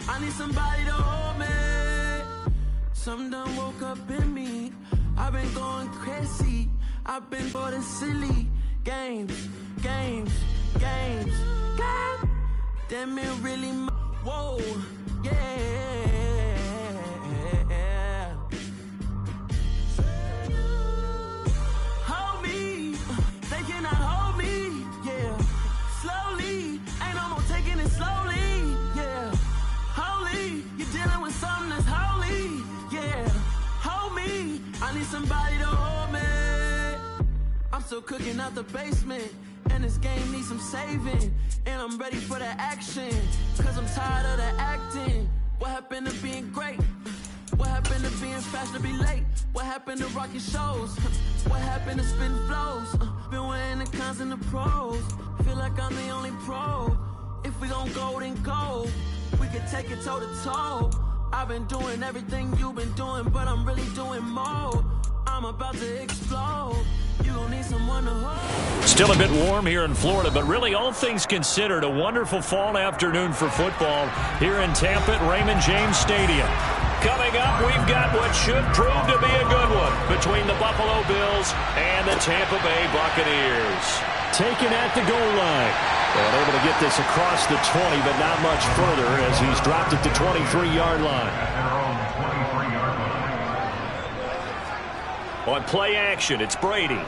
I need somebody to hold me. Something done woke up in me. I've been going crazy. I've been for the silly games. God damn it, really. Whoa, yeah. Hold me, they cannot hold me. Yeah, slowly, ain't no more taking it slowly. Yeah, holy, you're dealing with something that's holy. Yeah, hold me, I need somebody to hold me. I'm still cooking out the basement, and this game needs some saving. And I'm ready for the action, cause I'm tired of the acting. What happened to being great? What happened to being fast to be late? What happened to rocking shows? What happened to spitting flows? Been weighing the cons and the pros. Feel like I'm the only pro. If we gon' go, then go. We can take it toe to toe. I've been doing everything you've been doing, but I'm really doing more. I'm about to explode. You gon' need someone to hold. Still a bit warm here in Florida, but really all things considered, a wonderful fall afternoon for football here in Tampa at Raymond James Stadium. Coming up, we've got what should prove to be a good one between the Buffalo Bills and the Tampa Bay Buccaneers. Taken at the goal line. And able to get this across the 20, but not much further as he's dropped it to 23-yard line. On play action, it's Brady.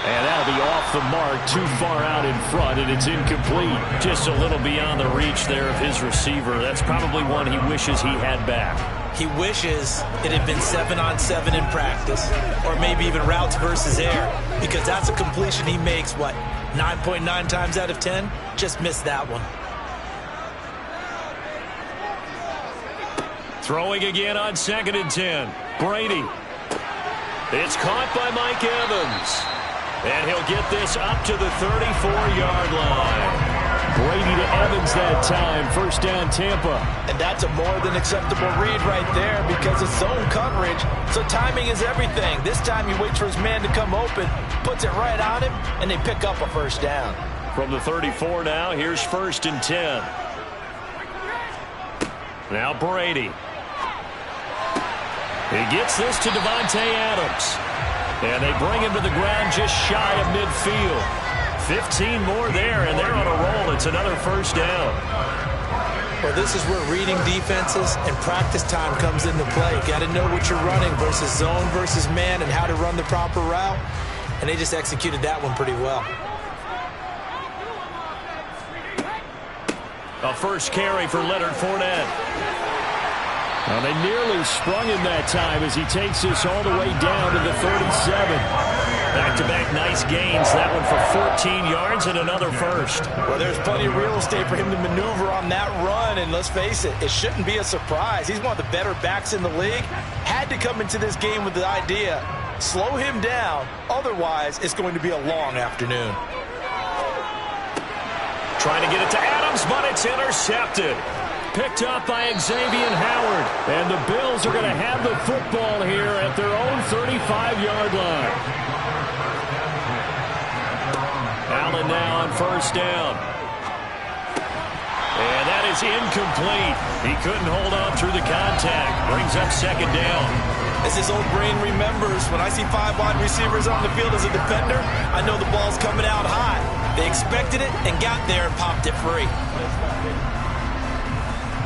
And that'll be off the mark, too far out in front, and it's incomplete. Just a little beyond the reach there of his receiver. That's probably one he wishes he had back. He wishes it had been 7-on-7 in practice, or maybe even routes versus air, because that's a completion he makes, 9.9 times out of 10? Just missed that one. Throwing again on 2nd and 10. Brady. It's caught by Mike Evans. And he'll get this up to the 34-yard line. Brady to Evans that time. First down, Tampa. And that's a more than acceptable read right there because it's zone coverage, so timing is everything. This time he waits for his man to come open, puts it right on him, and they pick up a first down. From the 34 now, here's 1st and 10. Now Brady. He gets this to Devontae Adams. And they bring him to the ground just shy of midfield. 15 more there, and they're on a roll. It's another first down. Well, this is where reading defenses and practice time comes into play. Got to know what you're running versus zone versus man and how to run the proper route. And they just executed that one pretty well. A first carry for Leonard Fournette. Well, they nearly sprung him that time as he takes this all the way down to the 37. Back-to-back nice gains. That one for 14 yards and another first. Well, there's plenty of real estate for him to maneuver on that run, and let's face it, it shouldn't be a surprise. He's one of the better backs in the league. Had to come into this game with the idea, slow him down, otherwise it's going to be a long afternoon. Trying to get it to Adams, but it's intercepted. Picked up by Xavier Howard. And the Bills are going to have the football here at their own 35-yard line. Allen now on first down. And that is incomplete. He couldn't hold on through the contact. Brings up 2nd down. As his old brain remembers, when I see 5 wide receivers on the field as a defender, I know the ball's coming out high. They expected it and got there and popped it free.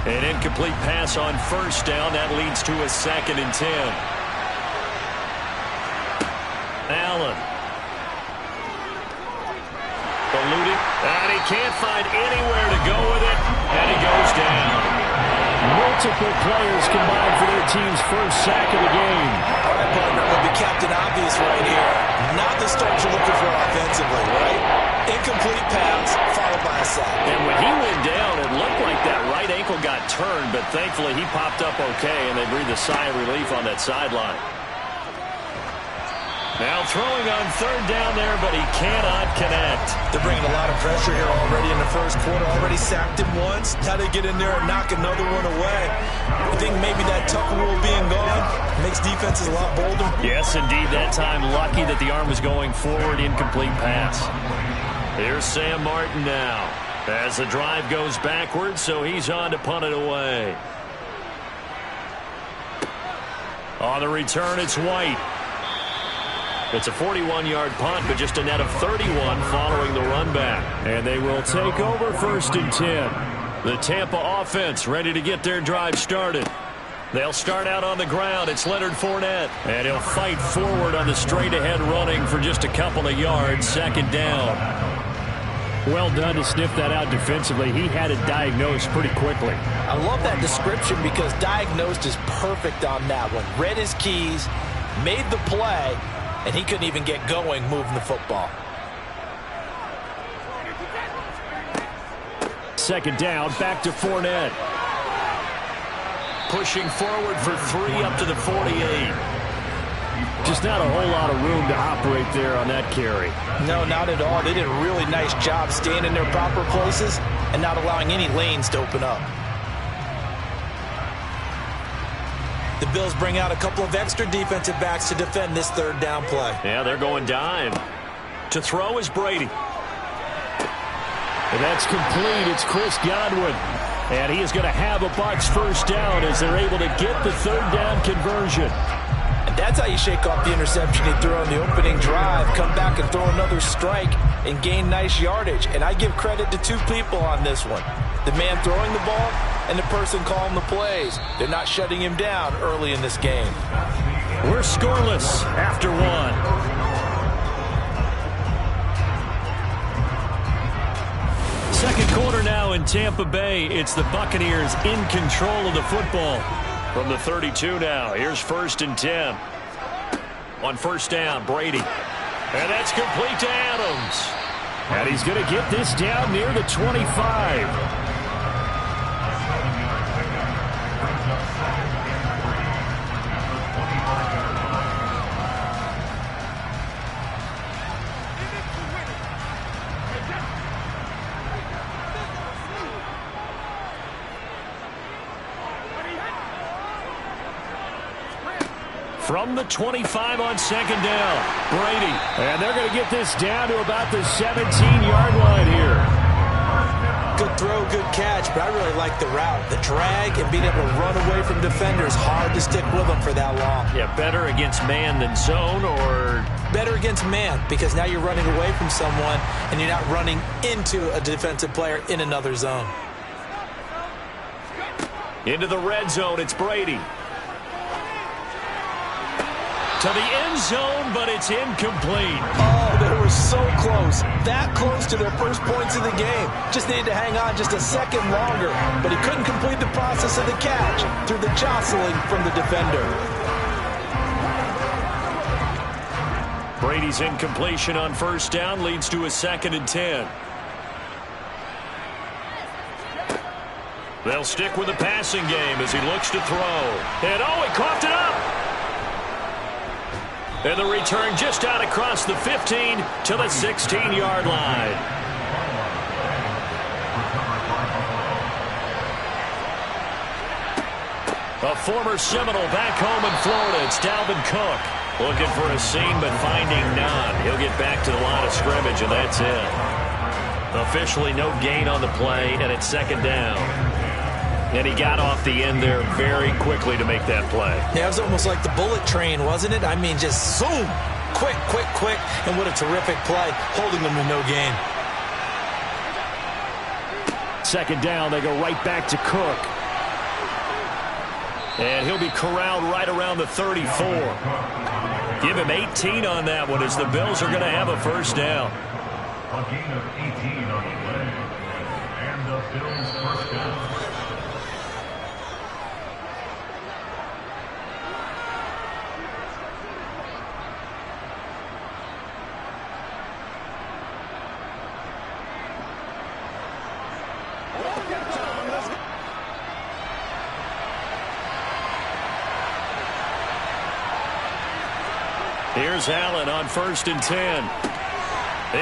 An incomplete pass on first down. That leads to a 2nd and 10. Allen. Eluding. And he can't find anywhere to go with it. And he goes down. Multiple players combined for their team's first sack of the game. All right, partner, will be Captain Obvious right here. Not the start you're looking for offensively, right? Incomplete pass, followed by a sack. And when he went down, it looked like that right ankle got turned, but thankfully he popped up okay, and they breathed a sigh of relief on that sideline. Now throwing on 3rd down there, but he cannot connect. They're bringing a lot of pressure here already in the first quarter. Already sacked him once. Now they get in there and knock another one away. I think maybe that tuck rule being gone makes defenses a lot bolder. Yes, indeed. That time lucky that the arm was going forward. Incomplete pass. Here's Sam Martin now. As the drive goes backwards, so he's on to punt it away. On the return, it's White. It's a 41-yard punt, but just a net of 31 following the run back. And they will take over 1st and 10. The Tampa offense ready to get their drive started. They'll start out on the ground. It's Leonard Fournette. And he'll fight forward on the straight-ahead running for just a couple of yards. 2nd down. Well done to sniff that out defensively. He had it diagnosed pretty quickly. I love that description because diagnosed is perfect on that one. Read his keys, made the play, and he couldn't even get going moving the football. 2nd down, back to Fournette. Pushing forward for 3 up to the 48. Just not a whole lot of room to operate there on that carry. No, not at all. They did a really nice job staying in their proper places and not allowing any lanes to open up. The Bills bring out a couple of extra defensive backs to defend this 3rd down play. Yeah, they're going dime. To throw is Brady. And that's complete. It's Chris Godwin. And he is going to have a Bucs 1st down as they're able to get the 3rd down conversion. And that's how you shake off the interception he threw on the opening drive, come back and throw another strike and gain nice yardage. And I give credit to 2 people on this one. The man throwing the ball and the person calling the plays. They're not shutting him down early in this game. We're scoreless after 1. Second quarter now in Tampa Bay. It's the Buccaneers in control of the football. From the 32 now, here's 1st and 10. On 1st down, Brady. And that's complete to Adams. And he's going to get this down near the 25. From the 25 on 2nd down, Brady. And they're going to get this down to about the 17-yard line here. Good throw, good catch, but I really like the route. The drag and being able to run away from defenders, hard to stick with them for that long. Yeah, better against man than zone, or? Better against man, because now you're running away from someone and you're not running into a defensive player in another zone. Into the red zone, it's Brady. To the end zone, but it's incomplete. Oh, they were so close. That close to their first points of the game. Just needed to hang on just a second longer, but he couldn't complete the process of the catch through the jostling from the defender. Brady's incompletion on 1st down leads to a 2nd and 10. They'll stick with the passing game as he looks to throw. And oh, he coughed it up. And the return just out across the 15 to the 16-yard line. A former Seminole back home in Florida. It's Dalvin Cook. Looking for a seam, but finding none. He'll get back to the line of scrimmage, and that's it. Officially no gain on the play, and it's 2nd down. And he got off the end there very quickly to make that play. Yeah, it was almost like the bullet train, wasn't it? I mean, just zoom. Quick, quick, quick. And what a terrific play, holding them to no gain. 2nd down, they go right back to Cook. And he'll be corralled right around the 34. Give him 18 on that one as the Bills are going to have a 1st down. A gain of 18 on the play. And the Bills 1st down. Here's Allen on 1st and 10.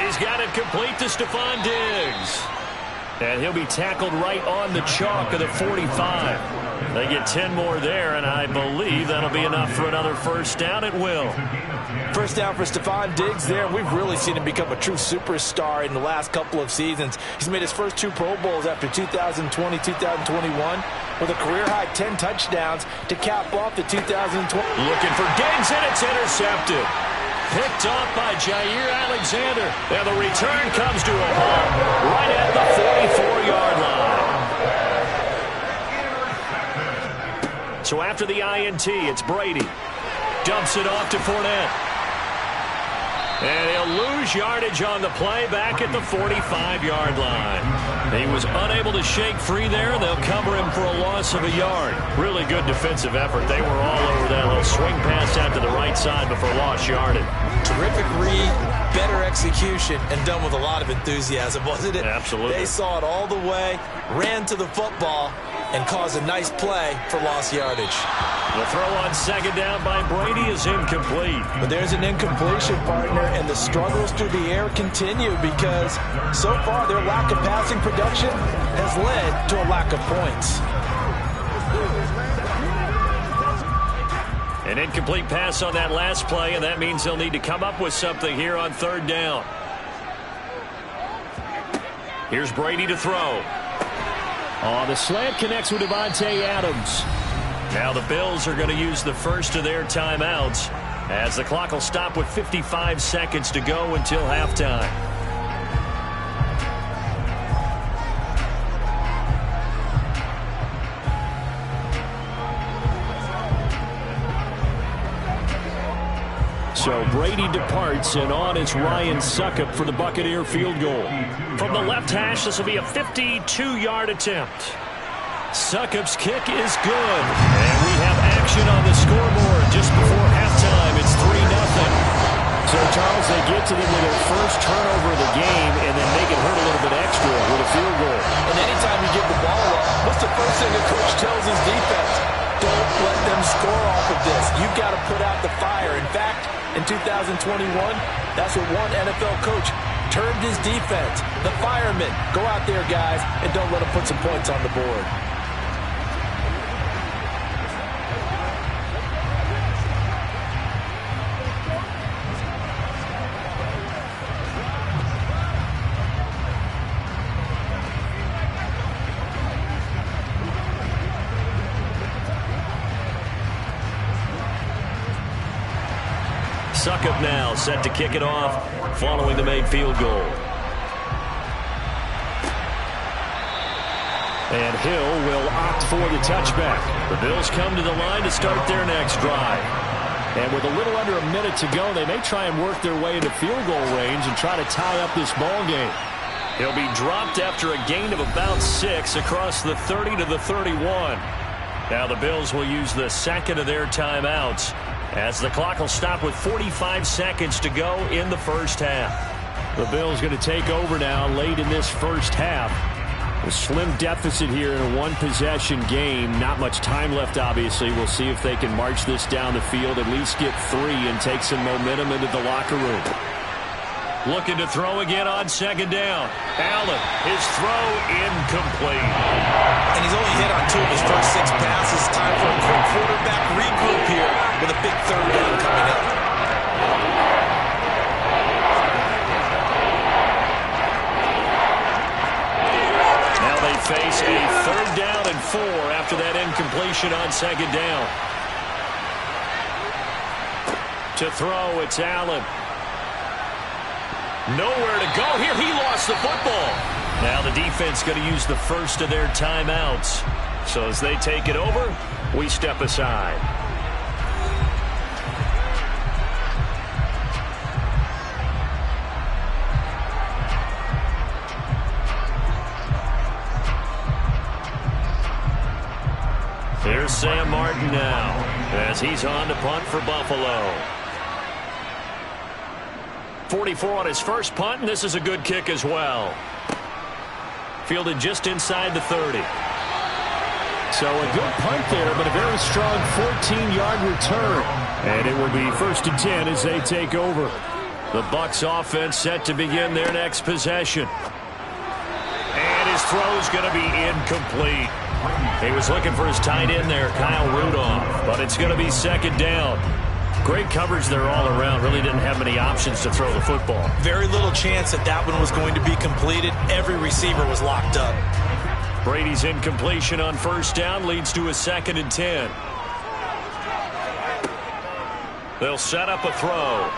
He's got it complete to Stephon Diggs. And he'll be tackled right on the chalk of the 45. They get 10 more there, and I believe that'll be enough for another first down. It will. First down for Stephon Diggs there. We've really seen him become a true superstar in the last couple of seasons. He's made his first 2 Pro Bowls after 2020, 2021, with a career-high 10 touchdowns to cap off the 2020. Looking for Diggs, and it's intercepted. Picked off by Jair Alexander. And the return comes to a halt right at the 44-yard line. So after the INT, it's Brady. Dumps it off to Fournette. And he'll lose yardage on the play back at the 45-yard line. He was unable to shake free there. They'll cover him for a loss of a yard. Really good defensive effort. They were all over that little swing pass out to the right side before lost yardage. Terrific read, better execution, and done with a lot of enthusiasm, wasn't it? Absolutely. They saw it all the way, ran to the football, and caused a nice play for lost yardage. The throw on second down by Brady is incomplete. But there's an incompletion, partner, and the struggles through the air continue because so far their lack of passing production has led to a lack of points. An incomplete pass on that last play, and that means they'll need to come up with something here on third down. Here's Brady to throw. Oh, the slant connects with Devontae Adams. Now the Bills are going to use the first of their timeouts as the clock will stop with 55 seconds to go until halftime. So Brady departs, and on is Ryan Succop for the Buccaneer field goal. From the left hash, this will be a 52-yard attempt. Succop's kick is good. And we have action on the scoreboard just before halftime. It's 3-0. So, Charles, they get to them with their first turnover of the game and then make it hurt a little bit extra with a field goal. And anytime you give the ball up, what's the first thing a coach tells his defense? Don't let them score off of this. You've got to put out the fire. In fact, in 2021, that's what one NFL coach termed his defense. The firemen. Go out there, guys, and don't let them put some points on the board. Succop now set to kick it off following the made field goal. And Hill will opt for the touchback. The Bills come to the line to start their next drive. And with a little under a minute to go, they may try and work their way into field goal range and try to tie up this ball game. He'll be dropped after a gain of about 6 across the 30 to the 31. Now the Bills will use the second of their timeouts as the clock will stop with 45 seconds to go in the first half. The Bills going to take over now late in this first half. A slim deficit here in a one-possession game. Not much time left, obviously. We'll see if they can march this down the field, at least get 3 and take some momentum into the locker room. Looking to throw again on second down. Allen, his throw incomplete. And he's only hit on 2 of his first 6 passes. Time for a quick quarterback regroup here with a big third down coming up. Now they face a third down and 4 after that incompletion on second down. To throw, it's Allen. Nowhere to go here. He lost the football. Now the defense going to use the first of their timeouts. So as they take it over, we step aside. Here's Sam Martin now as he's on to punt for Buffalo. 44 on his first punt, and this is a good kick as well. Fielded just inside the 30. So a good punt there, but a very strong 14-yard return. And it will be 1st and 10 as they take over. The Bucs offense set to begin their next possession. And his throw's going to be incomplete. He was looking for his tight end there, Kyle Rudolph, but it's going to be second down. Great coverage there all around. Really didn't have many options to throw the football. Very little chance that that one was going to be completed. Every receiver was locked up. Brady's incompletion on first down leads to a 2nd and 10. They'll set up a throw.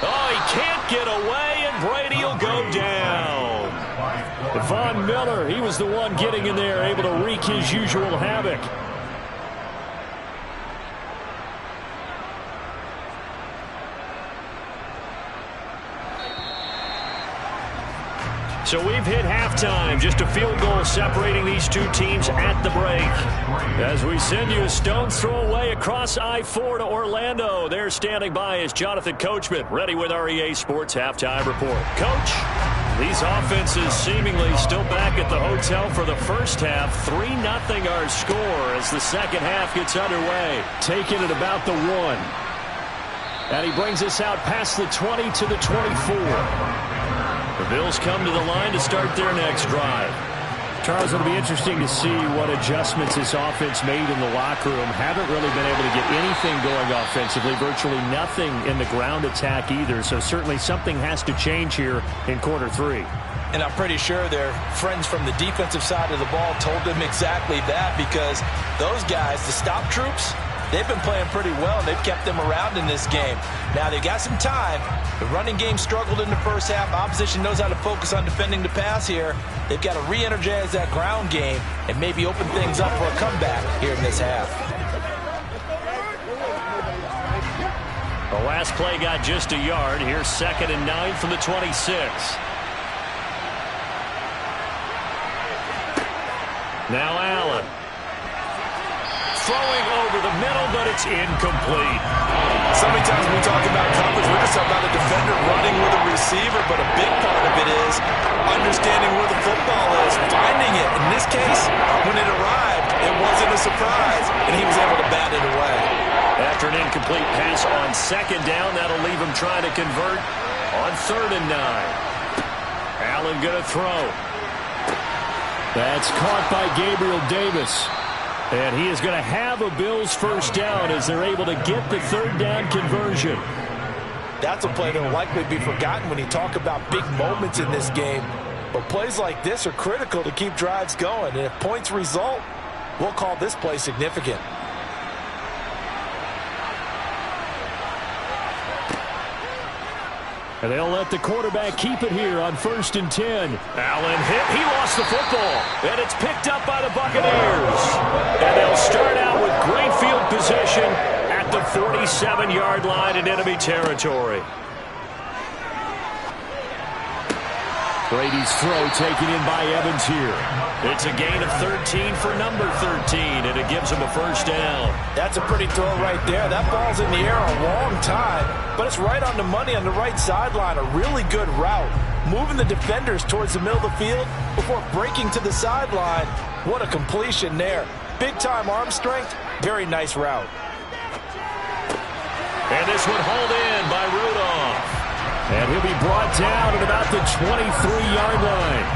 Oh, he can't get away, and Brady will go down. Von Miller, he was the one getting in there, able to wreak his usual havoc. So we've hit halftime. Just a field goal separating these two teams at the break. As we send you a stone's throw away across I-4 to Orlando. There standing by is Jonathan Coachman, ready with our EA Sports Halftime Report. Coach, these offenses seemingly still back at the hotel for the first half. 3-0 our score as the second half gets underway. Taking it about the 1. And he brings us out past the 20 to the 24. The Bills come to the line to start their next drive. Charles, it'll be interesting to see what adjustments this offense made in the locker room. Haven't really been able to get anything going offensively. Virtually nothing in the ground attack either. So certainly something has to change here in quarter 3. And I'm pretty sure their friends from the defensive side of the ball told them exactly that, because those guys, the stop troops, they've been playing pretty well, and they've kept them around in this game. Now, they got some time. The running game struggled in the first half. Opposition knows how to focus on defending the pass here. They've got to re-energize that ground game and maybe open things up for a comeback here in this half. The last play got just a yard. Here's 2nd and 9 from the 26. Now Allen. Throwing over the middle, but it's incomplete. So many times when we talk about coverage, we're just talking about a defender running with a receiver, but a big part of it is understanding where the football is, finding it. In this case, when it arrived, it wasn't a surprise, and he was able to bat it away. After an incomplete pass on 2nd down, that'll leave him trying to convert on 3rd and 9. Allen gonna throw. That's caught by Gabriel Davis. And he is going to have a Bills first down as they're able to get the 3rd down conversion. That's a play that will likely be forgotten when you talk about big moments in this game. But plays like this are critical to keep drives going. And if points result, we'll call this play significant. And they'll let the quarterback keep it here on 1st and 10. Allen hit. He lost the football. And it's picked up by the Buccaneers. And they'll start out with great field position at the 47-yard line in enemy territory. Brady's throw taken in by Evans here. It's a gain of 13 for number 13, and it gives him a first down. That's a pretty throw right there. That ball's in the air a long time, but it's right on the money on the right sideline. A really good route. Moving the defenders towards the middle of the field before breaking to the sideline. What a completion there. Big-time arm strength. Very nice route. And this one hauled in by Rudolph. And he'll be brought down at about the 23-yard line.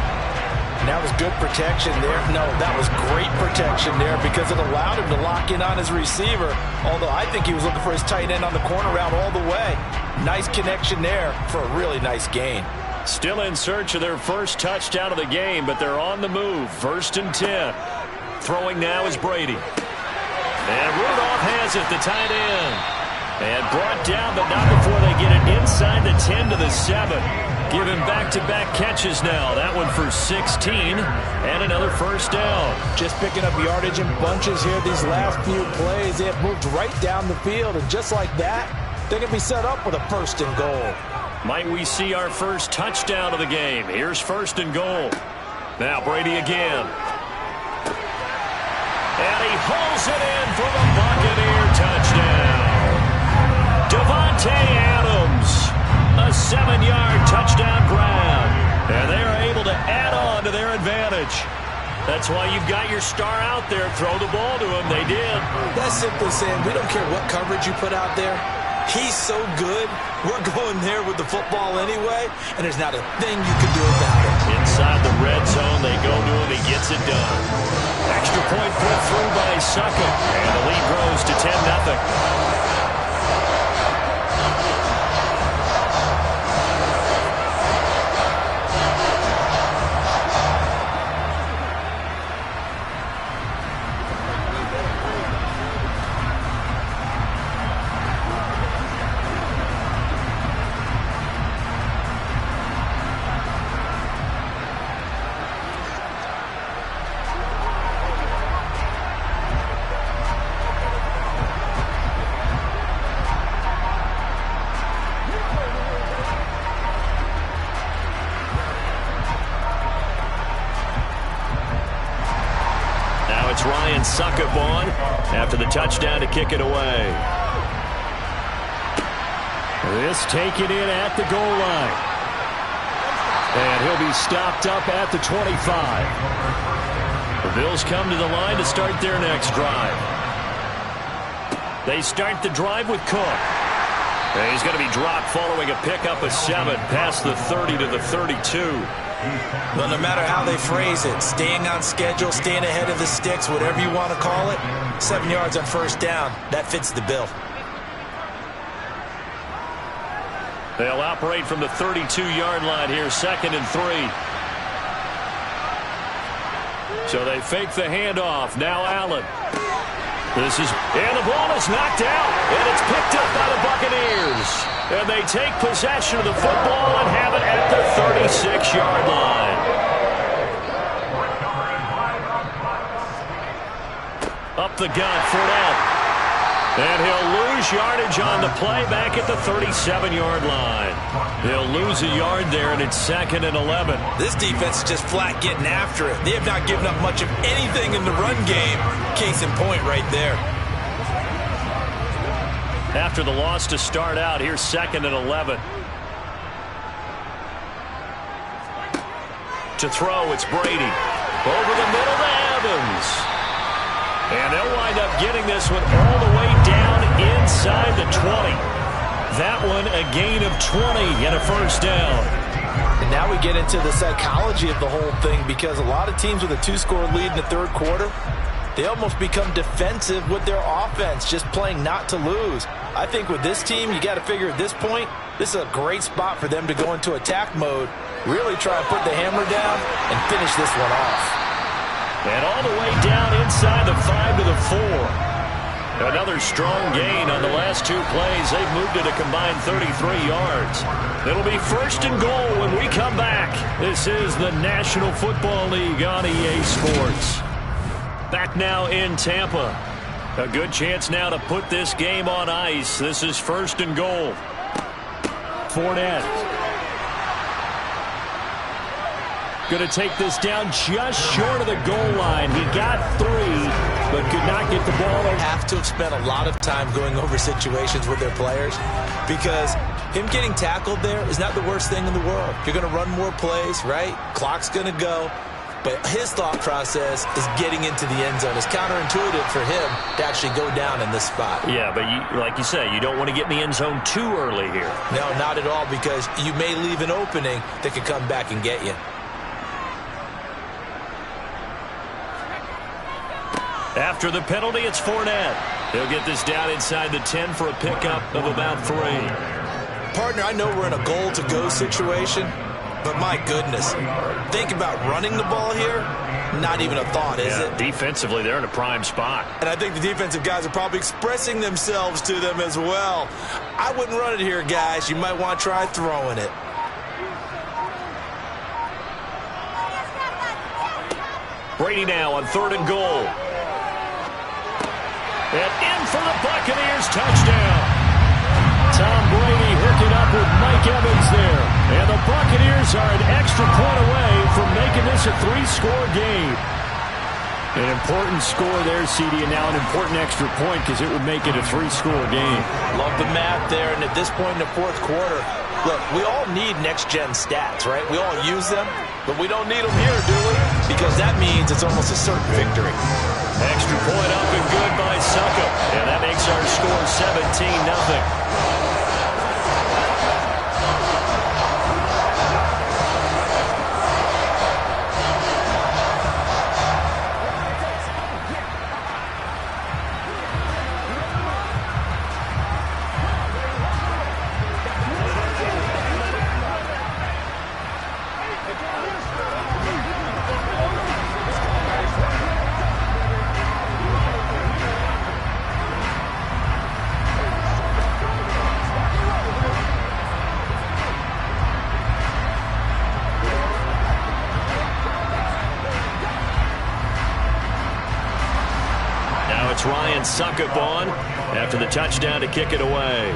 And that was good protection there. No, that was great protection there because it allowed him to lock in on his receiver. Although I think he was looking for his tight end on the corner route all the way. Nice connection there for a really nice gain. Still in search of their first touchdown of the game, but they're on the move. 1st and 10. Throwing now is Brady. And Rudolph has it, the tight end. And brought down, but not before they get it inside the 10 to the 7. Giving back-to-back catches now. That one for 16 and another first down. Just picking up yardage in bunches here these last few plays. They have moved right down the field, and just like that, they can be set up with a 1st and goal. Might we see our first touchdown of the game? Here's 1st and goal. Now Brady again. And he hauls it in for the Buccaneer touchdown. Davante Adams, a 7-yard touchdown grab. And they are able to add on to their advantage. That's why you've got your star out there. Throw the ball to him. They did. That's simply saying we don't care what coverage you put out there. He's so good. We're going there with the football anyway, and there's not a thing you can do about it. In inside the red zone. They go to him. He gets it done. Extra point put through by Suckup. And the lead grows to 10-0. Suckup on after the touchdown to kick it away. This taken in at the goal line. And he'll be stopped up at the 25. The Bills come to the line to start their next drive. They start the drive with Cook. And he's going to be dropped following a pickup of 7 past the 30 to the 32. Well, no matter how they phrase it, staying on schedule, staying ahead of the sticks, whatever you want to call it, 7 yards on first down, that fits the bill. They'll operate from the 32-yard line here, 2nd and 3. So they fake the handoff. Now Allen. And the ball is knocked out, and it's picked up by the Buccaneers. And they take possession of the football and have it at the 36-yard line. Up the gut, Fournette. And he'll lose yardage on the play back at the 37-yard line. He'll lose a yard there, and it's 2nd and 11. This defense is just flat getting after it. They have not given up much of anything in the run game. Case in point right there. After the loss to start out, here's 2nd and 11. To throw, it's Brady. Over the middle to Evans. And they'll wind up getting this one all the way down inside the 20. That one a gain of 20 and a first down. And now we get into the psychology of the whole thing, because a lot of teams with a 2-score lead in the third quarter, they almost become defensive with their offense, just playing not to lose. I think with this team, you got to figure at this point, this is a great spot for them to go into attack mode, really try and put the hammer down and finish this one off. And all the way down inside the 5 to the 4. Another strong gain on the last 2 plays. They've moved it a combined 33 yards. It'll be 1st and goal when we come back. This is the National Football League on EA Sports. Back now in Tampa. A good chance now to put this game on ice. This is 1st and goal. Fournette. Going to take this down just short of the goal line. He got 3, but could not get the ball. Have to have spent a lot of time going over situations with their players, because him getting tackled there is not the worst thing in the world. You're going to run more plays, right? Clock's going to go. But his thought process is getting into the end zone. It's counterintuitive for him to actually go down in this spot. Yeah, but like you say, you don't want to get in the end zone too early here. No, not at all, because you may leave an opening that could come back and get you. After the penalty, it's Fournette. He'll get this down inside the 10 for a pickup of about 3. Partner, I know we're in a goal-to-go situation, but my goodness, think about running the ball here. Not even a thought, is it? Defensively, they're in a prime spot. And I think the defensive guys are probably expressing themselves to them as well. I wouldn't run it here, guys. You might want to try throwing it. Brady now on 3rd and goal. And in for the Buccaneers, touchdown. Tom Brady hooking up with Mike Evans there. And the Buccaneers are an extra point away from making this a 3-score game. An important score there, CD, and now an important extra point, because it would make it a 3-score game. Love the math there, and at this point in the fourth quarter, look, we all need next-gen stats, right? We all use them, but we don't need them here, do we? Because that means it's almost a certain victory. Extra point up and good by Suckup. And that makes our score 17-0. it's Ryan Suckup on after the touchdown to kick it away.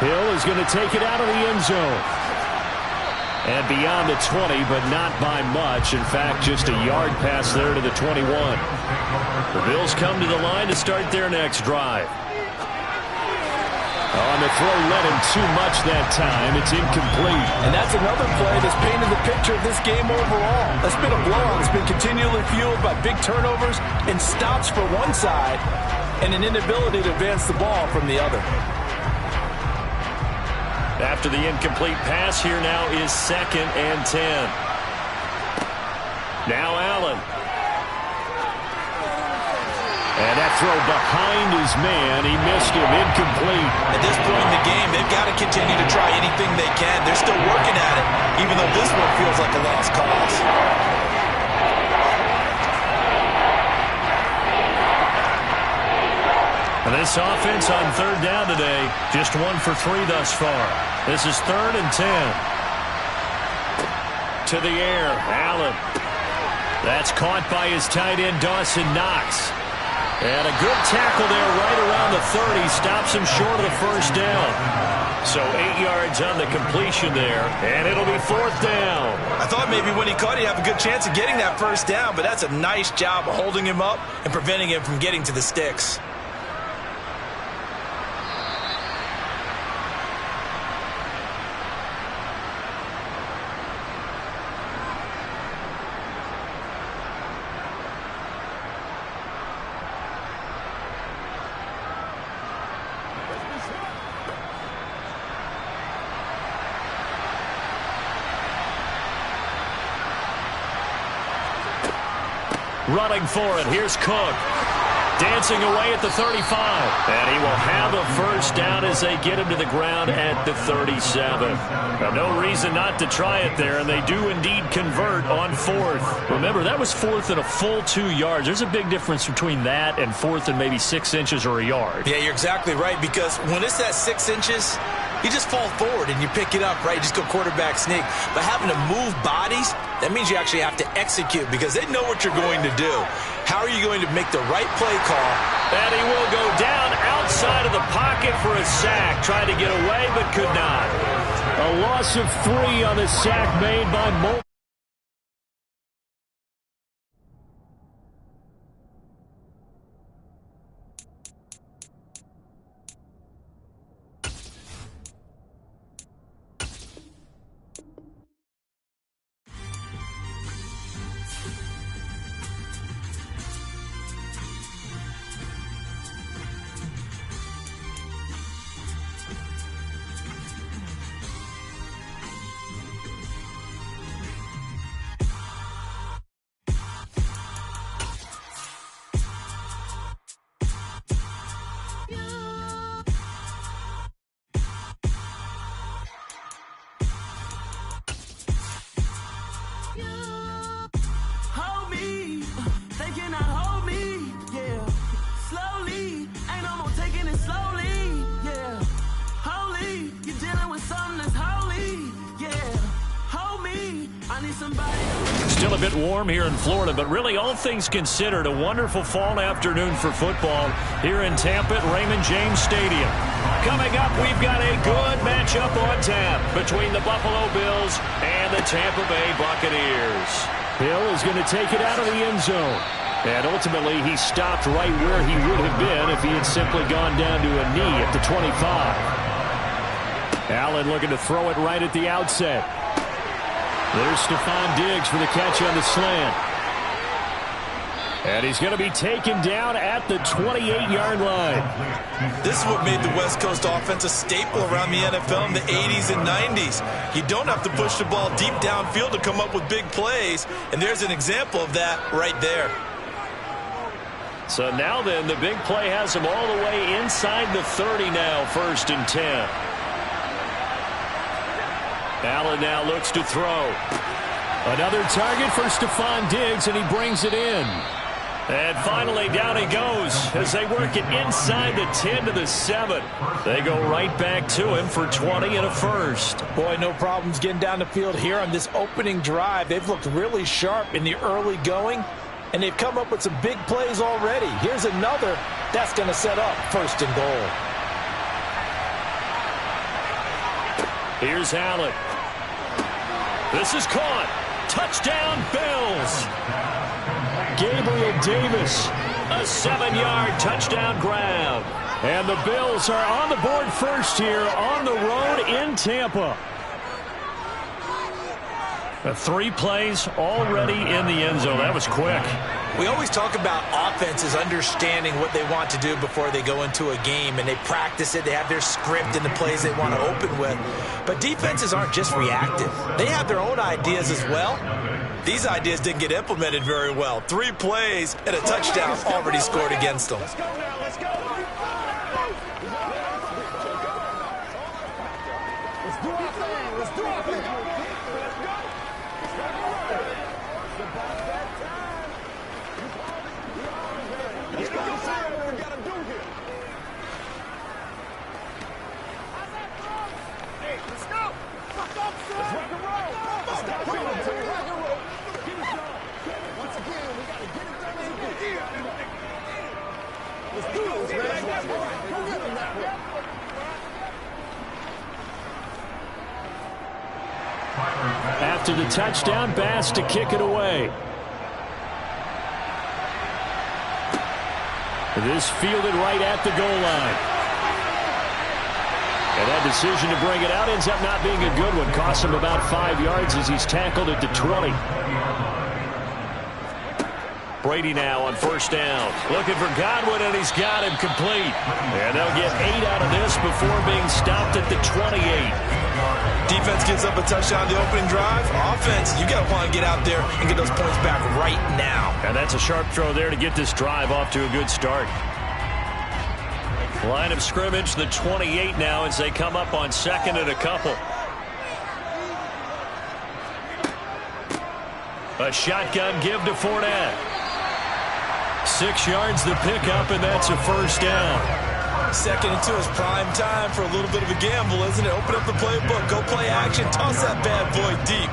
Hill is going to take it out of the end zone. And beyond the 20, but not by much. In fact, just a yard pass there to the 21. The Bills come to the line to start their next drive. On the throw, led him too much that time. It's incomplete. And that's another play that's painted the picture of this game overall. That's been a blowout. It's been continually fueled by big turnovers and stops for one side and an inability to advance the ball from the other. After the incomplete pass, here now is 2nd and 10. Now Allen. And that throw behind his man. He missed him. Incomplete. At this point in the game, they've got to continue to try anything they can. They're still working at it, even though this one feels like a lost cause. And this offense on 3rd down today, just 1 for 3 thus far. This is 3rd and 10. To the air, Allen. That's caught by his tight end, Dawson Knox. And a good tackle there right around the 30. Stops him short of the first down. So 8 yards on the completion there, and it'll be 4th down. I thought maybe when he caught it, he'd have a good chance of getting that first down, but that's a nice job of holding him up and preventing him from getting to the sticks. Running for it. Here's Cook. Dancing away at the 35. And he will have a first down as they get him to the ground at the 37. Now, no reason not to try it there, and they do indeed convert on 4th. Remember, that was 4th and a full 2 yards. There's a big difference between that and 4th and maybe 6 inches or a yard. Yeah, you're exactly right, because when it's at 6 inches, you just fall forward and you pick it up, right? You just go quarterback sneak. But having to move bodies, that means you actually have to execute because they know what you're going to do. How are you going to make the right play call? And he will go down outside of the pocket for a sack. Tried to get away, but could not. A loss of 3 on the sack made by Moulton. Still a bit warm here in Florida, but really all things considered, a wonderful fall afternoon for football here in Tampa at Raymond James Stadium. Coming up, we've got a good matchup on tap between the Buffalo Bills and the Tampa Bay Buccaneers. Hill is going to take it out of the end zone. And ultimately, he stopped right where he would have been if he had simply gone down to a knee at the 25. Allen looking to throw it right at the outset. There's Stephon Diggs for the catch on the slant. And he's going to be taken down at the 28-yard line. This is what made the West Coast offense a staple around the NFL in the 80s and 90s. You don't have to push the ball deep downfield to come up with big plays, and there's an example of that right there. So now then, the big play has him all the way inside the 30 now, 1st and 10. Allen now looks to throw. Another target for Stephon Diggs, and he brings it in. And finally, down he goes as they work it inside the 10 to the 7. They go right back to him for 20 and a first. Boy, no problems getting down the field here on this opening drive. They've looked really sharp in the early going. And they've come up with some big plays already. Here's another that's going to set up 1st and goal. Here's Allen. This is caught. Touchdown, Bills. Gabriel Davis. A 7-yard touchdown grab. And the Bills are on the board first here on the road in Tampa. 3 plays already in the end zone. That was quick. We always talk about offenses understanding what they want to do before they go into a game, and they practice it. They have their script and the plays they want to open with. But defenses aren't just reactive. They have their own ideas as well. These ideas didn't get implemented very well. 3 plays and a touchdown already scored against them. Let's go now. Let's go. Let's do our thing. Let's do our thing. After the touchdown, Bass to kick it away. This fielded right at the goal line. And that decision to bring it out ends up not being a good one. Costs him about 5 yards as he's tackled at the 20. Brady now on 1st down. Looking for Godwin, and he's got him complete. And they'll get 8 out of this before being stopped at the 28. Defense gets up a touchdown on the opening drive. Offense, you got to want to get out there and get those points back right now. And that's a sharp throw there to get this drive off to a good start. Line of scrimmage, the 28 now as they come up on 2nd and a couple. A shotgun give to Fournette. 6 yards the pickup, and that's a 1st down. 2nd and 2 is prime time for a little bit of a gamble, isn't it? Open up the playbook, go play action, toss that bad boy deep.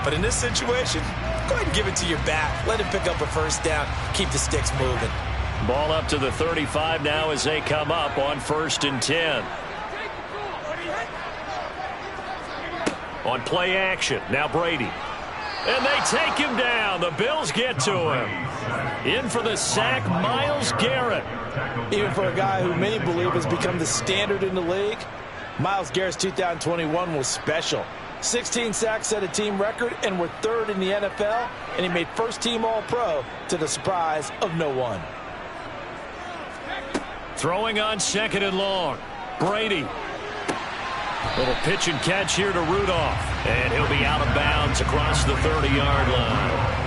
But in this situation, go ahead and give it to your back. Let him pick up a 1st down. Keep the sticks moving. Ball up to the 35 now as they come up on 1st and 10. On play action, now Brady. And they take him down. The Bills get to him. In for the sack, Myles Garrett. Even for a guy who many believe has become the standard in the league, Myles Garrett's 2021 was special. 16 sacks set a team record and were 3rd in the NFL, and he made 1st team All-Pro to the surprise of no one. Throwing on 2nd and long. Brady. Little pitch and catch here to Rudolph. And he'll be out of bounds across the 30-yard line.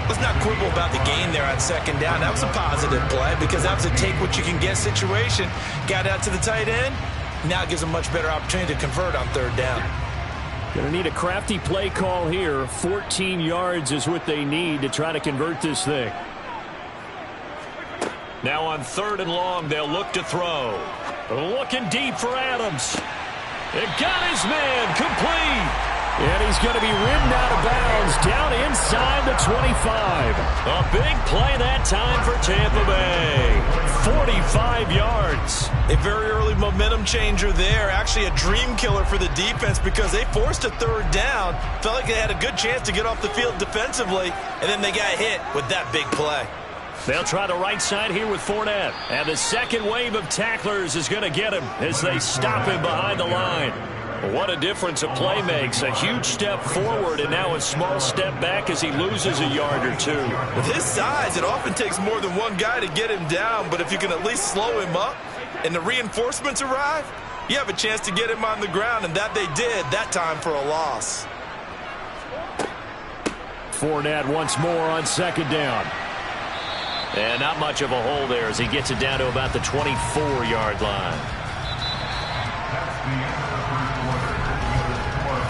Let's not quibble about the gain there on 2nd down. That was a positive play because that was a take-what-you-can-get situation. Got out to the tight end. Now it gives them a much better opportunity to convert on 3rd down. Going to need a crafty play call here. 14 yards is what they need to try to convert this thing. Now on 3rd and long, they'll look to throw. Looking deep for Adams. It got his man complete. And he's going to be ridden out of bounds down inside the 25. A big play that time for Tampa Bay. 45 yards. A very early momentum changer there. Actually a dream killer for the defense because they forced a 3rd down. Felt like they had a good chance to get off the field defensively, and then they got hit with that big play. They'll try the right side here with Fournette. And the 2nd wave of tacklers is going to get him as they stop him behind the line. What a difference a play makes. A huge step forward and now a small step back as he loses a yard or 2. With his size, it often takes more than one guy to get him down. But if you can at least slow him up and the reinforcements arrive, you have a chance to get him on the ground. And that they did, that time for a loss. Fournette once more on 2nd down. And not much of a hole there as he gets it down to about the 24-yard line.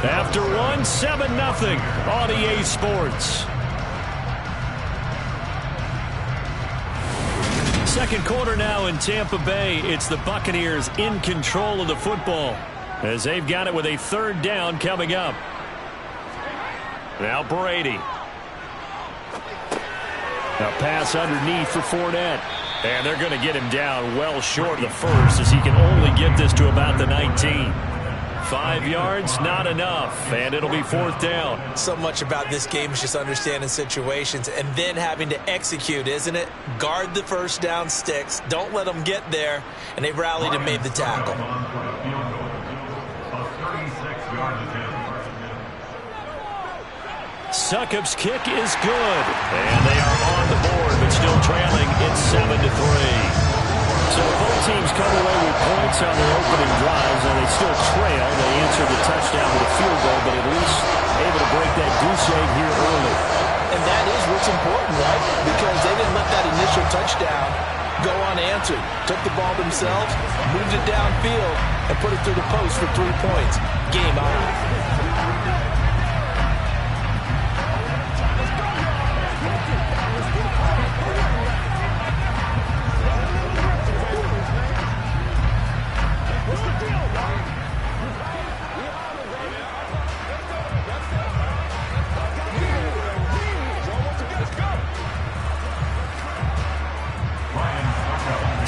After one, 7-0 on EA Sports. 2nd quarter now in Tampa Bay. It's the Buccaneers in control of the football as they've got it with a 3rd down coming up. Now Brady. A pass underneath for Fournette. And they're going to get him down well short of the first as he can only get this to about the 19. 5 yards, not enough, and it'll be 4th down. So much about this game is just understanding situations and then having to execute, isn't it? Guard the first down sticks. Don't let them get there, and they rallied and made the tackle. Succop's kick is good, and they are on the board, but still trailing. It's 7-3. So both teams come away with points on their opening drives, and they still trail. They answer the touchdown with a field goal, but at least able to break that goose egg here early. And that is what's important, right? Because they didn't let that initial touchdown go unanswered. Took the ball themselves, moved it downfield, and put it through the post for 3 points. Game on.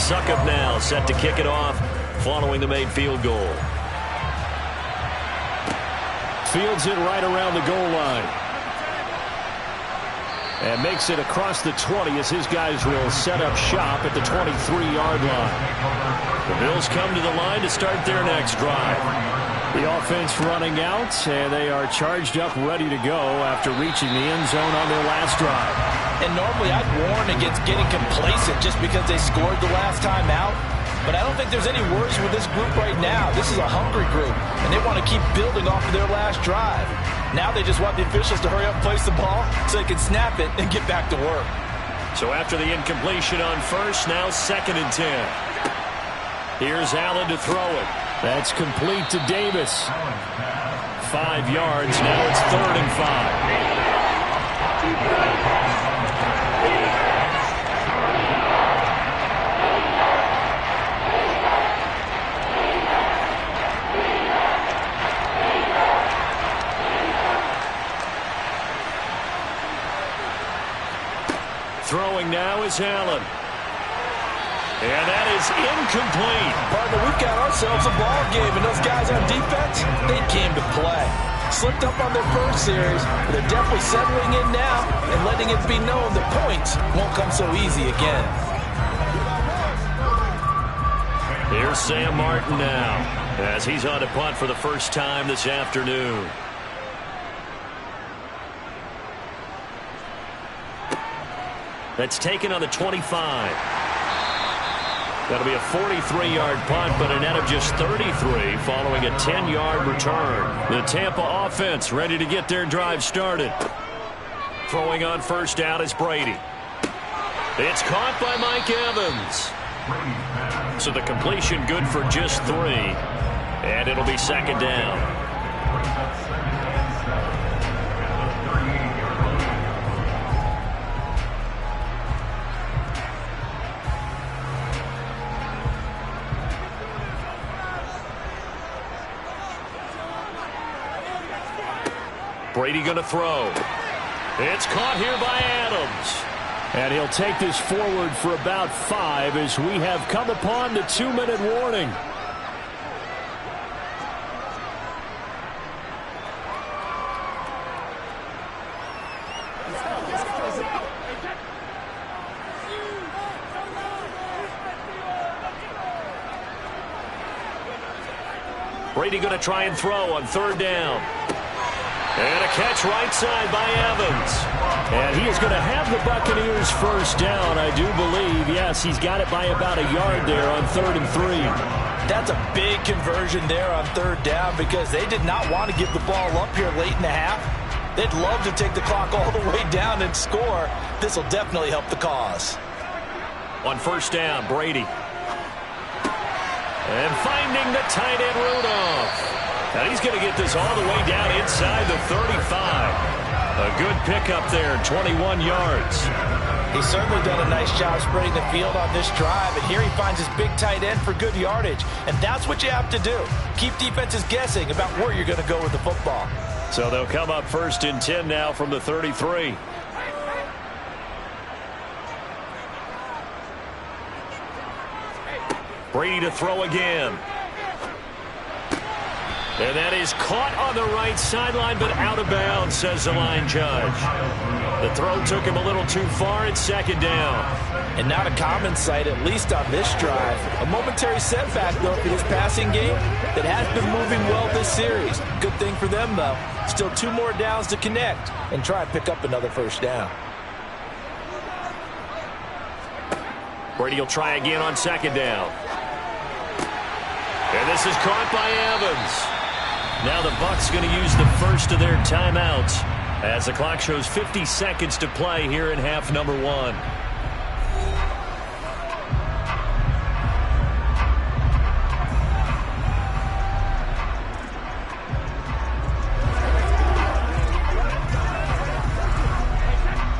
Succop now set to kick it off following the made field goal. Fields it right around the goal line. And makes it across the 20 as his guys will set up shop at the 23-yard line. The Bills come to the line to start their next drive. The offense running out, and they are charged up, ready to go after reaching the end zone on their last drive. And normally I'd warn against getting complacent just because they scored the last time out. But I don't think there's any worries with this group right now. This is a hungry group, and they want to keep building off of their last drive. Now they just want the officials to hurry up and place the ball so they can snap it and get back to work. So after the incompletion on first, now 2nd and 10. Here's Allen to throw it. That's complete to Davis. 5 yards. Now it's 3rd and 5. Throwing now is Allen. And that is incomplete. Partner, we've got ourselves a ball game, and those guys on defense, they came to play. Slipped up on their first series, but they're definitely settling in now and letting it be known the points won't come so easy again. Here's Sam Martin now as he's on to punt for the first time this afternoon. That's taken on the 25. That'll be a 43-yard punt, but a net of just 33 following a 10-yard return. The Tampa offense ready to get their drive started. Throwing on first down is Brady. It's caught by Mike Evans. So the completion good for just 3. And it'll be 2nd down. Brady going to throw. It's caught here by Adams. And he'll take this forward for about 5 as we have come upon the 2-minute warning. Brady going to try and throw on 3rd down. And a catch right side by Evans. And he is going to have the Buccaneers first down, I do believe. Yes, he's got it by about a yard there on 3rd and 3. That's a big conversion there on 3rd down because they did not want to give the ball up here late in the half. They'd love to take the clock all the way down and score. This will definitely help the cause. On first down, Brady. And finding the tight end Rudolph. And he's going to get this all the way down inside the 35. A good pickup there, 21 yards. He's certainly done a nice job spreading the field on this drive. And here he finds his big tight end for good yardage. And that's what you have to do. Keep defenses guessing about where you're going to go with the football. So they'll come up 1st and 10 now from the 33. Brady to throw again. And that is caught on the right sideline, but out of bounds, says the line judge. The throw took him a little too far. It's second down. And not a common sight, at least on this drive. A momentary setback, though, for this passing game that has been moving well this series. Good thing for them, though. Still 2 more downs to connect and try and pick up another first down. Brady will try again on second down. And this is caught by Evans. Now the Bucs going to use the first of their timeouts as the clock shows 50 seconds to play here in half number 1.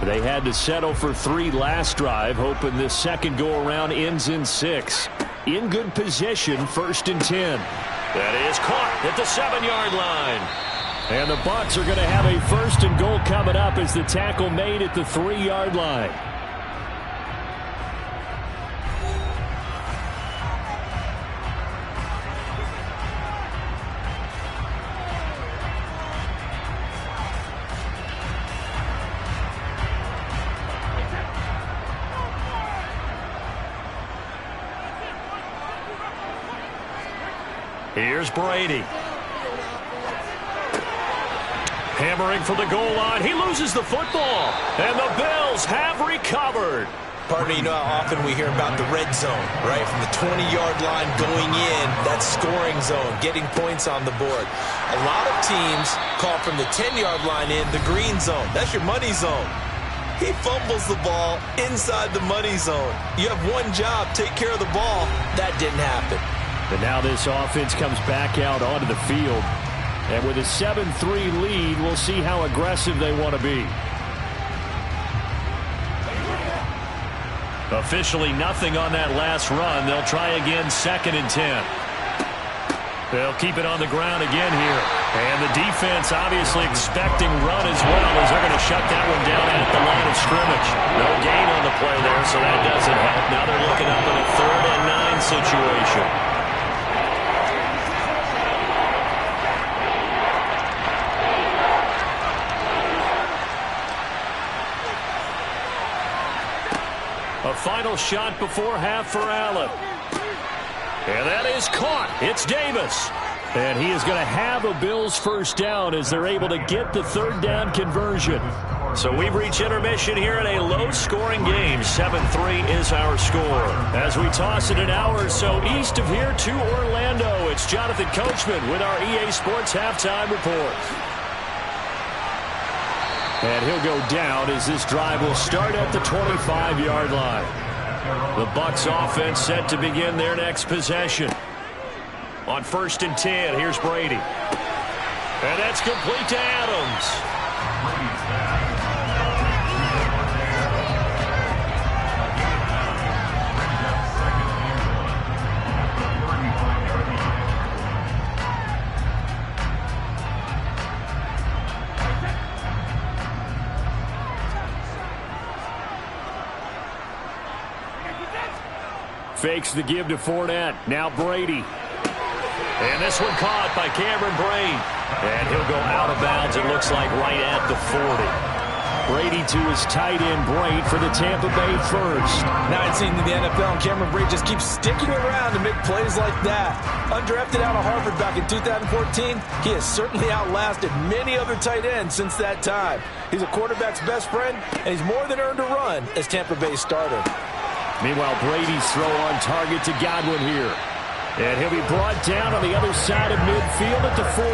They had to settle for 3 last drive, hoping this second go-around ends in 6. In good position, 1st and 10. That is caught at the 7-yard line. And the Bucs are going to have a 1st and goal coming up as the tackle made at the 3-yard line. Here's Brady. Hammering for the goal line. He loses the football. And the Bills have recovered. Partner, you know how often we hear about the red zone, right? From the 20-yard line going in, that scoring zone, getting points on the board. A lot of teams call from the 10-yard line in the green zone. That's your money zone. He fumbles the ball inside the money zone. You have one job, take care of the ball. That didn't happen. But now this offense comes back out onto the field. And with a 7-3 lead, we'll see how aggressive they want to be. Officially nothing on that last run. They'll try again 2nd and 10. They'll keep it on the ground again here. And the defense obviously expecting run as well as they're going to shut that one down at the line of scrimmage. No gain on the play there, so that doesn't help. Now they're looking up in a 3rd and 9 situation. A final shot before half for Allen. And that is caught. It's Davis. And he is going to have a Bills first down as they're able to get the 3rd down conversion. So we've reached intermission here in a low-scoring game. 7-3 is our score. As we toss it an hour or so east of here to Orlando, it's Jonathan Coachman with our EA Sports Halftime Report. And he'll go down as this drive will start at the 25-yard line. The Bucs offense set to begin their next possession. On 1st and 10, here's Brady. And that's complete to Adams. Fakes the give to Fournette. Now Brady. And this one caught by Cameron Brate. And he'll go out of bounds, it looks like, right at the 40. Brady to his tight end, Brate, for the Tampa Bay first. Now I've seen in the NFL, and Cameron Brate just keeps sticking around to make plays like that. Undrafted out of Harvard back in 2014, he has certainly outlasted many other tight ends since that time. He's a quarterback's best friend, and he's more than earned a run as Tampa Bay's starter. Meanwhile, Brady's throw on target to Godwin here. And he'll be brought down on the other side of midfield at the 43.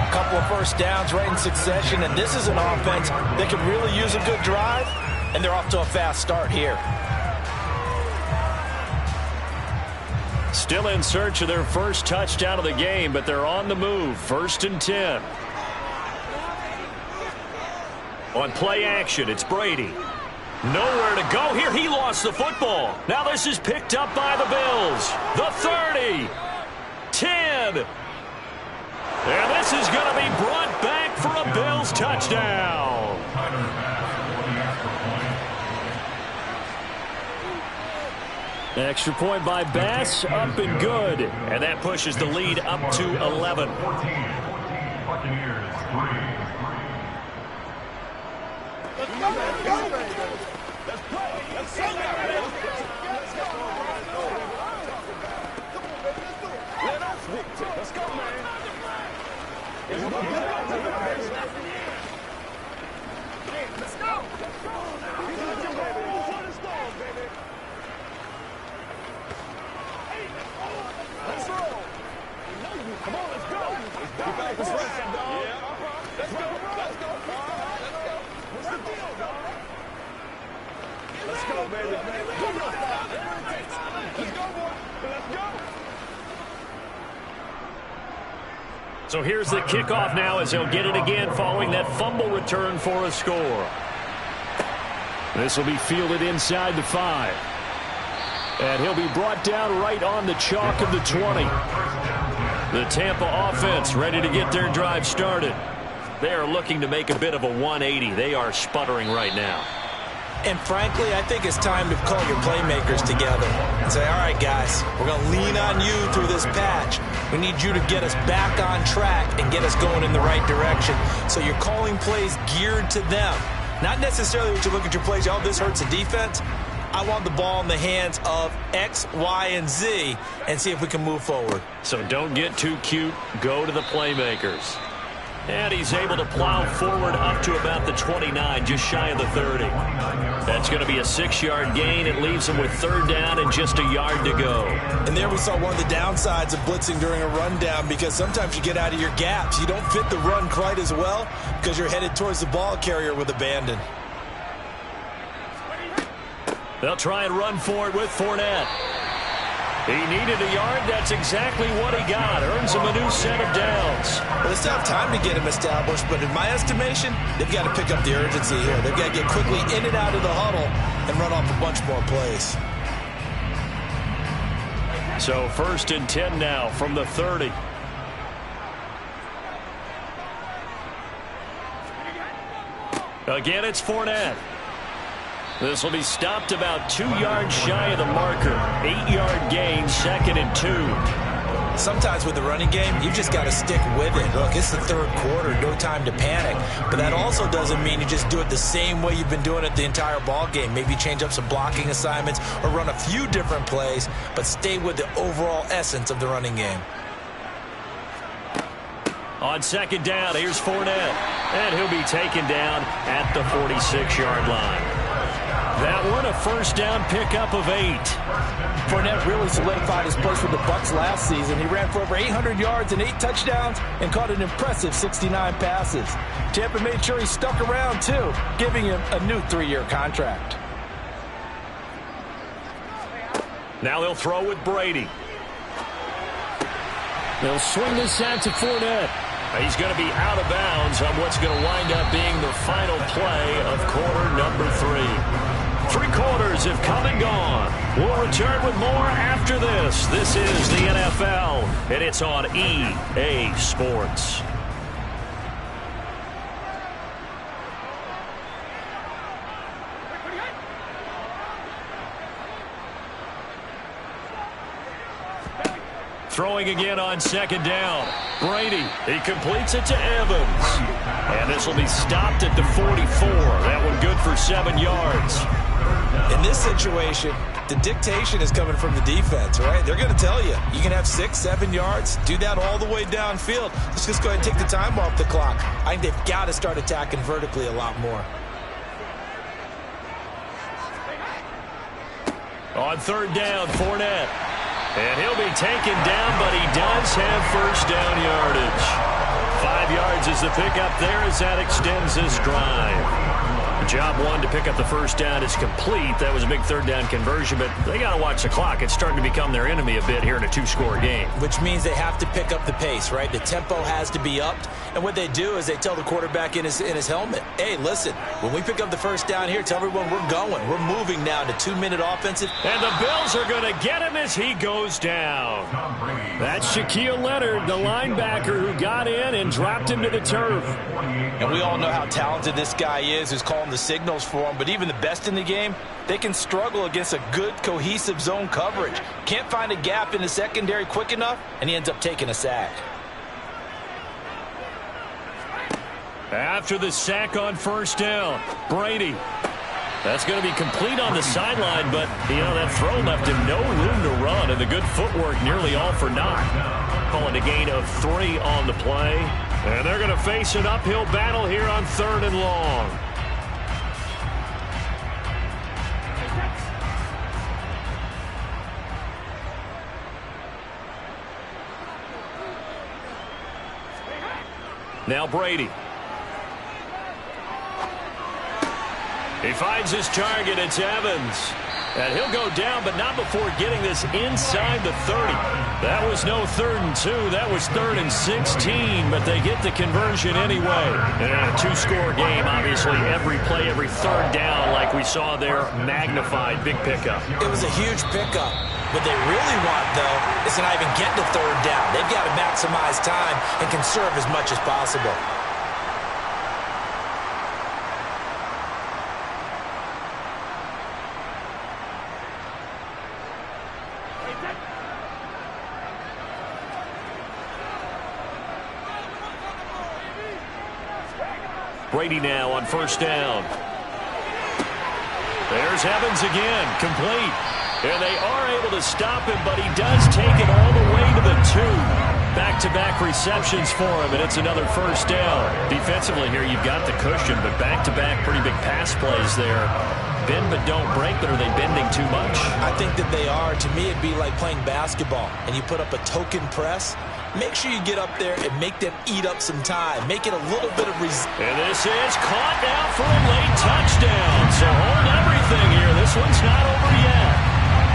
A couple of first downs right in succession, and this is an offense that could really use a good drive, and they're off to a fast start here. Still in search of their first touchdown of the game, but they're on the move. 1st and 10. On play action, it's Brady. Nowhere to go here. He lost the football. Now this is picked up by the Bills. The 30. 10. And this is going to be brought back for a Bills touchdown. Extra point by Bass, up and good. And that pushes the lead up to 11. 14, Buccaneers 3. Let's go, baby. Let's play. Let's go, baby. Let's go. Let us dictate. Let's go, man. Let's go. Let's go. Let's roll. Come on, let's go. Get back this ride, dog. Let's go. Let's go. What's the deal, dog? Let's go, baby. Come on. Let's go, boy. Let's go. So here's the kickoff now as he'll get it again following that fumble return for a score. This will be fielded inside the 5. And he'll be brought down right on the chalk of the 20. The Tampa offense ready to get their drive started. They are looking to make a bit of a 180. They are sputtering right now. And frankly, I think it's time to call your playmakers together and say, all right, guys, we're going to lean on you through this patch. We need you to get us back on track and get us going in the right direction. So you're calling plays geared to them. Not necessarily that you look at your plays, oh, this hurts the defense. I want the ball in the hands of X, Y, and Z and see if we can move forward. So don't get too cute. Go to the playmakers. And he's able to plow forward up to about the 29, just shy of the 30. That's going to be a 6-yard gain. It leaves him with 3rd down and just a yard to go. And there we saw one of the downsides of blitzing during a rundown, because sometimes you get out of your gaps. You don't fit the run quite as well because you're headed towards the ball carrier with abandon. They'll try and run for it with Fournette. He needed a yard. That's exactly what he got. Earns him a new set of downs. Well, they still have time to get him established, but in my estimation, they've got to pick up the urgency here. They've got to get quickly in and out of the huddle and run off a bunch more plays. So 1st and 10 now from the 30. Again, it's Fournette. This will be stopped about 2 yards shy of the marker. 8-yard gain, 2nd and 2. Sometimes with the running game, you just got to stick with it. Look, it's the 3rd quarter, no time to panic. But that also doesn't mean you just do it the same way you've been doing it the entire ball game. Maybe change up some blocking assignments or run a few different plays, but stay with the overall essence of the running game. On 2nd down, here's Fournette. And he'll be taken down at the 46-yard line. That one, a 1st down pickup of 8. Fournette really solidified his place with the Bucs last season. He ran for over 800 yards and 8 touchdowns and caught an impressive 69 passes. Tampa made sure he stuck around, too, giving him a new 3-year contract. Now they'll throw with Brady. They'll swing this out to Fournette. He's going to be out of bounds on what's going to wind up being the final play of quarter number 3. 3 quarters have come and gone. We'll return with more after this. This is the NFL, and it's on EA Sports. Throwing again on 2nd down. Brady, he completes it to Evans. And this will be stopped at the 44. That one good for 7 yards. In this situation, the dictation is coming from the defense, right? They're going to tell you, you can have 6, 7 yards, do that all the way downfield. Let's just go ahead and take the time off the clock. I think they've got to start attacking vertically a lot more. On 3rd down, Fournette. And he'll be taken down, but he does have 1st down yardage. 5 yards is the pickup there as that extends this drive. Job 1 to pick up the 1st down is complete. That was a big 3rd down conversion, but they got to watch the clock. It's starting to become their enemy a bit here in a 2-score game. Which means they have to pick up the pace, right? The tempo has to be upped. And what they do is they tell the quarterback in his helmet, hey, listen, when we pick up the 1st down here, tell everyone we're going. We're moving now to 2-minute offensive. And the Bills are going to get him as he goes down. That's Shaquille Leonard, the linebacker who got in and dropped him to the turf. And we all know how talented this guy is, who's calling the the signals for him, but even the best in the game, they can struggle against a good, cohesive zone coverage. Can't find a gap in the secondary quick enough, and he ends up taking a sack. After the sack on first down, Brady. That's going to be complete on the sideline, but, that throw left him no room to run, and the good footwork nearly all for naught. Calling a gain of 3 on the play, and they're going to face an uphill battle here on 3rd and long. Now Brady. He finds his target. It's Evans. And he'll go down, but not before getting this inside the 30. That was no 3rd and 2. That was 3rd and 16, but they get the conversion anyway. And a 2-score game, obviously. Every play, every 3rd down, like we saw there, magnified. Big pickup. It was a huge pickup. What they really want, though, is to not even get to 3rd down. They've got to maximize time and conserve as much as possible. Brady now on first down. There's Evans again, complete. And they are able to stop him, but he does take it all the way to the 2. Back-to-back receptions for him, and it's another first down. Defensively here, you've got the cushion, but back-to-back pretty big pass plays there. Bend but don't break, but are they bending too much? I think that they are. To me, it'd be like playing basketball, and you put up a token press. Make sure you get up there and make them eat up some time. Make it a little bit of And this is caught now for a late touchdown. So hold everything here. This one's not over yet.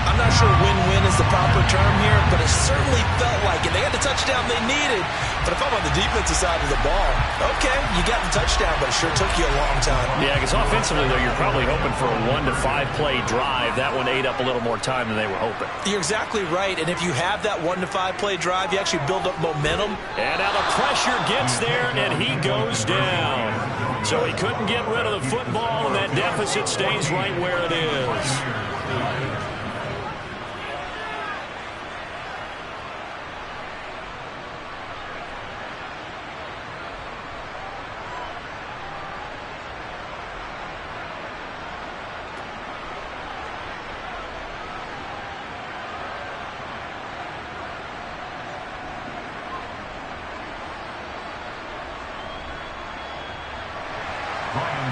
I'm not sure win-win is the proper term here, but it certainly felt like it. They got the touchdown they needed. But if I'm on the defensive side of the ball, okay, you got the touchdown, but it sure took you a long time. Yeah, because offensively, though, you're probably hoping for a 1 to 5 play drive. That one ate up a little more time than they were hoping. You're exactly right, and if you have that 1 to 5 play drive, you actually build up momentum. And now the pressure gets there, and he goes down. So he couldn't get rid of the football, and that deficit stays right where it is.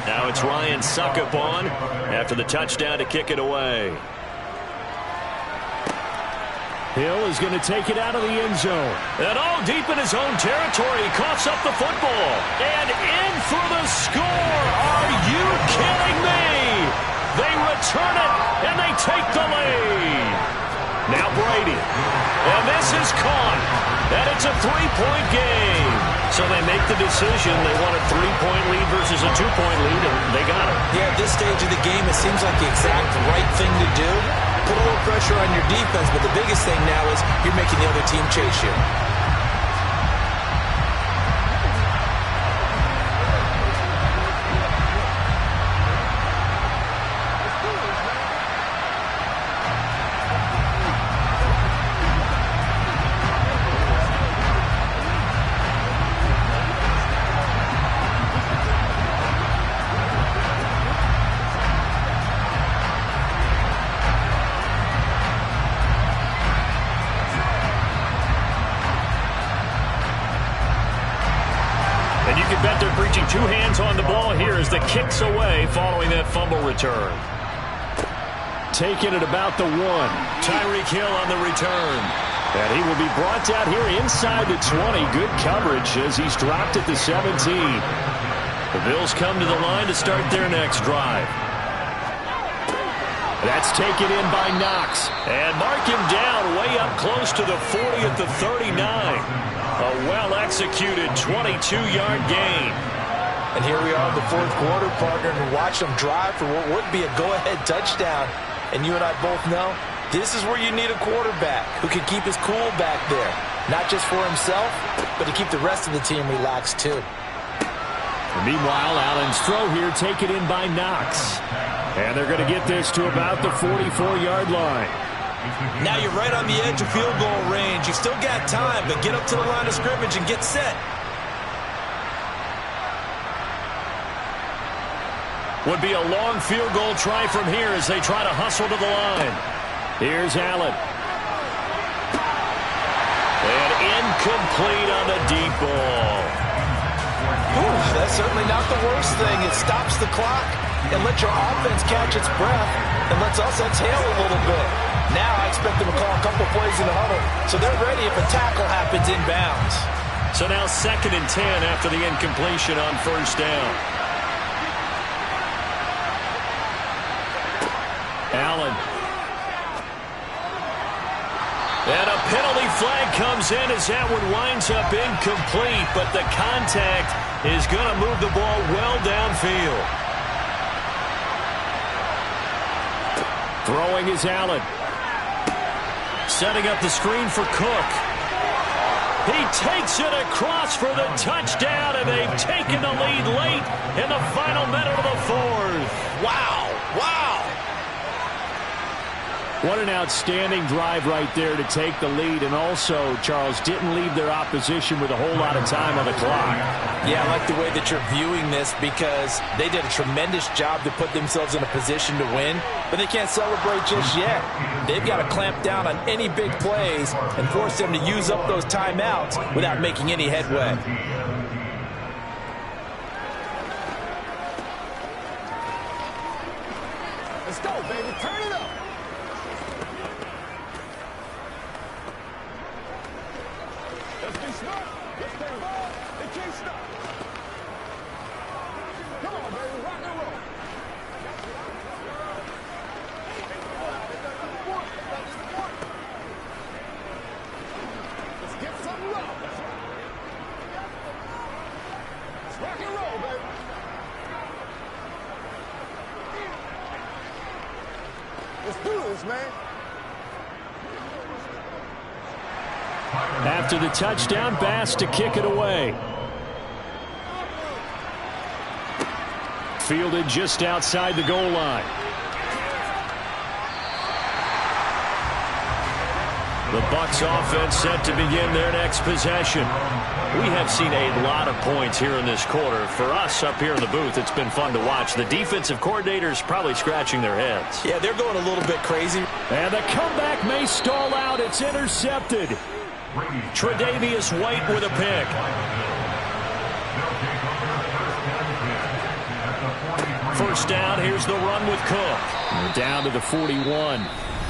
Now it's Ryan Suckup on after the touchdown to kick it away. Hill is going to take it out of the end zone. And all deep in his own territory, he coughs up the football. And in for the score. Are you kidding me? They return it, and they take the lead. Now Brady. And this is caught. And it's a 3-point game. So they make the decision. They want a 3-point lead versus a 2-point lead, and they got it. Yeah, at this stage of the game, it seems like the exact right thing to do. Put a little pressure on your defense, but the biggest thing now is you're making the other team chase you. Bet they're preaching 2 hands on the ball here as the kick's away following that fumble return. Taken at about the 1. Tyreek Hill on the return. And he will be brought down here inside the 20. Good coverage as he's dropped at the 17. The Bills come to the line to start their next drive. That's taken in by Knox. And mark him down way up close to the 40 at the 39. A well-executed 22-yard gain. And here we are in the 4th quarter, partner, and watch them drive for what would be a go-ahead touchdown. And you and I both know this is where you need a quarterback who can keep his cool back there. Not just for himself, but to keep the rest of the team relaxed too. Meanwhile, Allen's throw here taken in by Knox. And they're going to get this to about the 44-yard line. Now you're right on the edge of field goal range. You still got time, but get up to the line of scrimmage and get set. Would be a long field goal try from here as they try to hustle to the line. Here's Allen. And incomplete on the deep ball. Ooh, that's certainly not the worst thing. It stops the clock and lets your offense catch its breath and lets us exhale a little bit. Now I expect them to call a couple plays in the huddle so they're ready if a tackle happens inbounds. So now 2nd and 10 after the incompletion on first down. Allen. And a penalty flag comes in as that one winds up incomplete, but the contact is going to move the ball well downfield. Throwing is Allen. Setting up the screen for Cook. He takes it across for the touchdown, and they've taken the lead late in the final minute of the 4th. Wow, wow. What an outstanding drive right there to take the lead, and also, Charles, didn't leave their opposition with a whole lot of time on the clock. Yeah, I like the way that you're viewing this because they did a tremendous job to put themselves in a position to win, but they can't celebrate just yet. They've got to clamp down on any big plays and force them to use up those timeouts without making any headway. Let's go, baby. Turn it up. Let's be smart. Let's stay ball. They can't stop. Come on, baby. Rock and roll. Let's get some love. Let's rock and roll, baby. Let's do this, man. After the touchdown, Bass to kick it away. Fielded just outside the goal line. The Bucs offense set to begin their next possession. We have seen a lot of points here in this quarter. For us up here in the booth, it's been fun to watch. The defensive coordinators probably scratching their heads. Yeah, they're going a little bit crazy. And the comeback may stall out. It's intercepted. Tre'Davious White with a pick. First down, here's the run with Cook. We're down to the 41.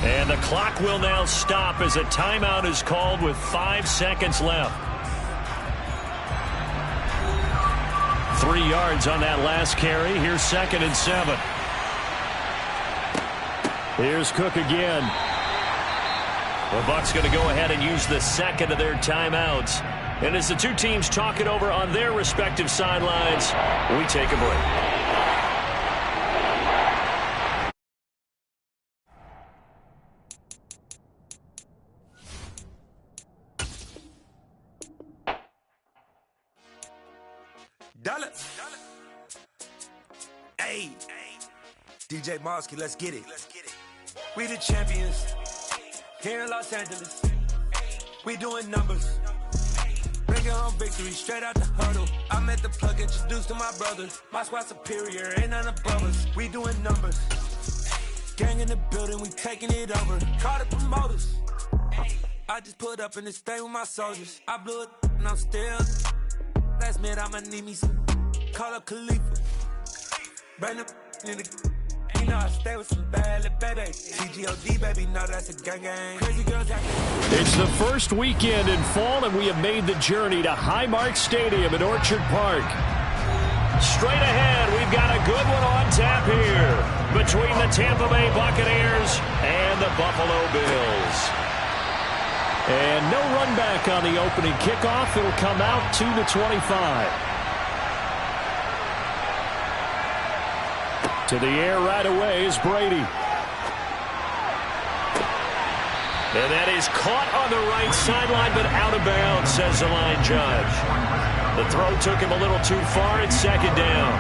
And the clock will now stop as a timeout is called with 5 seconds left. 3 yards on that last carry. Here's 2nd and 7. Here's Cook again. The Bucs going to go ahead and use the second of their timeouts. And as the two teams talk it over on their respective sidelines, we take a break. Dollars. Hey, DJ Mosky, let's get it. We the champions here in Los Angeles. We doing numbers. Bringing home victory straight out the huddle. I'm at the plug, introduced to my brothers. My squad superior, ain't none above us. We doing numbers. Gang in the building, we taking it over. Call the promoters. I just put up in this thing with my soldiers. I blew it and I'm still. Last minute, I'ma need me some. Call up Khalifa. Brand up in the. You know I stay with some bad little baby. TGOD, baby, no, that's a gang gang. Crazy girls acting. It's the first weekend in fall, and we have made the journey to Highmark Stadium in Orchard Park. Straight ahead, we've got a good one on tap here between the Tampa Bay Buccaneers and the Buffalo Bills. And no run back on the opening kickoff. It'll come out to the 25. To the air right away is Brady. And that is caught on the right sideline, but out of bounds, says the line judge. The throw took him a little too far. It's second down.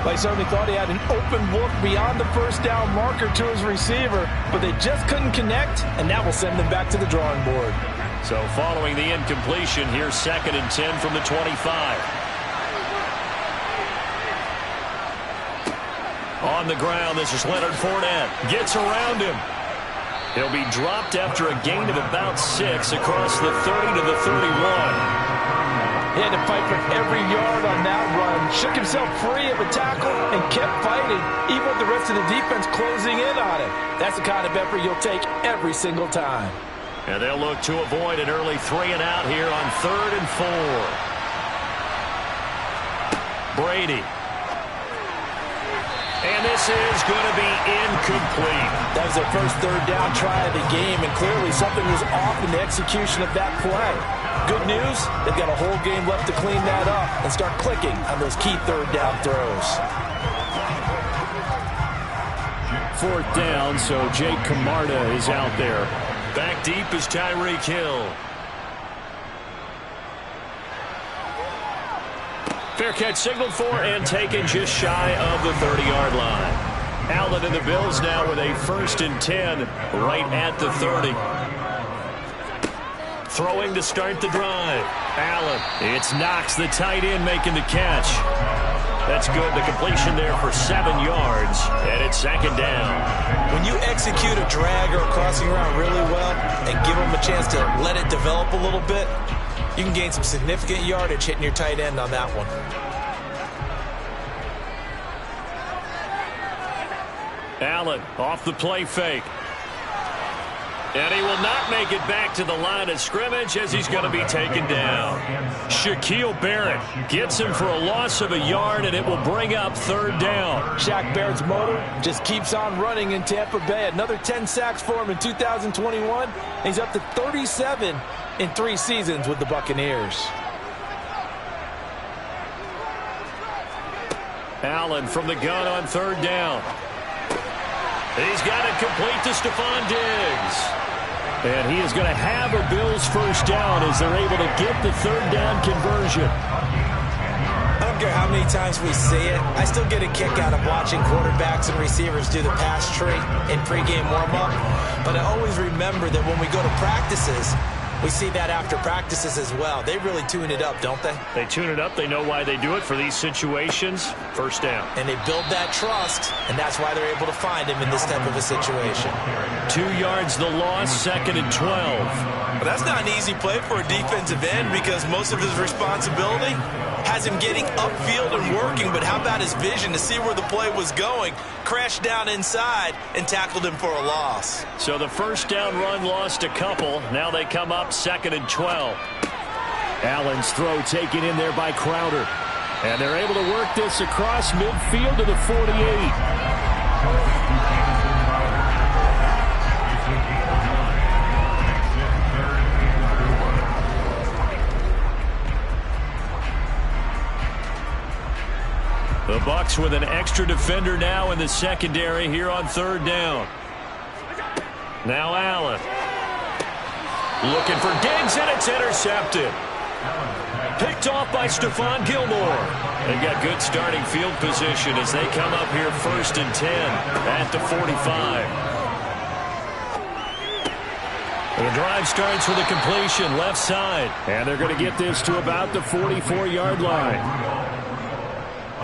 Well, he certainly thought he had an open look beyond the first down marker to his receiver, but they just couldn't connect, and that will send them back to the drawing board. So following the incompletion, here's 2nd and 10 from the 25. On the ground, this is Leonard Fournette. Gets around him. He'll be dropped after a gain of about 6 across the 30 to the 31. He had to fight for every yard on that run, shook himself free of a tackle, and kept fighting, even with the rest of the defense closing in on him. That's the kind of effort you'll take every single time. And they'll look to avoid an early 3 and out here on 3rd and 4. Brady. And this is going to be incomplete. That was their first 3rd down try of the game, and clearly something was off in the execution of that play. Good news, they've got a whole game left to clean that up and start clicking on those key 3rd down throws. 4th down, so Jake Camarda is out there. Back deep is Tyreek Hill. Fair catch signaled for and taken just shy of the 30-yard line. Allen and the Bills now with a 1st and 10 right at the 30. Throwing to start the drive. Allen. It's Knox, the tight end, making the catch. That's good. The completion there for 7 yards, and it's 2nd down. When you execute a drag or a crossing route really well and give them a chance to let it develop a little bit, you can gain some significant yardage hitting your tight end on that one. Allen off the play fake. And he will not make it back to the line of scrimmage as he's going to be taken down. Shaquille Barrett gets him for a loss of a yard, and it will bring up 3rd down. Shaq Barrett's motor just keeps on running in Tampa Bay. Another 10 sacks for him in 2021. He's up to 37 in 3 seasons with the Buccaneers. Allen from the gun on 3rd down. He's got it complete to Stephon Diggs. And he is going to have a Bills 1st down as they're able to get the 3rd down conversion. I don't care how many times we see it. I still get a kick out of watching quarterbacks and receivers do the pass tree in pregame warm-up. But I always remember that when we go to practices, we see that after practices as well. They really tune it up, don't they? They tune it up. They know why they do it for these situations. 1st down. And they build that trust, and that's why they're able to find him in this type of a situation. 2 yards the loss, 2nd and 12. But that's not an easy play for a defensive end because most of his responsibility has him getting upfield and working, but how about his vision to see where the play was going, crashed down inside, and tackled him for a loss. So the 1st down run lost a couple. Now they come up 2nd and 12. Allen's throw taken in there by Crowder. And they're able to work this across midfield to the 48. The Bucs with an extra defender now in the secondary here on 3rd down. Now Allen. Looking for Diggs, and it's intercepted. Picked off by Stephon Gilmore. They've got good starting field position as they come up here 1st and 10 at the 45. The drive starts with a completion left side. And they're going to get this to about the 44-yard line.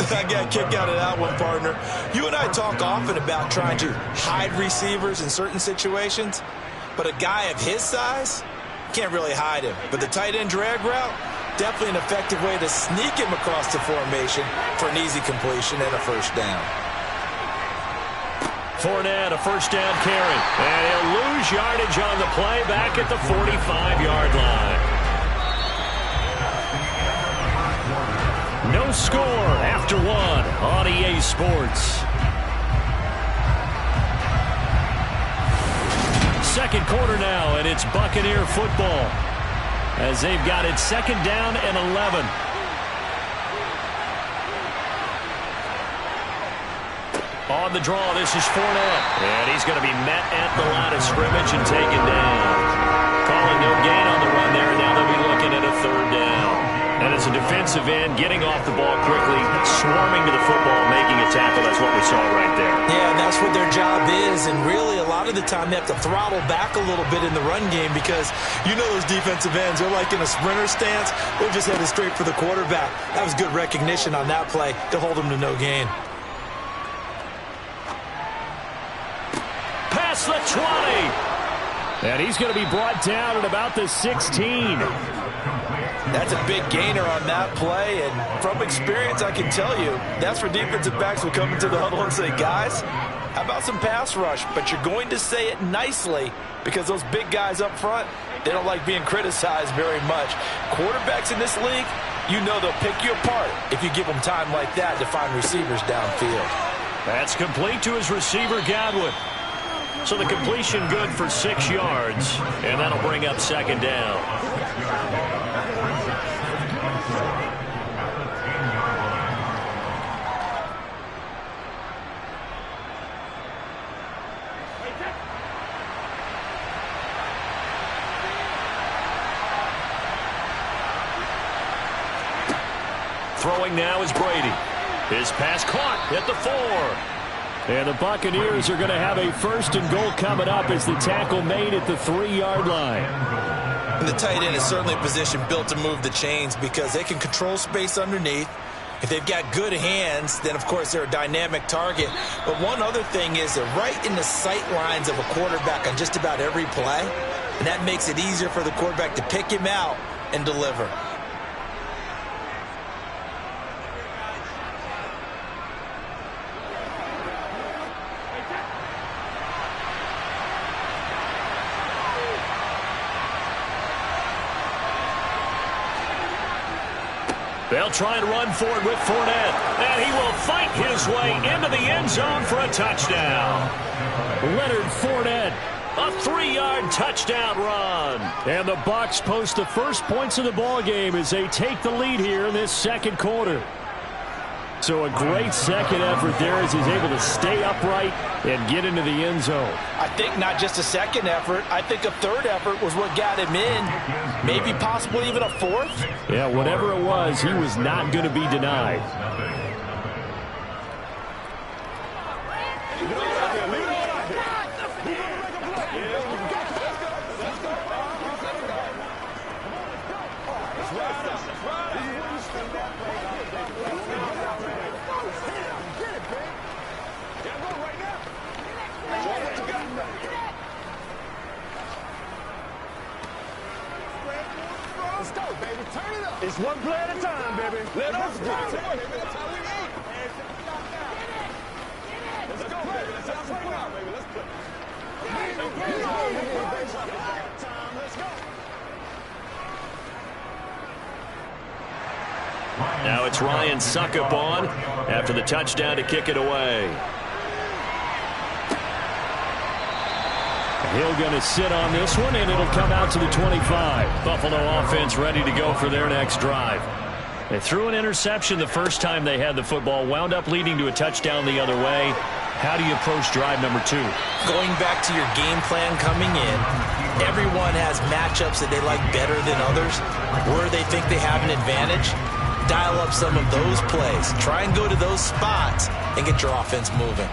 I got a kick out of that one, partner. You and I talk often about trying to hide receivers in certain situations, but a guy of his size can't really hide him. But the tight end drag route, definitely an effective way to sneak him across the formation for an easy completion and a 1st down. Fournette, a 1st down carry. And he'll lose yardage on the play back at the 45-yard line. No score after 1 on EA Sports. 2nd quarter now, and it's Buccaneer football as they've got it 2nd down and 11. On the draw, this is Fournette. And he's going to be met at the line of scrimmage and taken down. Calling no gain on the run there. Now they'll be looking at a third down. And as a defensive end, getting off the ball quickly, swarming to the football, making a tackle. That's what we saw right there. Yeah, and that's what their job is. And really, a lot of the time, they have to throttle back a little bit in the run game because you know those defensive ends, they're like in a sprinter stance. They're just headed straight for the quarterback. That was good recognition on that play to hold them to no gain. Past the 20. And he's going to be brought down at about the 16. That's a big gainer on that play, and from experience, I can tell you, that's where defensive backs will come into the huddle and say, guys, how about some pass rush? But you're going to say it nicely because those big guys up front, they don't like being criticized very much. Quarterbacks in this league, you know they'll pick you apart if you give them time like that to find receivers downfield. That's complete to his receiver, Godwin. So the completion good for 6 yards, and that'll bring up second down. Throwing now is Brady. His pass caught at the 4. And the Buccaneers are going to have a first and goal coming up as the tackle made at the 3-yard line. And the tight end is certainly a position built to move the chains because they can control space underneath. If they've got good hands, then, of course, they're a dynamic target. But one other thing is they're right in the sight lines of a quarterback on just about every play, and that makes it easier for the quarterback to pick him out and deliver. They'll try and run for it with Fournette. And he will fight his way into the end zone for a touchdown. Leonard Fournette. A 3-yard touchdown run. And the Bucs post the first points of the ball game as they take the lead here in this second quarter. So a great second effort there as he's able to stay upright and get into the end zone. I think not just a second effort. I think a third effort was what got him in. Maybe possibly even a fourth. Yeah, whatever it was, he was not going to be denied. Let's go, baby. Turn it up. It's one play at a time, baby. Let us go. That's how we eat. Let's go, baby. Let's have some fun, baby. Let's play. Let's go. Now it's Ryan Suckup on after the touchdown to kick it away. Hill going to sit on this one, and it'll come out to the 25. Buffalo offense ready to go for their next drive. They threw an interception the first time they had the football, wound up leading to a touchdown the other way. How do you approach drive number 2? Going back to your game plan coming in, everyone has matchups that they like better than others. Where they think they have an advantage, dial up some of those plays. Try and go to those spots and get your offense moving.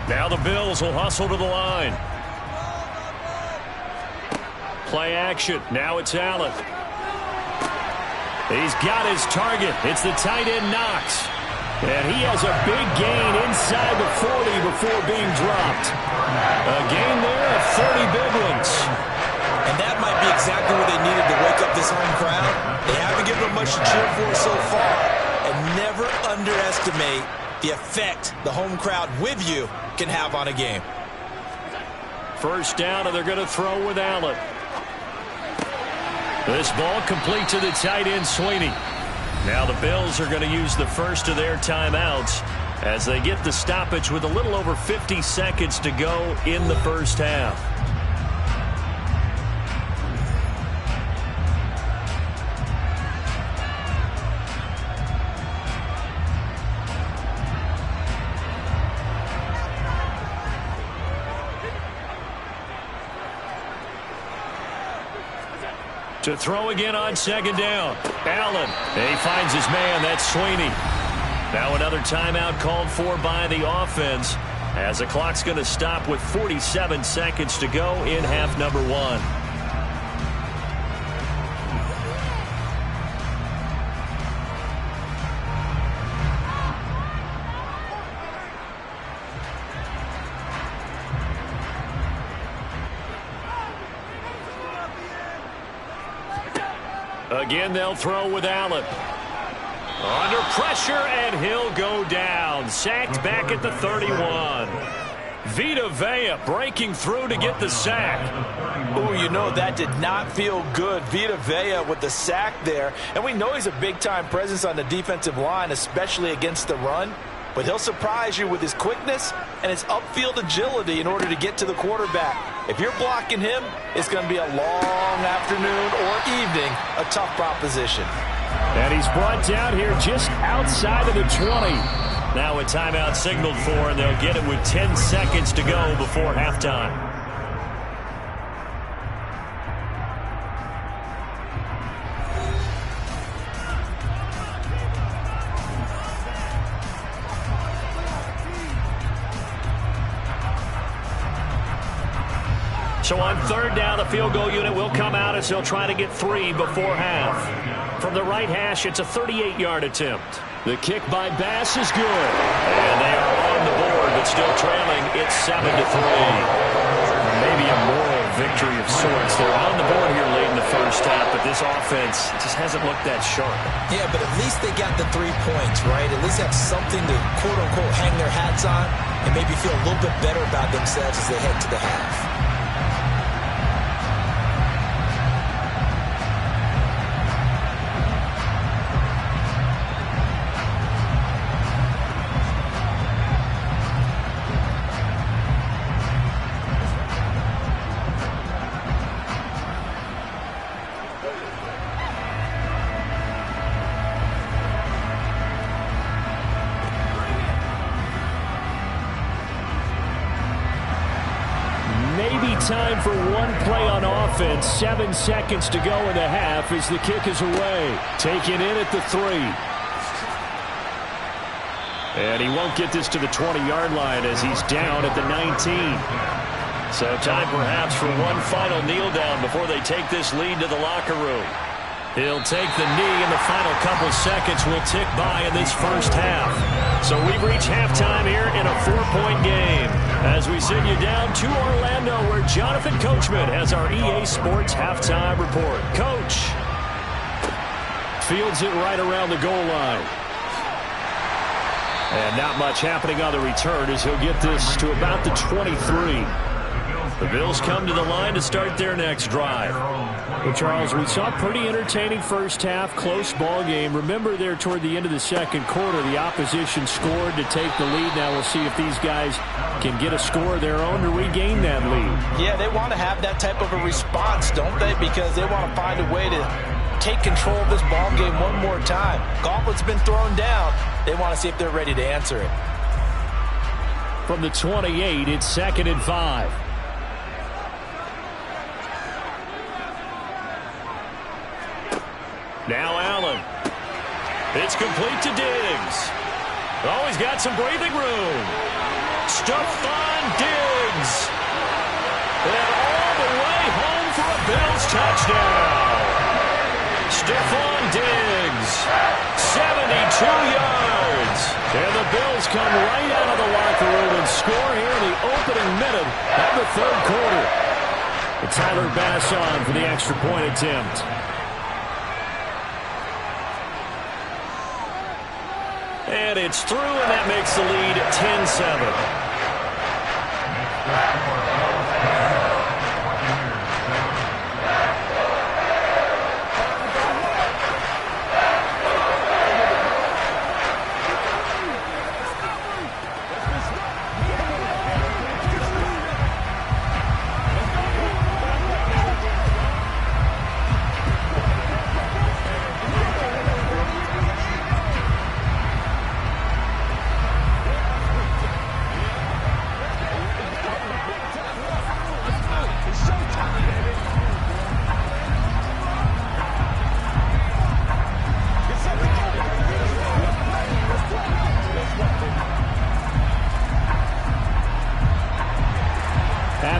Now the Bills will hustle to the line. Play action. Now it's Allen. He's got his target. It's the tight end Knox. And he has a big gain inside the 40 before being dropped. A gain there of 30 big ones. And that might be exactly what they needed to wake up this home crowd. They haven't given them much to cheer for so far. And never underestimate the effect the home crowd with you can have on a game. First down, and they're going to throw with Allen. This ball complete to the tight end, Sweeney. Now the Bills are going to use the first of their timeouts as they get the stoppage with a little over 50 seconds to go in the first half. To throw again on second down. Allen. And he finds his man. That's Sweeney. Now another timeout called for by the offense as the clock's going to stop with 47 seconds to go in half number 1. Again, they'll throw with Allen. Under pressure, and he'll go down. Sacked back at the 31. Vita Vea breaking through to get the sack. Oh, you know, that did not feel good. Vita Vea with the sack there. And we know he's a big-time presence on the defensive line, especially against the run. But he'll surprise you with his quickness and his upfield agility in order to get to the quarterback. If you're blocking him, it's going to be a long afternoon or evening, a tough proposition. And he's brought down here just outside of the 20. Now a timeout signaled for, and they'll get it with 10 seconds to go before halftime. So on third down, the field goal unit will come out as they'll try to get 3 before half. From the right hash, it's a 38-yard attempt. The kick by Bass is good. And they are on the board, but still trailing. It's 7-3. Maybe a moral victory of sorts. They're on the board here late in the first half, but this offense just hasn't looked that sharp. Yeah, but at least they got the 3 points, right? At least have something to, quote-unquote, hang their hats on and maybe feel a little bit better about themselves as they head to the half. Time for one play on offense. 7 seconds to go in the half as the kick is away. Taken in at the 3. And he won't get this to the 20-yard line as he's down at the 19. So time perhaps for one final kneel down before they take this lead to the locker room. He'll take the knee, and the final couple seconds will tick by in this first half. So we've reached halftime here in a 4-point game as we send you down to Orlando, where Jonathan Coachman has our EA Sports halftime report. Coach. Fields it right around the goal line. And not much happening on the return as he'll get this to about the 23. The Bills come to the line to start their next drive. Well, Charles, we saw a pretty entertaining first half, close ball game. Remember there toward the end of the second quarter, the opposition scored to take the lead. Now we'll see if these guys can get a score of their own to regain that lead. Yeah, they want to have that type of a response, don't they? Because they want to find a way to take control of this ball game one more time. Gauntlet's been thrown down. They want to see if they're ready to answer it. From the 28, it's 2nd and 5. Now Allen. It's complete to Diggs. Oh, he's got some breathing room. Stephon Diggs. And all the way home for a Bills touchdown. Stephon Diggs. 72 yards. And the Bills come right out of the locker room and score here in the opening minute of the third quarter. And Tyler Bass on for the extra point attempt. And it's through, and that makes the lead 10-7.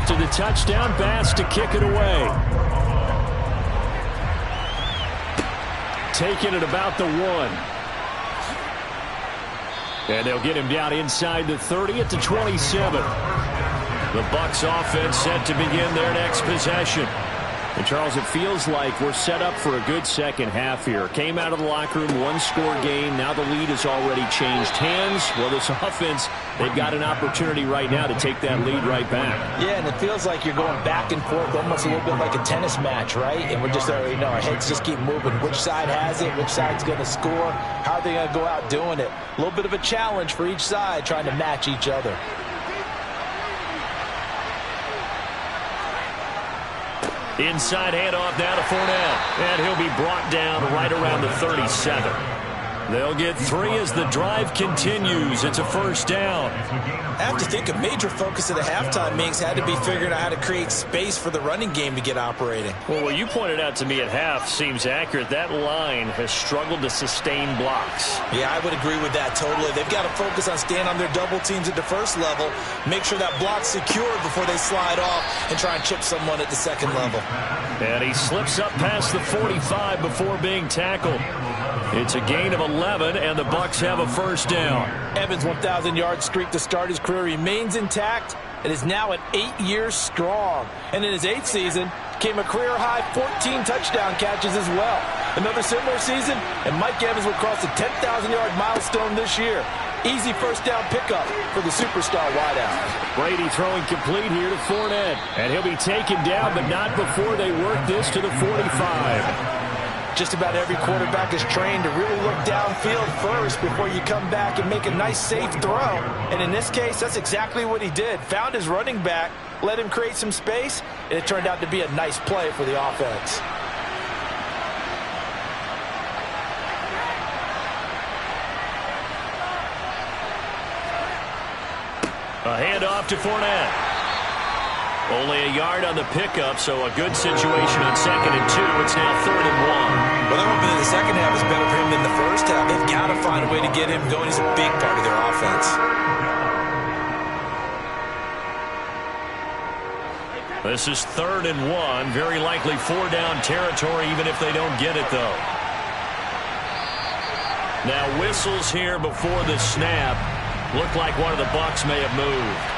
after the touchdown pass to kick it away. Taking it about the 1. And they'll get him down inside the 30 at the 27. The Bucs offense set to begin their next possession. And, Charles, it feels like we're set up for a good second half here. Came out of the locker room, one-score game. Now the lead has already changed hands. Well, this offense, they've got an opportunity right now to take that lead right back. Yeah, and it feels like you're going back and forth, almost a little bit like a tennis match, right? And we're just already know our heads just keep moving. Which side has it? Which side's going to score? How are they going to go out doing it? A little bit of a challenge for each side, trying to match each other. Inside handoff now to Fournette. And he'll be brought down right around the 37. They'll get 3 as the drive continues. It's a first down. I have to think a major focus of the halftime, Minks, had to be figuring out how to create space for the running game to get operating. Well, what you pointed out to me at half seems accurate. That line has struggled to sustain blocks. Yeah, I would agree with that totally. They've got to focus on staying on their double teams at the first level, make sure that block's secured before they slide off and try and chip someone at the second level. And he slips up past the 45 before being tackled. It's a gain of 11, and the Bucs have a first down. Evans' 1,000-yard streak to start his career remains intact and is now at 8 years strong. And in his 8th season, came a career-high 14 touchdown catches as well. Another similar season, and Mike Evans will cross the 10,000-yard milestone this year. Easy first down pickup for the superstar wideout. Brady throwing complete here to Fournette. And he'll be taken down, but not before they work this to the 45. Just about every quarterback is trained to really look downfield first before you come back and make a nice, safe throw. And in this case, that's exactly what he did. Found his running back, let him create some space, and it turned out to be a nice play for the offense. A handoff to Fournette. Only a yard on the pickup, so a good situation on 2nd and 2. It's now 3rd and 1. Well, they're hoping that the second half is better for him than the first half. They've got to find a way to get him going. He's a big part of their offense. This is 3rd and 1. Very likely 4-down territory, even if they don't get it, though. Now whistles here before the snap. Looked like one of the Bucs may have moved.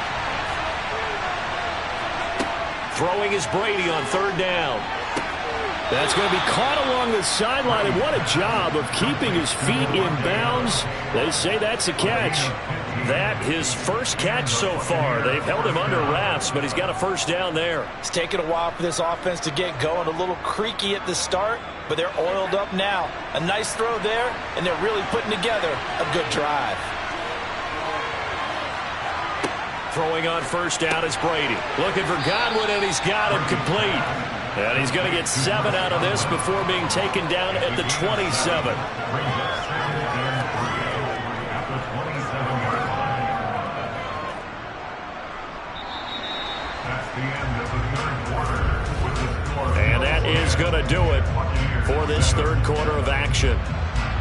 Throwing is Brady on 3rd down. That's going to be caught along the sideline, and what a job of keeping his feet in bounds. They say that's a catch. That his first catch so far. They've held him under wraps, but he's got a first down there. It's taken a while for this offense to get going. A little creaky at the start, but they're oiled up now. A nice throw there, and they're really putting together a good drive. Throwing on first down is Brady. Looking for Godwin, and he's got him complete. And he's going to get 7 out of this before being taken down at the 27. And that is going to do it for this 3rd quarter of action.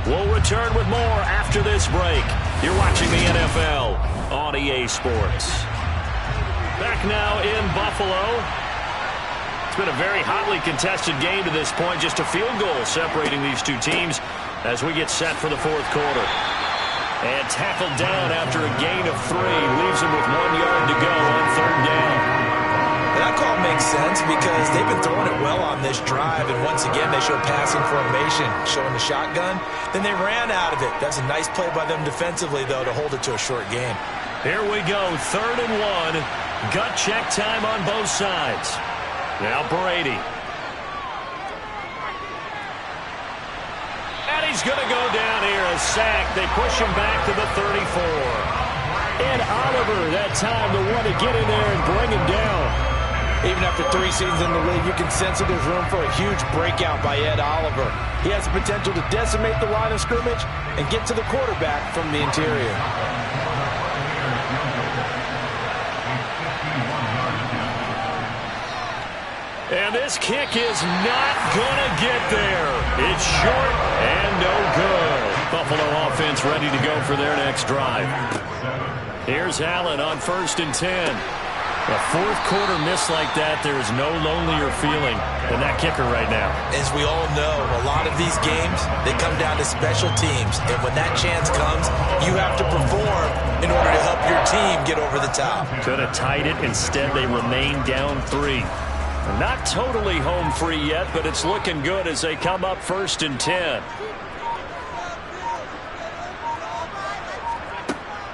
We'll return with more after this break. You're watching the NFL on EA Sports. Back now in Buffalo. It's been a very hotly contested game to this point. Just a field goal separating these two teams as we get set for the 4th quarter. And tackled down after a gain of 3. Leaves him with 1 yard to go on 3rd down. That call makes sense because they've been throwing it well on this drive, and once again they show passing formation, showing the shotgun. Then they ran out of it. That's a nice play by them defensively, though, to hold it to a short game. Here we go, 3rd and 1. Gut check time on both sides. Now Brady. And he's going to go down here, a sack. They push him back to the 34. And Oliver, that time, the one to get in there and bring him down. Even after 3 seasons in the league, you can sense that there's room for a huge breakout by Ed Oliver. He has the potential to decimate the line of scrimmage and get to the quarterback from the interior. And this kick is not going to get there. It's short and no good. Buffalo offense ready to go for their next drive. Here's Allen on 1st and 10. A fourth quarter miss like that, there is no lonelier feeling than that kicker right now. As we all know, a lot of these games, they come down to special teams. And when that chance comes, you have to perform in order to help your team get over the top. Could have tied it. Instead, they remain down 3. Not totally home free yet, but it's looking good as they come up 1st and 10.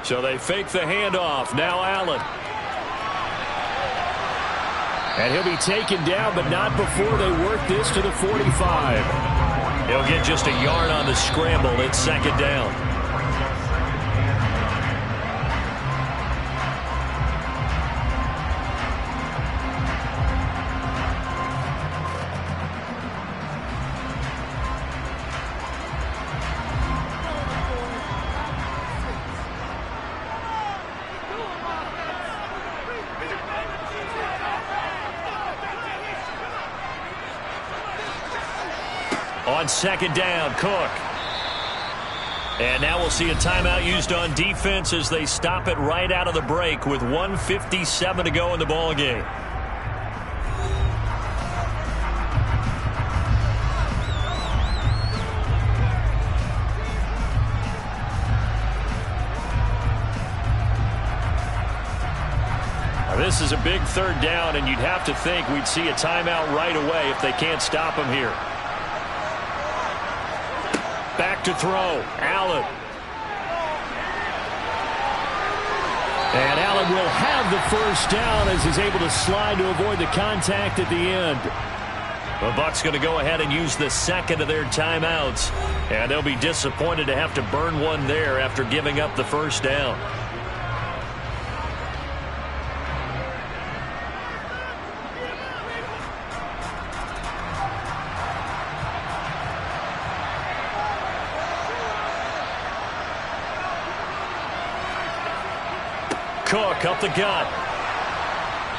So they fake the handoff. Now Allen. And he'll be taken down, but not before they work this to the 45. He'll get just a yard on the scramble. It's 2nd down. On 2nd down, Cook. And now we'll see a timeout used on defense as they stop it right out of the break with 1:57 to go in the ball game. Now this is a big 3rd down, and you'd have to think we'd see a timeout right away if they can't stop him here. Back to throw. Allen. And Allen will have the 1st down as he's able to slide to avoid the contact at the end. The Bucs going to go ahead and use the 2nd of their timeouts. And they'll be disappointed to have to burn one there after giving up the 1st down. Cook up the gut.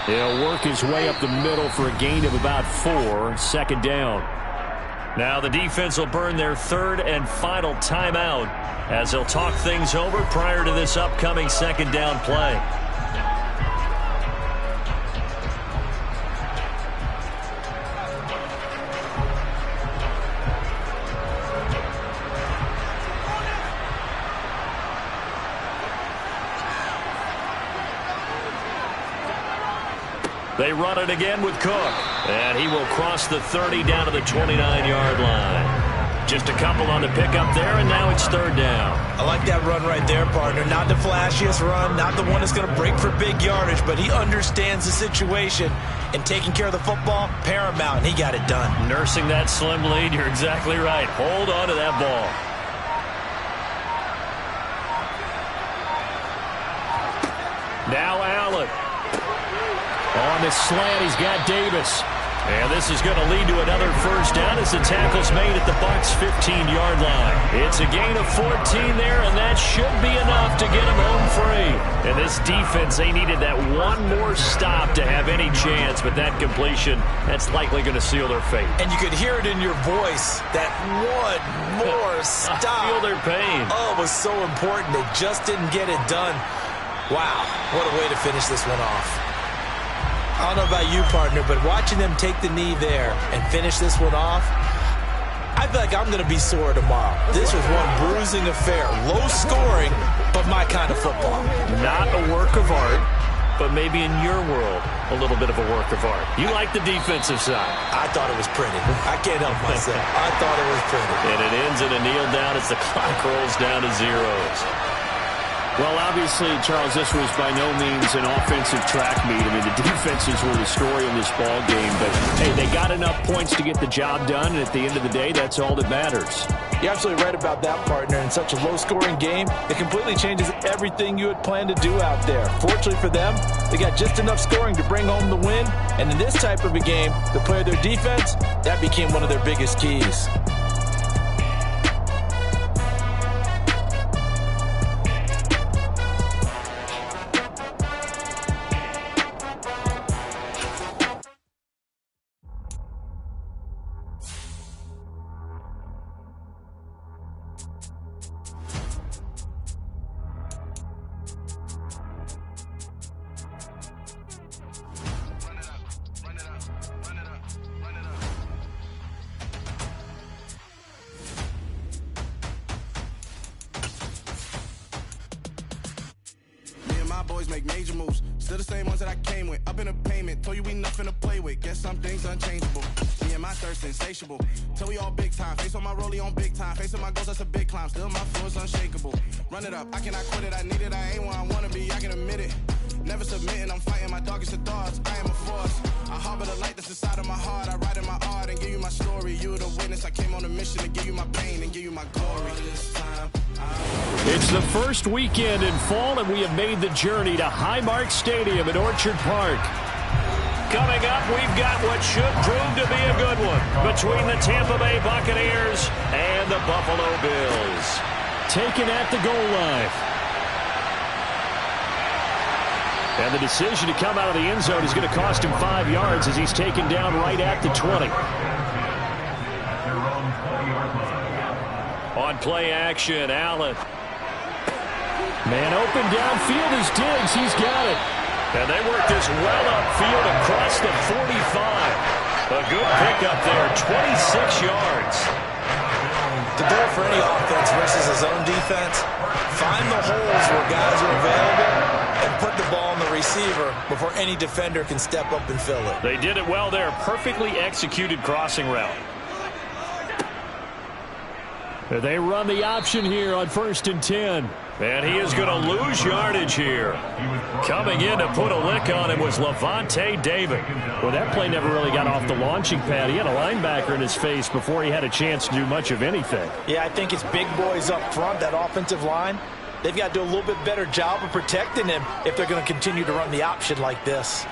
He'll work his way up the middle for a gain of about 4. 2nd down. Now the defense will burn their 3rd and final timeout as they'll talk things over prior to this upcoming 2nd down play. They run it again with Cook. And he will cross the 30 down to the 29-yard line. Just a couple on the pickup there, and now it's 3rd down. I like that run right there, partner. Not the flashiest run, not the one that's going to break for big yardage, but he understands the situation, and taking care of the football, paramount, and he got it done. Nursing that slim lead, you're exactly right. Hold on to that ball. Now Allen. On the slant, he's got Davis. And this is going to lead to another 1st down as the tackle's made at the Bucs' 15-yard line. It's a gain of 14 there, and that should be enough to get them home free. And this defense, they needed that one more stop to have any chance, but that completion, that's likely going to seal their fate. And you could hear it in your voice, that one more stop. I feel their pain. Oh, it was so important. They just didn't get it done. Wow, what a way to finish this one off. I don't know about you, partner, but watching them take the knee there and finish this one off, I feel like I'm going to be sore tomorrow. This was one bruising affair. Low scoring, but my kind of football. Not a work of art, but maybe in your world, a little bit of a work of art. You like the defensive side. I thought it was pretty. I can't help myself. I thought it was pretty. And it ends in a kneel down as the clock rolls down to zeros. Well, obviously, Charles, this was by no means an offensive track meet. I mean, the defenses were the story in this ball game. But, hey, they got enough points to get the job done, and at the end of the day, that's all that matters. You're absolutely right about that, partner. In such a low-scoring game, it completely changes everything you had planned to do out there. Fortunately for them, they got just enough scoring to bring home the win. And in this type of a game, the play of their defense, that became one of their biggest keys. boys make major moves. Still the same ones that I came with. Up in the payment, told you we nothing to play with. Guess some things unchangeable. Me and my thirst insatiable. Till we all big time. Face on my rollie on big time. Facing my goals, that's a big climb. Still my flow is unshakable. Run it up, I cannot quit it. I need it, I ain't where I wanna be, I can admit it. Never submitting, I'm fighting my darkest of thoughts. I am a force. I harbor the light that's inside of my heart. I write in my art and give you my story. You the witness. I came on a mission to give you my pain and give you my glory. It's the first weekend in fall, and we have made the journey to Highmark Stadium at Orchard Park. Coming up, we've got what should prove to be a good one between the Tampa Bay Buccaneers and the Buffalo Bills. Taken at the goal line. And the decision to come out of the end zone is going to cost him 5 yards as he's taken down right at the 20. On play action, Allen. Man open downfield is Diggs. He's got it. And they work this well upfield across the 45. A good pickup there, 26 yards. The goal for any offense versus his own defense, find the holes where guys are available and put the ball on the receiver before any defender can step up and fill it. They did it well there. Perfectly executed crossing route. They run the option here on 1st and 10. And he is going to lose yardage here. Coming in to put a lick on him was Levante David. Well, that play never really got off the launching pad. He had a linebacker in his face before he had a chance to do much of anything. Yeah, I think it's big boys up front, that offensive line. They've got to do a little bit better job of protecting him if they're going to continue to run the option like this.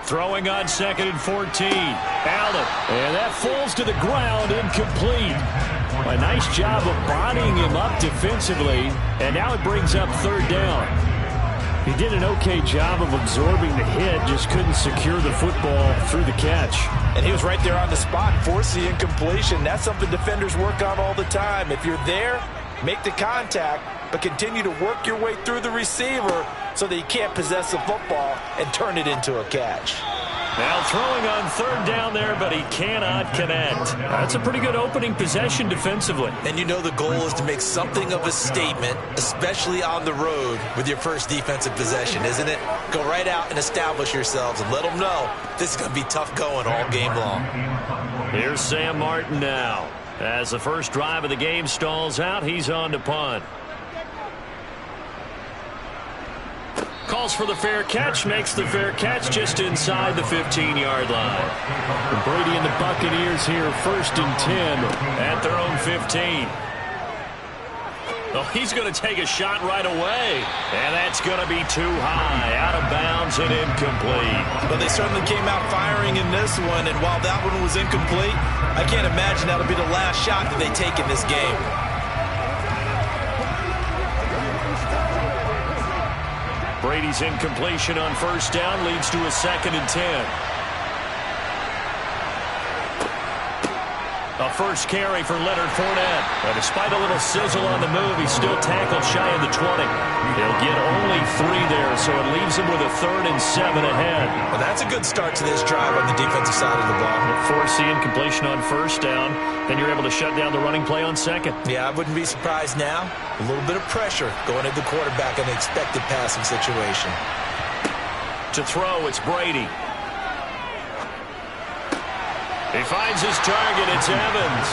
Throwing on 2nd and 14. Allen. And that falls to the ground, incomplete. A nice job of bodying him up defensively, and now it brings up 3rd down. He did an okay job of absorbing the hit, just couldn't secure the football through the catch. And he was right there on the spot, force the incompletion. That's something defenders work on all the time. If you're there, make the contact, but continue to work your way through the receiver so that he can't possess the football and turn it into a catch. Now throwing on 3rd down there, but he cannot connect. That's a pretty good opening possession defensively. And you know the goal is to make something of a statement, especially on the road with your first defensive possession, isn't it? Go right out and establish yourselves and let them know this is going to be tough going all game long. Here's Sam Martin now. As the first drive of the game stalls out, he's on to punt. Calls for the fair catch, makes the fair catch just inside the 15-yard line. And Brady and the Buccaneers here, 1st and 10. At their own 15. Oh, he's going to take a shot right away. And that's going to be too high. Out of bounds and incomplete. But they certainly came out firing in this one, and while that one was incomplete, I can't imagine that'll be the last shot that they take in this game. Brady's incompletion on 1st down leads to a 2nd and 10. A first carry for Leonard Fournette. But despite a little sizzle on the move, he's still tackled shy of the 20. He'll get only 3 there, so it leaves him with a 3rd and 7 ahead. Well, that's a good start to this drive on the defensive side of the ball. Force the incompletion on 1st down, then you're able to shut down the running play on 2nd. Yeah, I wouldn't be surprised now. A little bit of pressure going at the quarterback in an expected passing situation. To throw, it's Brady. He finds his target, it's Evans.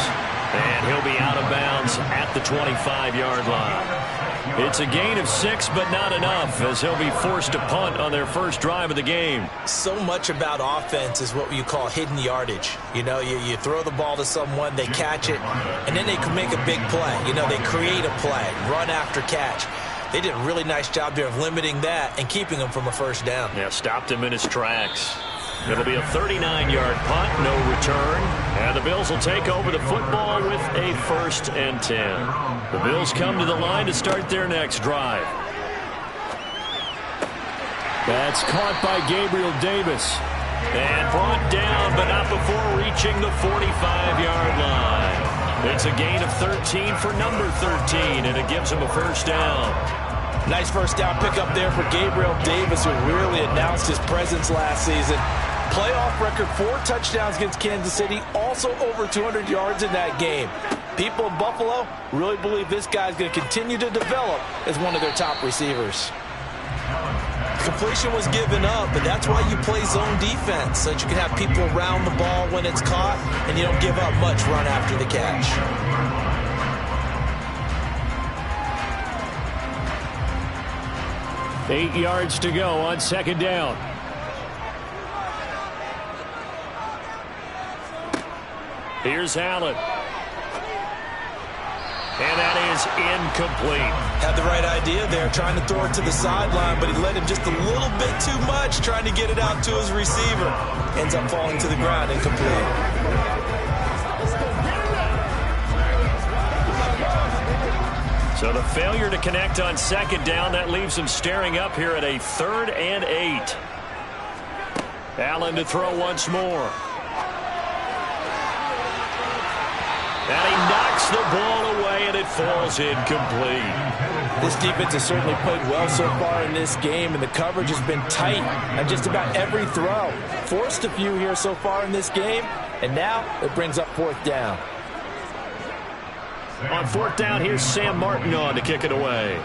And he'll be out of bounds at the 25-yard line. It's a gain of 6, but not enough, as he'll be forced to punt on their first drive of the game. So much about offense is what you call hidden yardage. You know, you throw the ball to someone, they catch it, and then they can make a big play. You know, they create a play, run after catch. They did a really nice job there of limiting that and keeping him from a 1st down. Yeah, stopped him in his tracks. It'll be a 39-yard punt, no return. And the Bills will take over the football with a 1st and 10. The Bills come to the line to start their next drive. That's caught by Gabriel Davis. And brought down, but not before reaching the 45-yard line. It's a gain of 13 for number 13, and it gives him a 1st down. Nice 1st down pickup there for Gabriel Davis, who really announced his presence last season. Playoff record, 4 touchdowns against Kansas City, also over 200 yards in that game. People in Buffalo really believe this guy's going to continue to develop as one of their top receivers. Completion was given up, but that's why you play zone defense, so that you can have people around the ball when it's caught, and you don't give up much run after the catch. 8 yards to go on second down. Here's Allen. And that is incomplete. Had the right idea there, trying to throw it to the sideline, but he let him just a little bit too much, trying to get it out to his receiver. Ends up falling to the ground, incomplete. So the failure to connect on second down, that leaves him staring up here at a 3rd and 8. Allen to throw once more. And he knocks the ball away, and it falls incomplete. This defense has certainly played well so far in this game, and the coverage has been tight on just about every throw. Forced a few here so far in this game, and now it brings up 4th down. On 4th down, here's Sam Martin on to kick it away.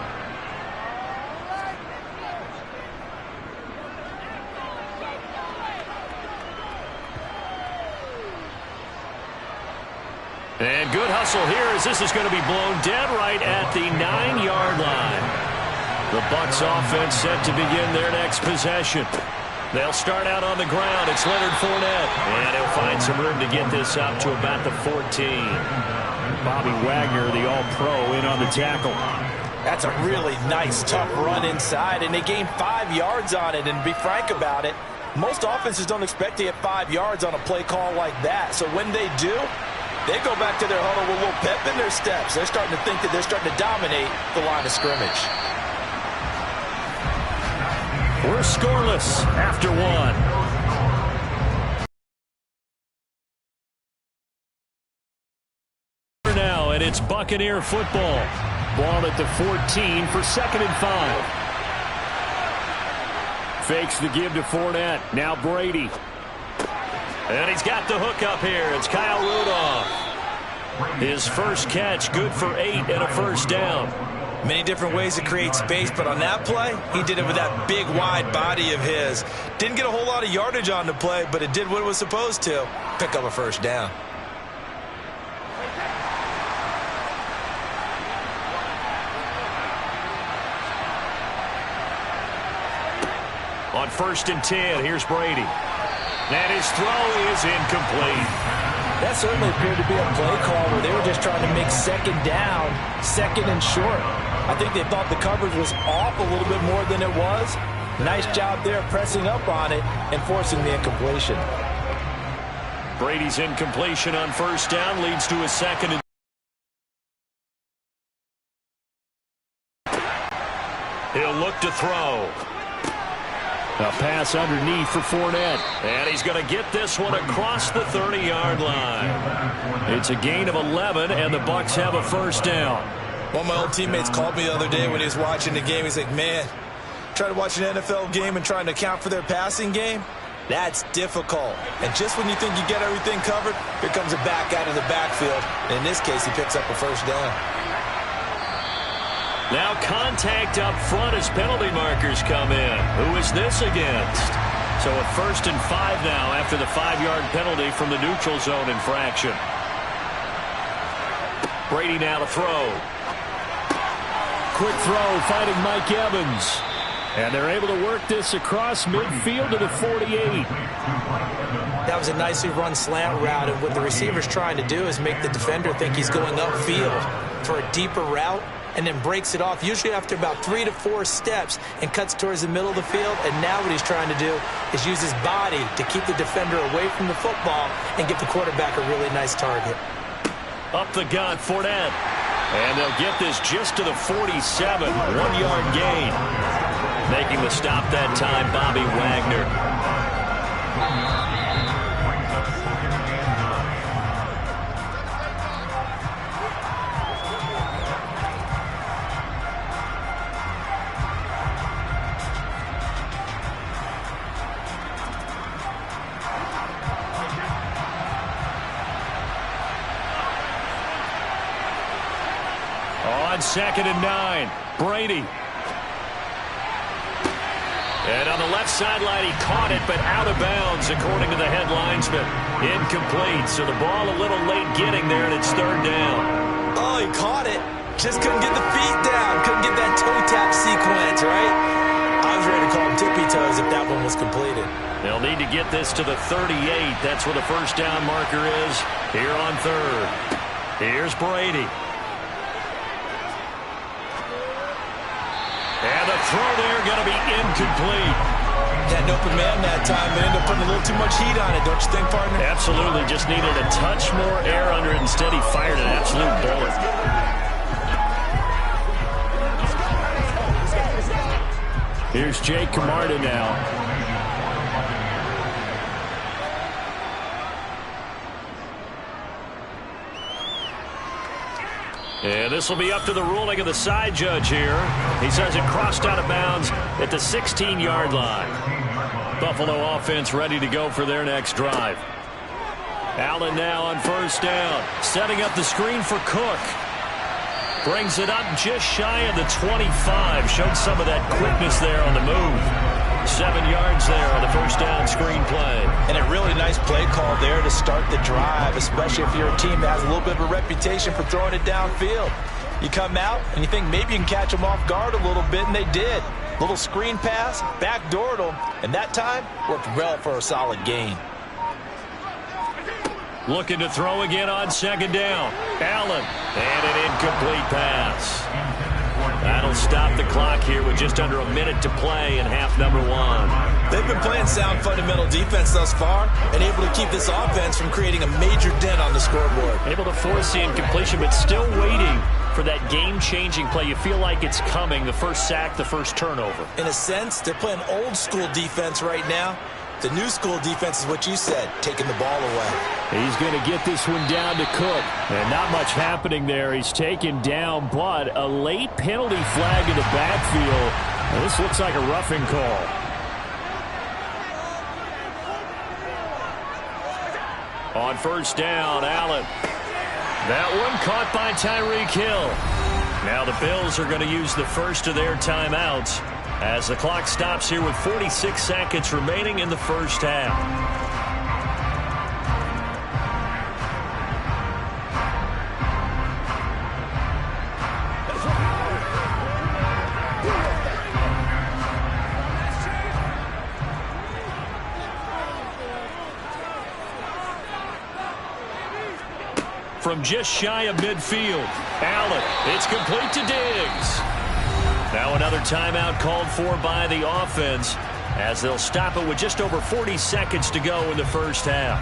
And good hustle here as this is going to be blown dead right at the 9-yard line. The Bucs offense set to begin their next possession. They'll start out on the ground. It's Leonard Fournette. And he'll find some room to get this up to about the 14. Bobby Wagner, the All-Pro, in on the tackle. That's a really nice, tough run inside, and they gained 5 yards on it. And to be frank about it, most offenses don't expect to get 5 yards on a play call like that. So when they do, they go back to their huddle with a little pep in their steps. They're starting to think that they're starting to dominate the line of scrimmage. We're scoreless after 1. Now, and it's Buccaneer football. Ball at the 14 for 2nd and 5. Fakes the give to Fournette. Now Brady. And he's got the hook up here. It's Kyle Rudolph. His first catch, good for 8 and a 1st down. Many different ways to create space, but on that play, he did it with that big, wide body of his. Didn't get a whole lot of yardage on the play, but it did what it was supposed to. Pick up a 1st down. On 1st and 10, here's Brady. And his throw is incomplete. That certainly appeared to be a play call where they were just trying to make 2nd down, 2nd and short. I think they thought the coverage was off a little bit more than it was. Nice job there pressing up on it and forcing the incompletion. Brady's incompletion on 1st down leads to a 2nd and he'll look to throw. A pass underneath for Fournette. And he's going to get this one across the 30-yard line. It's a gain of 11, and the Bucs have a 1st down. One of my old teammates called me the other day when he was watching the game. He's like, man, trying to watch an NFL game and trying to account for their passing game? That's difficult. And just when you think you get everything covered, here comes a back out of the backfield. And in this case, he picks up a 1st down. Now contact up front as penalty markers come in. Who is this against? So a 1st and 5 now after the 5-yard penalty from the neutral zone infraction. Brady now to throw. Quick throw, finding Mike Evans. And they're able to work this across midfield to the 48. That was a nicely run slant route, and what the receiver's trying to do is make the defender think he's going upfield for a deeper route, and then breaks it off, usually after about 3 to 4 steps, and cuts towards the middle of the field. And now what he's trying to do is use his body to keep the defender away from the football and give the quarterback a really nice target. Up the gut, Fournette. And they'll get this just to the 47, 1-yard gain. Making the stop that time, Bobby Wagner. On 2nd and 9, Brady. And on the left sideline, he caught it, but out of bounds, according to the head linesman. Incomplete, so the ball a little late getting there, and it's third down. Oh, he caught it. Just couldn't get the feet down. Couldn't get that toe tap sequence, right? I was ready to call him tippy toes if that one was completed. They'll need to get this to the 38. That's where the first down marker is here on third. Here's Brady. And the throw there going to be incomplete. Had an open man that time, but ended up putting a little too much heat on it, don't you think, partner? Absolutely. Just needed a touch more air under it. Instead, he fired an absolute bullet. Here's Jake Camarda now. And this will be up to the ruling of the side judge here. He says it crossed out of bounds at the 16-yard line. Buffalo offense ready to go for their next drive. Allen now on first down. Setting up the screen for Cook. Brings it up just shy of the 25. Showed some of that quickness there on the move. 7 yards there on the first down screen play. And a really nice play call there to start the drive, especially if you're a team that has a little bit of a reputation for throwing it downfield. You come out and you think maybe you can catch them off guard a little bit, and they did. Little screen pass, backdoored them, and that time worked well for a solid gain. Looking to throw again on second down. Allen, and an incomplete pass. That'll stop the clock here with just under a minute to play in half number one. They've been playing sound fundamental defense thus far and able to keep this offense from creating a major dent on the scoreboard. Able to force the incompletion, but still waiting for that game-changing play. You feel like it's coming, the first sack, the first turnover. In a sense, they're playing old-school defense right now. The new school defense is what you said, taking the ball away. He's going to get this one down to Cook. And not much happening there. He's taken down, but a late penalty flag in the backfield. And this looks like a roughing call. On first down, Allen. That one caught by Tyreek Hill. Now the Bills are going to use the first of their timeouts as the clock stops here with 46 seconds remaining in the first half. From just shy of midfield, Allen, it's complete to Diggs. Now another timeout called for by the offense as they'll stop it with just over 40 seconds to go in the first half.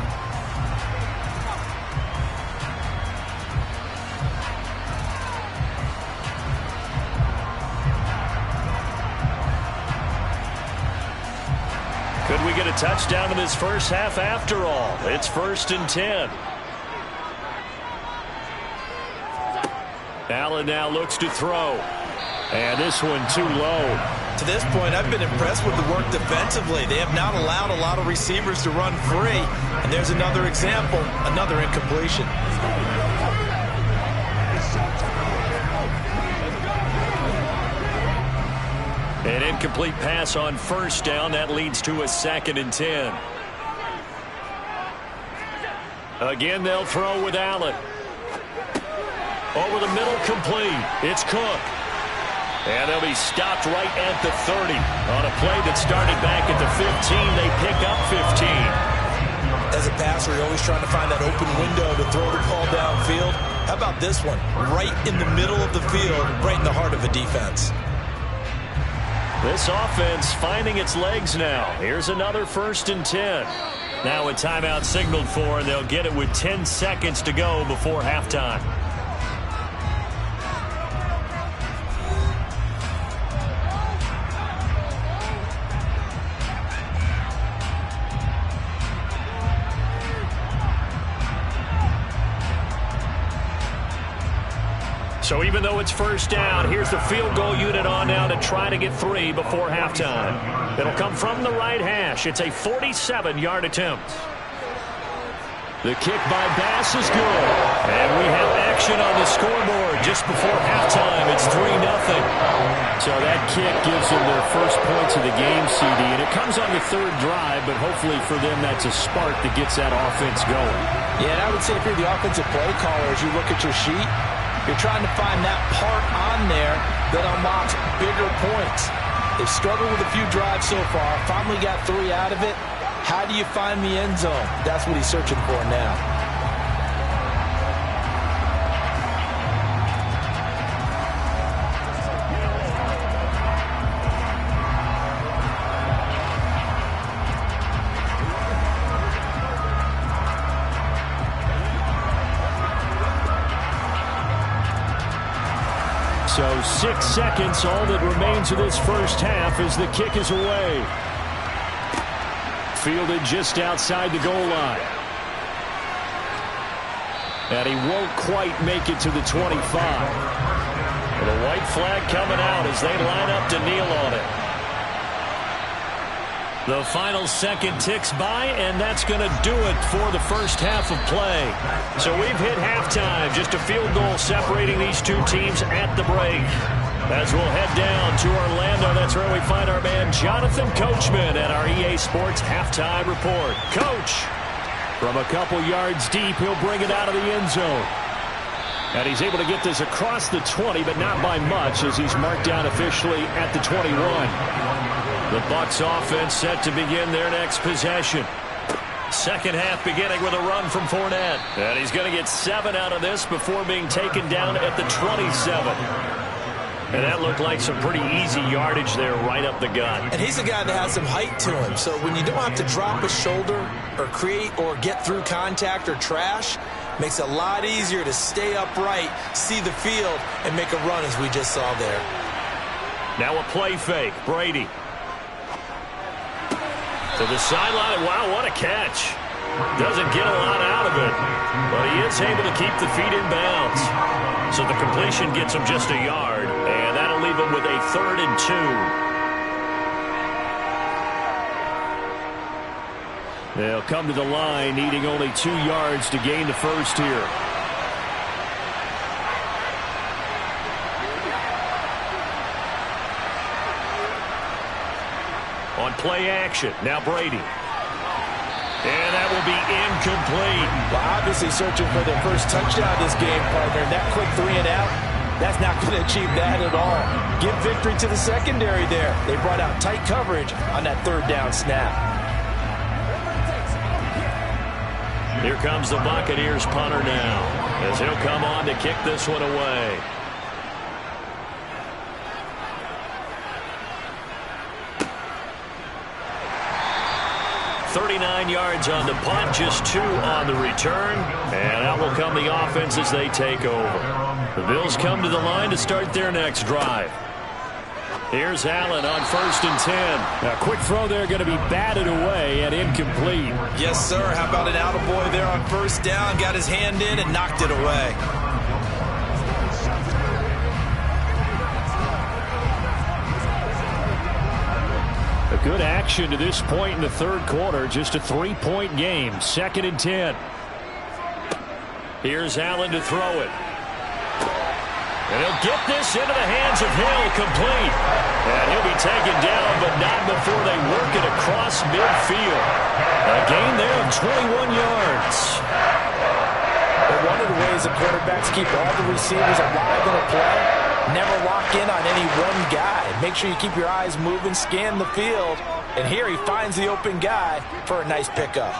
Could we get a touchdown in this first half after all? It's 1st and 10. Allen now looks to throw. And this one too low. To this point, I've been impressed with the work defensively. They have not allowed a lot of receivers to run free. And there's another example, another incompletion. An incomplete pass on first down. That leads to a 2nd and 10. Again, they'll throw with Allen. Over the middle, complete. It's Cook. And they'll be stopped right at the 30. On a play that started back at the 15, they pick up 15. As a passer, you're always trying to find that open window to throw the ball downfield. How about this one? Right in the middle of the field, right in the heart of a defense. This offense finding its legs now. Here's another 1st and 10. Now a timeout signaled for, and they'll get it with 10 seconds to go before halftime. So even though it's first down, here's the field goal unit on now to try to get 3 before halftime. It'll come from the right hash. It's a 47-yard attempt. The kick by Bass is good. And we have action on the scoreboard just before halftime. It's 3-0. So that kick gives them their first points of the game, CD. And it comes on the third drive, but hopefully for them that's a spark that gets that offense going. Yeah, and I would say if you're the offensive play caller, as you look at your sheet, you're trying to find that part on there that unlocks bigger points. They've struggled with a few drives so far. Finally got 3 out of it. How do you find the end zone? That's what he's searching for now. So 6 seconds, all that remains of this first half as the kick is away. Fielded just outside the goal line. And he won't quite make it to the 25. And a white flag coming out as they line up to kneel on it. The final second ticks by, and that's going to do it for the first half of play. So we've hit halftime, just a field goal separating these two teams at the break. As we'll head down to Orlando, that's where we find our man Jonathan Coachman at our EA Sports Halftime Report. Coach, from a couple yards deep, he'll bring it out of the end zone. And he's able to get this across the 20, but not by much, as he's marked down officially at the 21. The Bucs offense set to begin their next possession. Second half beginning with a run from Fournette. And he's going to get 7 out of this before being taken down at the 27. And that looked like some pretty easy yardage there right up the gut. And he's a guy that has some height to him. So when you don't have to drop a shoulder or create or get through contact or trash, makes it a lot easier to stay upright, see the field, and make a run as we just saw there. Now a play fake. Brady. To the sideline. Wow, what a catch. Doesn't get a lot out of it, but he is able to keep the feet in bounds. So the completion gets him just a yard, and that'll leave him with a 3rd and 2. They'll come to the line, needing only 2 yards to gain the first here. On play action, now Brady. And that will be incomplete. Well, obviously searching for their first touchdown this game, partner. That quick 3 and out, that's not going to achieve that at all. Give victory to the secondary there. They brought out tight coverage on that 3rd down snap. Here comes the Buccaneers punter now, as he'll come on to kick this one away. 39 yards on the punt, just 2 on the return. And out will come the offense as they take over. The Bills come to the line to start their next drive. Here's Allen on 1st and 10. A quick throw there going to be batted away and incomplete. Yes, sir. How about an attaboy there on 1st down? Got his hand in and knocked it away. A good action to this point in the 3rd quarter. Just a 3-point game. 2nd and 10. Here's Allen to throw it. And he'll get this into the hands of Hill, complete. And he'll be taken down, but not before they work it across midfield. A gain there of 21 yards. But one of the ways the quarterbacks keep all the receivers alive in a play, never lock in on any one guy. Make sure you keep your eyes moving, scan the field. And here he finds the open guy for a nice pickup.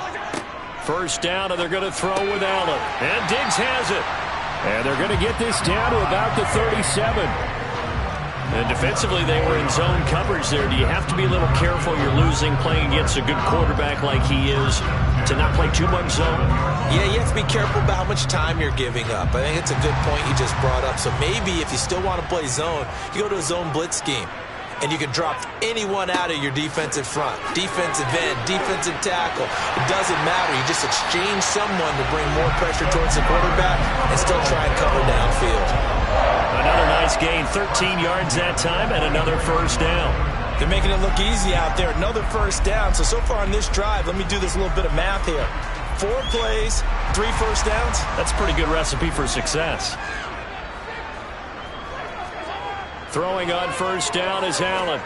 1st down, and they're going to throw with Allen. And Diggs has it. And they're going to get this down to about the 37. And defensively, they were in zone coverage there. Do you have to be a little careful? You're losing, playing against a good quarterback like he is, to not play too much zone? Yeah, you have to be careful about how much time you're giving up. I think it's a good point you just brought up. So maybe if you still want to play zone, you go to a zone blitz scheme. And you can drop anyone out of your defensive front. Defensive end, defensive tackle. It doesn't matter. You just exchange someone to bring more pressure towards the quarterback and still try and cover downfield. Another nice gain, 13 yards that time, and another 1st down. They're making it look easy out there. Another 1st down. So far on this drive, let me do this little bit of math here. 4 plays, 3 first downs. That's a pretty good recipe for success. Throwing on first down is Allen.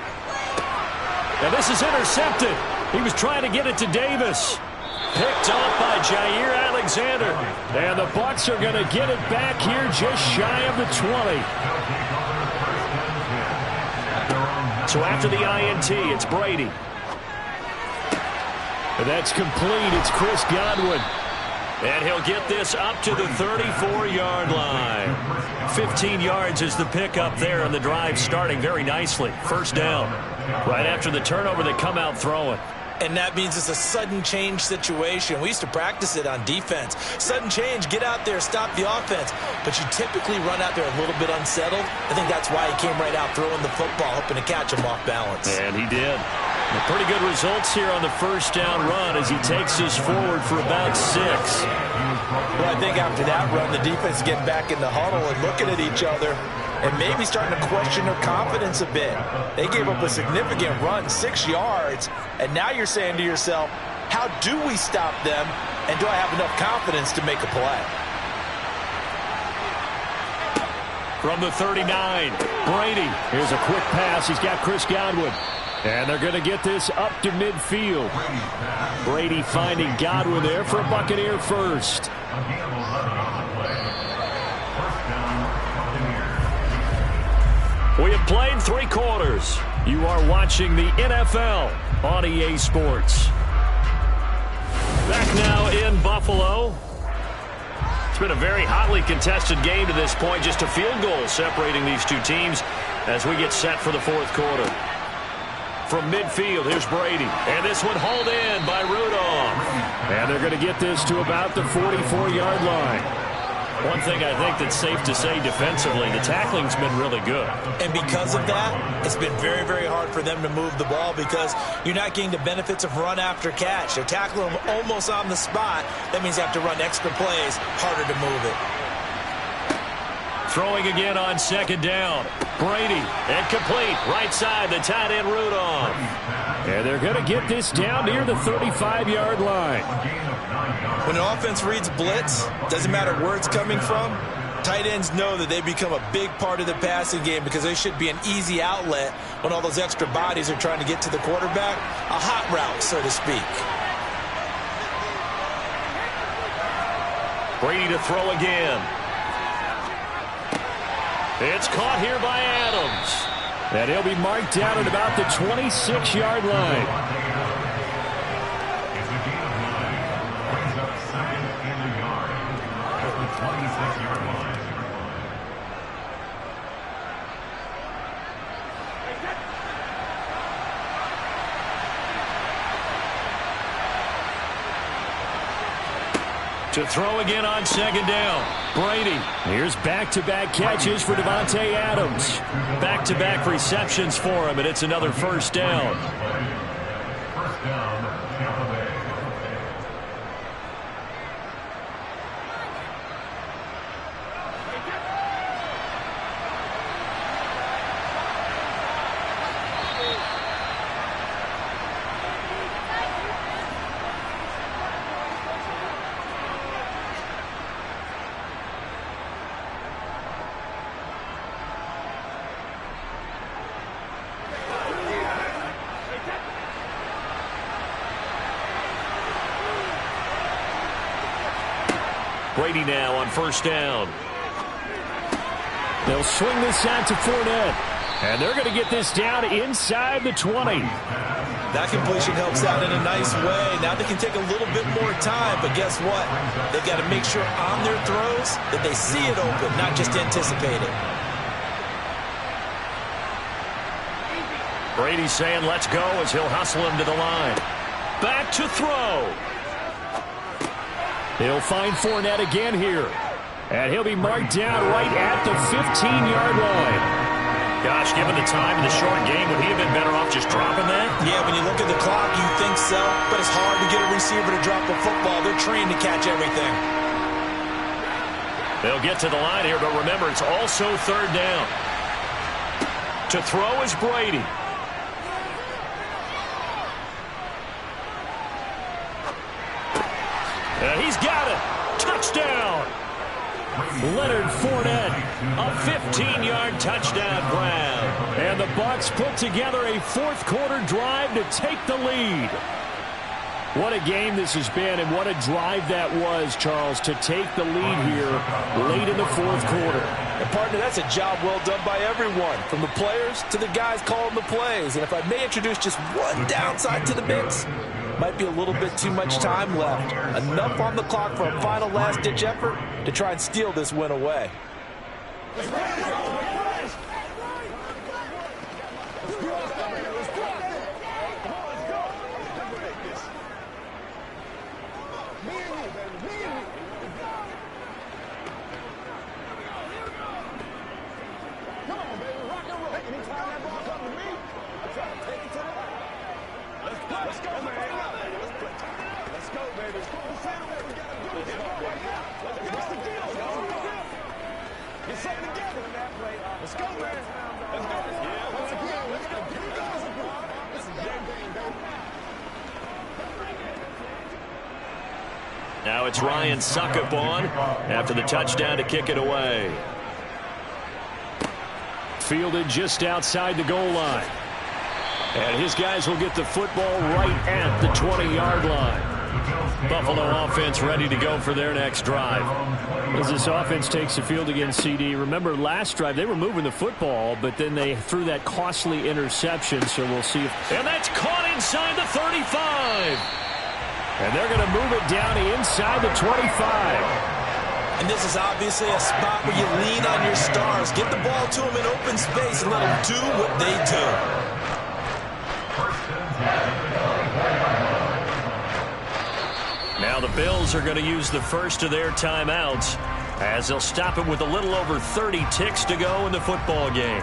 And this is intercepted. He was trying to get it to Davis. Picked off by Jair Alexander. And the Bucs are going to get it back here just shy of the 20. So after the INT, it's Brady. And that's complete. It's Chris Godwin. And he'll get this up to the 34-yard line. 15 yards is the pickup there, and the drive starting very nicely. First down. Right after the turnover, they come out throwing. And that means it's a sudden change situation. We used to practice it on defense. Sudden change, get out there, stop the offense. But you typically run out there a little bit unsettled. I think that's why he came right out throwing the football, hoping to catch him off balance. And he did. Pretty good results here on the first down run as he takes us forward for about 6. Well, I think after that run, the defense getting back in the huddle and looking at each other and maybe starting to question their confidence a bit. They gave up a significant run, 6 yards, and now you're saying to yourself, how do we stop them, and do I have enough confidence to make a play? From the 39, Brady. Here's a quick pass. He's got Chris Godwin. And they're going to get this up to midfield. Brady finding Godwin there for a Buccaneer first. We have played 3 quarters. You are watching the NFL on EA Sports. Back now in Buffalo. It's been a very hotly contested game to this point. Just a field goal separating these two teams as we get set for the 4th quarter. From midfield, here's Brady. And this one hauled in by Rudolph. And they're going to get this to about the 44-yard line. One thing I think that's safe to say defensively, the tackling's been really good. And because of that, it's been very, very hard for them to move the ball because you're not getting the benefits of run after catch. They're tackling them almost on the spot. That means you have to run extra plays, harder to move it. Throwing again on 2nd down. Brady, incomplete. Right side, the tight end Rudolph. And they're going to get this down near the 35-yard line. When an offense reads blitz, doesn't matter where it's coming from, tight ends know that they become a big part of the passing game because they should be an easy outlet when all those extra bodies are trying to get to the quarterback. A hot route, so to speak. Brady to throw again. It's caught here by Adams. And he'll be marked down at about the 26-yard line. It's a gain of 9. Brings up 2nd and a yard at the 26-yard line. To throw again on 2nd down. Brady. Here's back-to-back catches for Devontae Adams. Back-to-back receptions for him, and it's another first down. First down, Tampa Bay. Brady now on first down. They'll swing this out to Fournette. And they're going to get this down inside the 20. That completion helps out in a nice way. Now they can take a little bit more time, but guess what? They've got to make sure on their throws that they see it open, not just anticipate it. Brady saying let's go as he'll hustle him to the line. Back to throw. He'll find Fournette again here. And he'll be marked down right at the 15-yard line. Gosh, given the time in the short game, would he have been better off just dropping that? Yeah, when you look at the clock, you think so. But it's hard to get a receiver to drop a football. They're trained to catch everything. They'll get to the line here, but remember, it's also 3rd down. To throw is Brady. touchdown. Leonard Fournette, a 15-yard touchdown grab. And the Bucs put together a fourth-quarter drive to take the lead. What a game this has been, and what a drive that was, Charles, to take the lead here late in the fourth quarter. And, partner, that's a job well done by everyone, from the players to the guys calling the plays. And if I may introduce just one downside to the mix, might be a little bit too much time left. Enough on the clock for a final last-ditch effort to try and steal this win away. Now it's Ryan Suckup on after the touchdown to kick it away. Fielded just outside the goal line. And his guys will get the football right at the 20-yard line. Buffalo offense ready to go for their next drive. As this offense takes the field against CD, remember last drive they were moving the football, but then they threw that costly interception, so we'll see if... And that's caught inside the 35. And they're going to move it down inside the 25. And this is obviously a spot where you lean on your stars. Get the ball to them in open space and let them do what they do. Now the Bills are going to use the first of their timeouts as they'll stop it with a little over 30 ticks to go in the football game.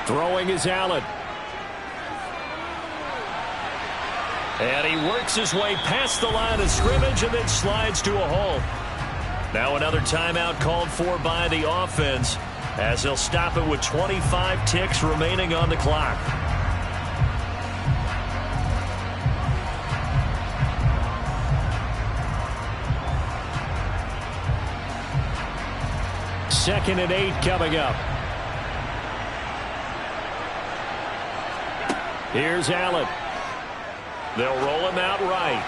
Throwing is Allen. And he works his way past the line of scrimmage and then slides to a halt. Now another timeout called for by the offense as they'll stop it with 25 ticks remaining on the clock. Second and 8 coming up. Here's Allen. They'll roll him out right.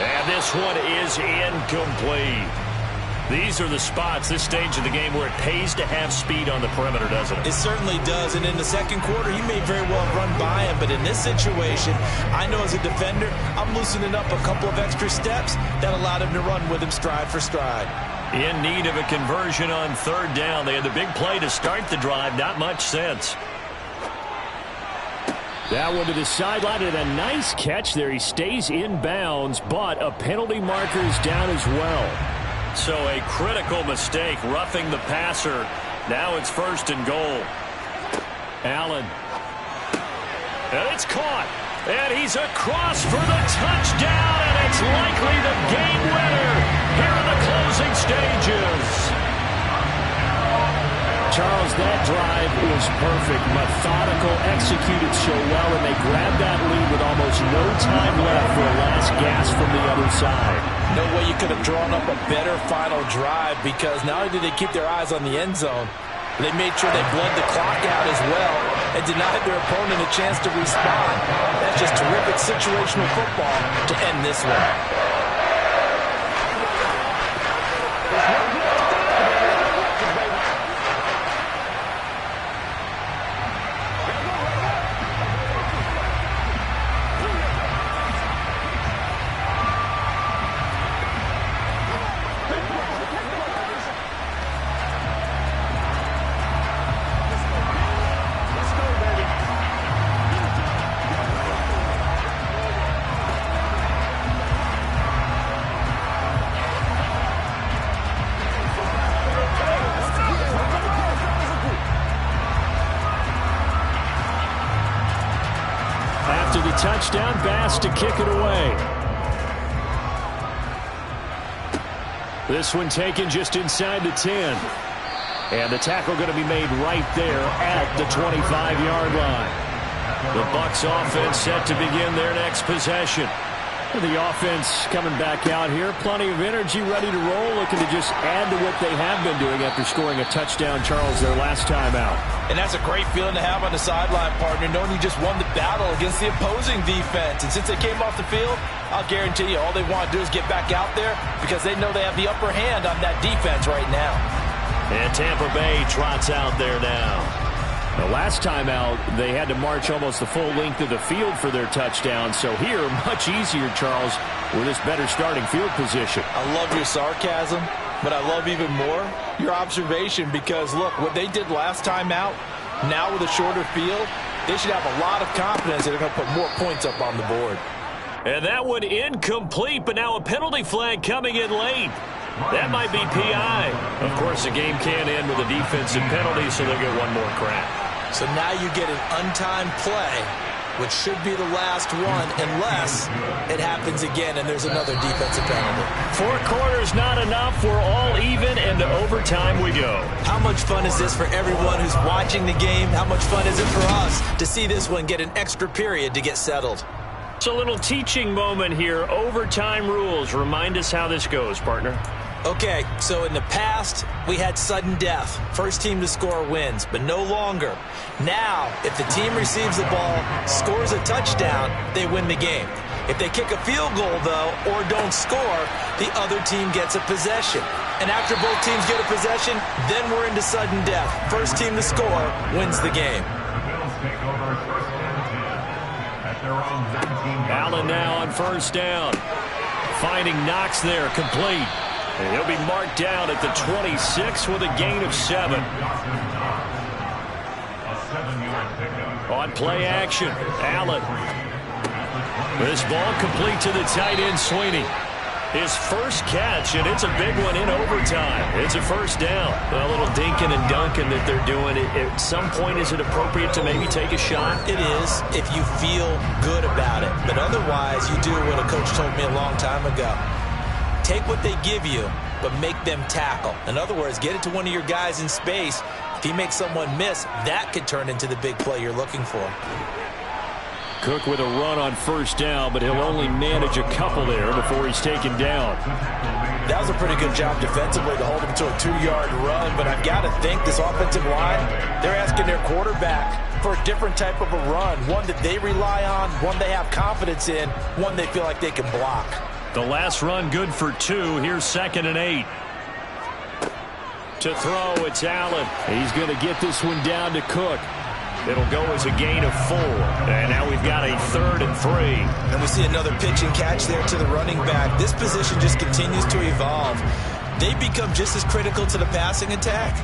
And this one is incomplete. These are the spots, this stage of the game, where it pays to have speed on the perimeter, doesn't it? It certainly does. And in the second quarter, he may very well run by him. But in this situation, I know as a defender, I'm loosening up a couple of extra steps that allowed him to run with him stride for stride. In need of a conversion on third down. They had the big play to start the drive. Not much sense. That one to the sideline, and a nice catch there. He stays in bounds, but a penalty marker is down as well. So a critical mistake, roughing the passer. Now it's first and goal. Allen. And it's caught. And he's across for the touchdown, and it's likely the game winner here in the closing stages. Charles, that drive was perfect. Methodical, executed so well, and they grabbed that lead with almost no time left for a last gasp from the other side. No way you could have drawn up a better final drive, because not only did they keep their eyes on the end zone, they made sure they bled the clock out as well and denied their opponent a chance to respond. That's just terrific situational football to end this one. touchdown. Bass to kick it away. This one taken just inside the 10. And the tackle going to be made right there at the 25-yard line. The Bucs offense set to begin their next possession. The offense coming back out here. Plenty of energy, ready to roll, looking to just add to what they have been doing after scoring a touchdown, Charles, their last time out. And that's a great feeling to have on the sideline, partner, knowing you just won the battle against the opposing defense. And since they came off the field, I'll guarantee you all they want to do is get back out there because they know they have the upper hand on that defense right now. And Tampa Bay trots out there now. The last time out, they had to march almost the full length of the field for their touchdown. So here, much easier, Charles, with this better starting field position. I love your sarcasm, but I love even more your observation because, look, what they did last time out, now with a shorter field, they should have a lot of confidence that they're going to put more points up on the board. And that one incomplete, but now a penalty flag coming in late. That might be PI. Of course, the game can end with a defensive penalty, so they'll get one more crack. So now you get an untimed play, which should be the last one, unless it happens again and there's another defensive penalty. 4 quarters not enough. We're all even, and to overtime we go. How much fun is this for everyone who's watching the game? How much fun is it for us to see this one get an extra period to get settled? It's a little teaching moment here. Overtime rules. Remind us how this goes, partner. Okay, so in the past, we had sudden death. First team to score wins, but no longer. Now, if the team receives the ball, scores a touchdown, they win the game. If they kick a field goal, though, or don't score, the other team gets a possession. And after both teams get a possession, then we're into sudden death. First team to score wins the game. Allen now on first down. Finding Knox there, complete. And he'll be marked down at the 26 with a gain of 7. On play action, Allen. This ball complete to the tight end, Sweeney. His first catch, and it's a big one in overtime. It's a first down. A little dinking and dunking that they're doing. At some point, is it appropriate to maybe take a shot? It is if you feel good about it. But otherwise, you do what a coach told me a long time ago. Take what they give you, but make them tackle. In other words, get it to one of your guys in space. If he makes someone miss, that could turn into the big play you're looking for. Cook with a run on first down, but he'll only manage a couple there before he's taken down. That was a pretty good job defensively to hold him to a 2-yard run, but I've got to think this offensive line, they're asking their quarterback for a different type of a run, one that they rely on, one they have confidence in, one they feel like they can block. The last run good for 2. Here's 2nd and 8. To throw, it's Allen. He's going to get this one down to Cook. It'll go as a gain of 4. And now we've got a 3rd and 3. And we see another pitch and catch there to the running back. This position just continues to evolve. They become just as critical to the passing attack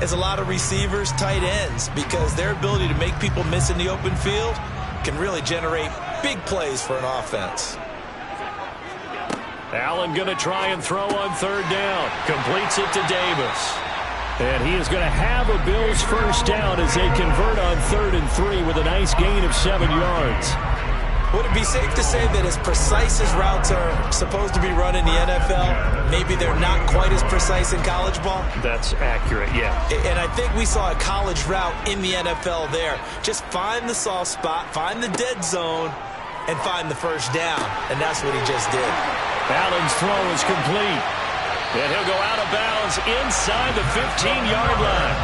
as a lot of receivers, tight ends, because their ability to make people miss in the open field can really generate big plays for an offense. Allen going to try and throw on 3rd down. Completes it to Davis. And he is going to have a Bills first down as they convert on 3rd and 3 with a nice gain of 7 yards. Would it be safe to say that as precise as routes are supposed to be run in the NFL, maybe they're not quite as precise in college ball? That's accurate, yeah. And I think we saw a college route in the NFL there. Just find the soft spot, find the dead zone, and find the first down. And that's what he just did. Allen's throw is complete. And he'll go out of bounds inside the 15-yard line.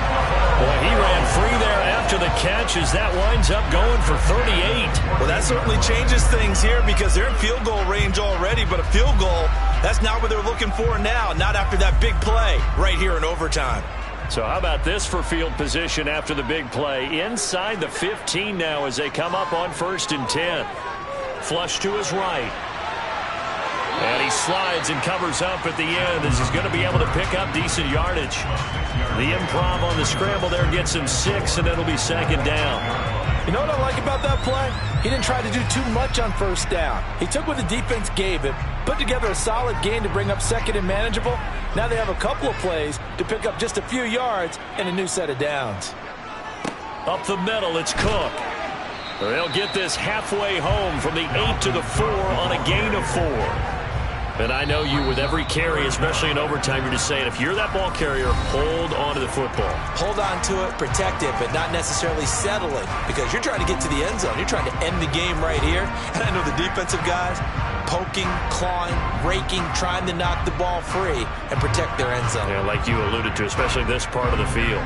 Boy, he ran free there after the catch as that winds up going for 38. Well, that certainly changes things here because they're in field goal range already, but a field goal, that's not what they're looking for now, not after that big play right here in overtime. So how about this for field position after the big play? Inside the 15 now as they come up on 1st and 10. Flush to his right. And he slides and covers up at the end as he's going to be able to pick up decent yardage. The improv on the scramble there gets him 6, and it'll be 2nd down. You know what I like about that play? He didn't try to do too much on first down. He took what the defense gave him, put together a solid gain to bring up 2nd and manageable. Now they have a couple of plays to pick up just a few yards and a new set of downs. Up the middle, it's Cook. They'll get this halfway home from the 8 to the 4 on a gain of 4. And I know you, with every carry, especially in overtime, you're just saying, if you're that ball carrier, hold on to the football. Hold on to it, protect it, but not necessarily settle it, because you're trying to get to the end zone. You're trying to end the game right here. And I know the defensive guys, poking, clawing, raking, trying to knock the ball free and protect their end zone. Yeah, like you alluded to, especially this part of the field.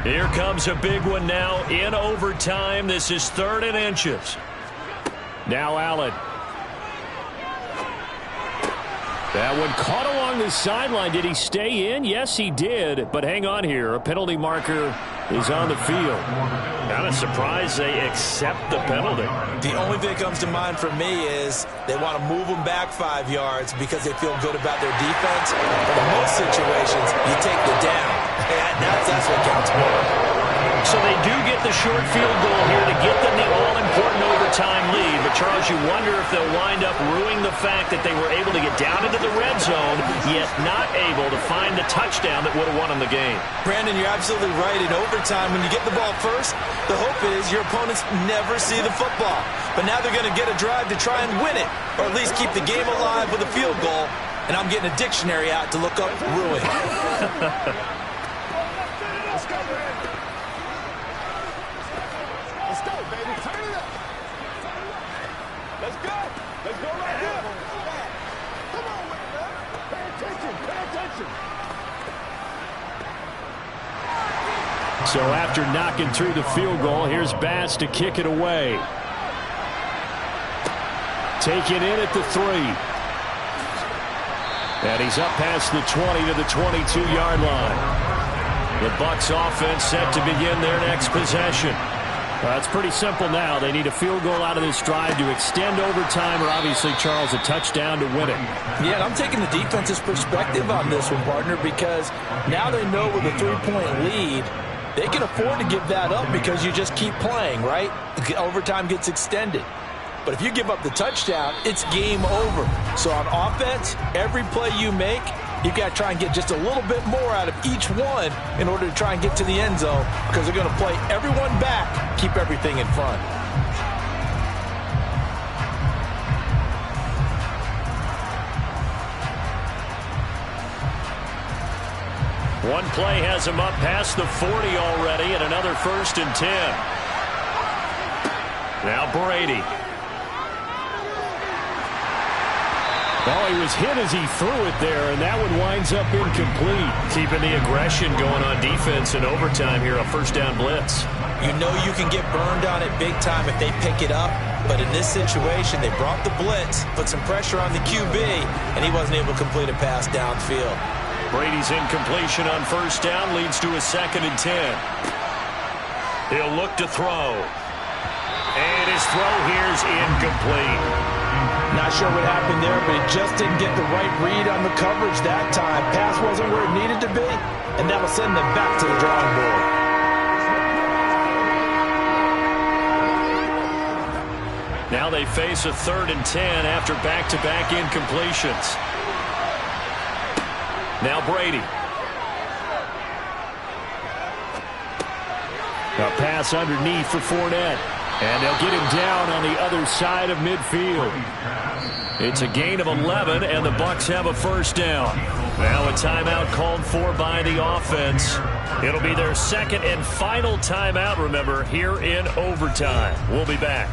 Here comes a big one now in overtime. This is 3rd and inches. Now Allen. That one caught along the sideline. Did he stay in? Yes, he did. But hang on here. A penalty marker is on the field. Kind of surprised they accept the penalty. The only thing that comes to mind for me is they want to move them back 5 yards because they feel good about their defense. But in most situations, you take the down. And that's what counts more. So they do get the short field goal here to get them the all-important overtime lead. But, Charles, you wonder if they'll wind up ruining the fact that they were able to get down into the red zone, yet not able to find the touchdown that would have won them the game. Brandon, you're absolutely right. In overtime, when you get the ball first, the hope is your opponents never see the football. But now they're going to get a drive to try and win it, or at least keep the game alive with a field goal. And I'm getting a dictionary out to look up ruin. So after knocking through the field goal, here's Bass to kick it away. Take it in at the 3. And he's up past the 20 to the 22-yard line. The Bucs offense set to begin their next possession. It's pretty simple now. They need a field goal out of this drive to extend overtime, or obviously, Charles, a touchdown to win it. Yeah, and I'm taking the defense's perspective on this one, partner, because now they know with a 3-point lead, they can afford to give that up because you just keep playing, right? Overtime gets extended. But if you give up the touchdown, it's game over. So on offense, every play you make, you've got to try and get just a little bit more out of each one in order to try and get to the end zone, because they're going to play everyone back, keep everything in front. One play has him up past the 40 already, and another 1st and 10. Now Brady. Well, he was hit as he threw it there, and that one winds up incomplete. Keeping the aggression going on defense in overtime here, a 1st down blitz. You know you can get burned on it big time if they pick it up, but in this situation, they brought the blitz, put some pressure on the QB, and he wasn't able to complete a pass downfield. Brady's incompletion on 1st down leads to a 2nd and 10. He'll look to throw. And his throw here's incomplete. Not sure what happened there, but he just didn't get the right read on the coverage that time. Pass wasn't where it needed to be, and that'll send them back to the drawing board. Now they face a 3rd and 10 after back-to-back incompletions. Now Brady. A pass underneath for Fournette. And they'll get him down on the other side of midfield. It's a gain of 11, and the Bucs have a 1st down. Now a timeout called for by the offense. It'll be their 2nd and final timeout, remember, here in overtime. We'll be back.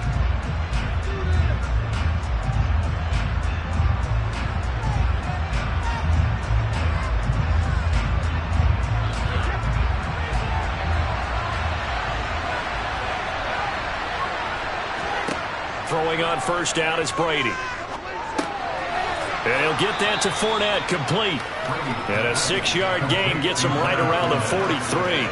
Throwing on 1st down is Brady. And he'll get that to Fournette, complete. And a 6-yard gain gets him right around the 43.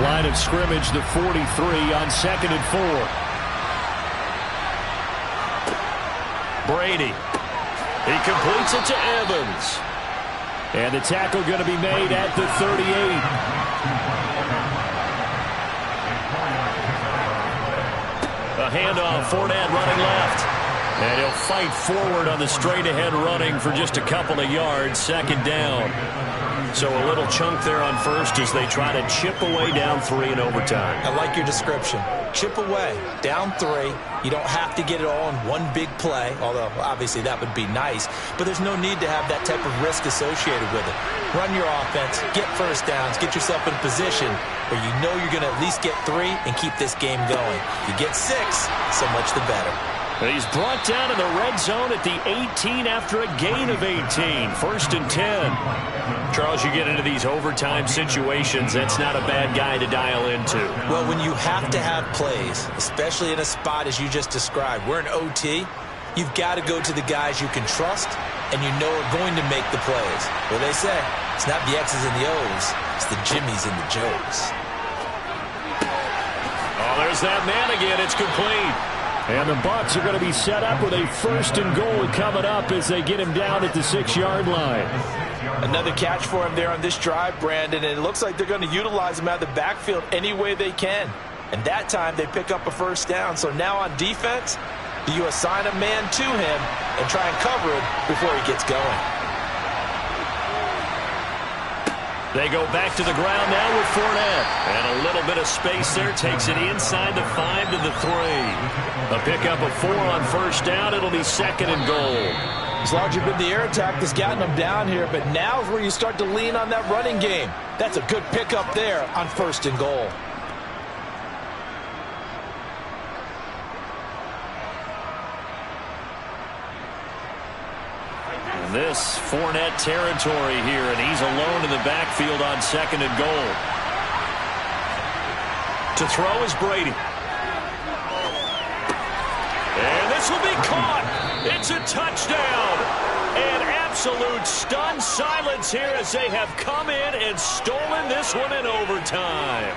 Line of scrimmage, the 43 on 2nd and 4. Brady. He completes it to Evans. And the tackle going to be made at the 38. A handoff. Fournette running left. And he'll fight forward on the straight-ahead running for just a couple of yards. Second down. So a little chunk there on first as they try to chip away down 3 in overtime. I like your description. Chip away, down 3. You don't have to get it all in one big play, although obviously that would be nice. But there's no need to have that type of risk associated with it. Run your offense, get first downs, get yourself in a position where you know you're going to at least get 3 and keep this game going. If you get 6, so much the better. He's brought down in the red zone at the 18 after a gain of 18. First and 10. Charles, you get into these overtime situations, that's not a bad guy to dial into. Well, when you have to have plays, especially in a spot as you just described, we're in OT, you've got to go to the guys you can trust and you know are going to make the plays. Well, they say it's not the X's and the O's, it's the Jimmies and the Joes. Oh, there's that man again. It's complete. And the Bucs are going to be set up with a first and goal coming up as they get him down at the 6-yard line. Another catch for him there on this drive, Brandon, and it looks like they're going to utilize him out of the backfield any way they can. And that time they pick up a first down. So now on defense, do you assign a man to him and try and cover him before he gets going? They go back to the ground now with Fournette. And a little bit of space there. Takes it inside the 5 to the 3. A pickup of 4 on first down. It'll be second and goal. It's largely been the air attack that's gotten them down here, but now is where you start to lean on that running game. That's a good pickup there on first and goal. This Fournette territory here, and he's alone in the backfield on second and goal. To throw is Brady. And this will be caught. It's a touchdown. And absolute stunned silence here as they have come in and stolen this one in overtime.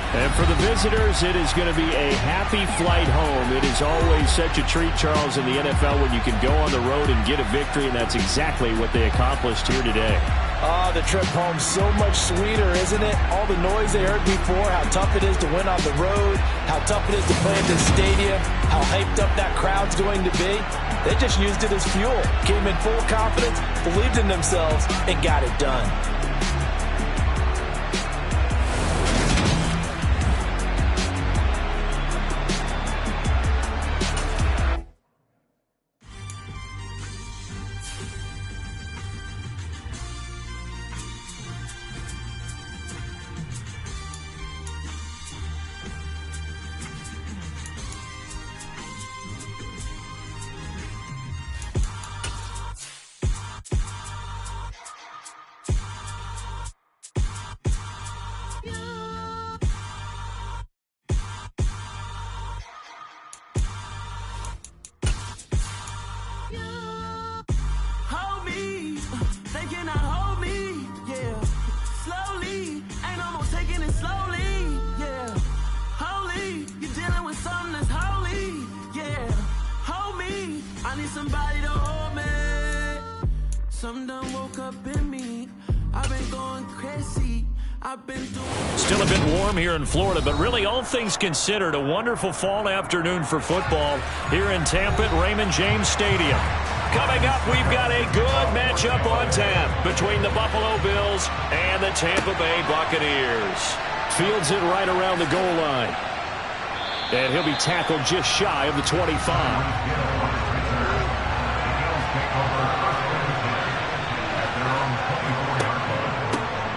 And for the visitors, it is going to be a happy flight home. It is always such a treat, Charles, in the NFL when you can go on the road and get a victory, and that's exactly what they accomplished here today. Oh, the trip home so much sweeter, isn't it? All the noise they heard before, how tough it is to win on the road, how tough it is to play at this stadium, how hyped up that crowd's going to be. They just used it as fuel, came in full confidence, believed in themselves, and got it done. Somebody to hold me. Something done woke up in me. I've been going crazy. I've been doing. Still a bit warm here in Florida, but really all things considered, a wonderful fall afternoon for football here in Tampa at Raymond James Stadium. Coming up, we've got a good matchup on tap between the Buffalo Bills and the Tampa Bay Buccaneers. Fields it right around the goal line. And he'll be tackled just shy of the 25.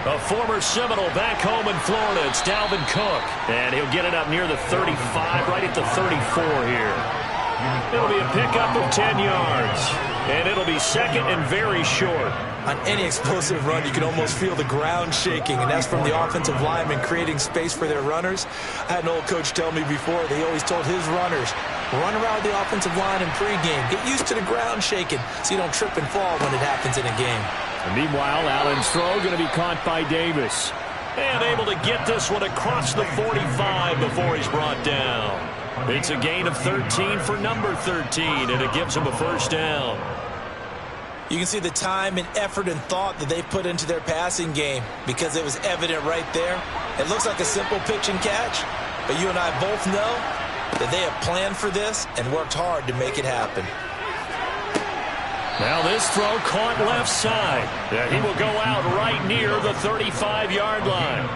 A former Seminole back home in Florida. It's Dalvin Cook. And he'll get it up near the 35, right at the 34 here. It'll be a pickup of 10 yards. And it'll be second and very short. On any explosive run, you can almost feel the ground shaking, and that's from the offensive linemen creating space for their runners. I had an old coach tell me before, they always told his runners, run around the offensive line in pregame. Get used to the ground shaking so you don't trip and fall when it happens in a game. And meanwhile, Allen's throw going to be caught by Davis. And able to get this one across the 45 before he's brought down. It's a gain of 13 for number 13, and it gives him a first down. You can see the time and effort and thought that they put into their passing game because it was evident right there. It looks like a simple pitch and catch, but you and I both know that they have planned for this and worked hard to make it happen. Now this throw caught left side. He will go out right near the 35-yard line.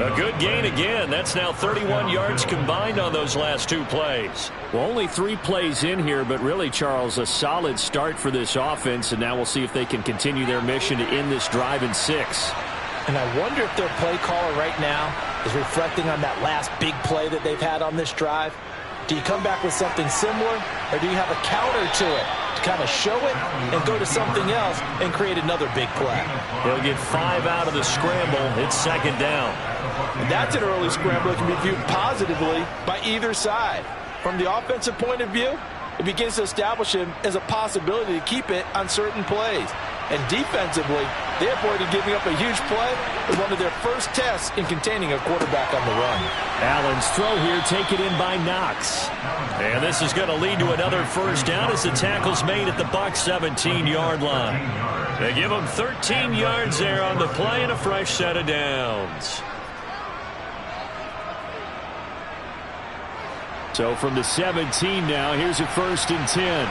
A good gain again. That's now 31 yards combined on those last two plays. Well, only 3 plays in here, but really, Charles, a solid start for this offense, and now we'll see if they can continue their mission to end this drive in 6. And I wonder if their play caller right now is reflecting on that last big play that they've had on this drive. Do you come back with something similar, or do you have a counter to it to kind of show it and go to something else and create another big play? He'll get 5 out of the scramble. It's second down. And that's an early scramble that can be viewed positively by either side. From the offensive point of view, it begins to establish him as a possibility to keep it on certain plays. And defensively, they avoided giving up a huge play with one of their first tests in containing a quarterback on the run. Allen's throw here taken in by Knox. And this is going to lead to another first down as the tackle's made at the Bucs 17-yard line. They give them 13 yards there on the play and a fresh set of downs. So from the 17 now, here's a 1st and 10.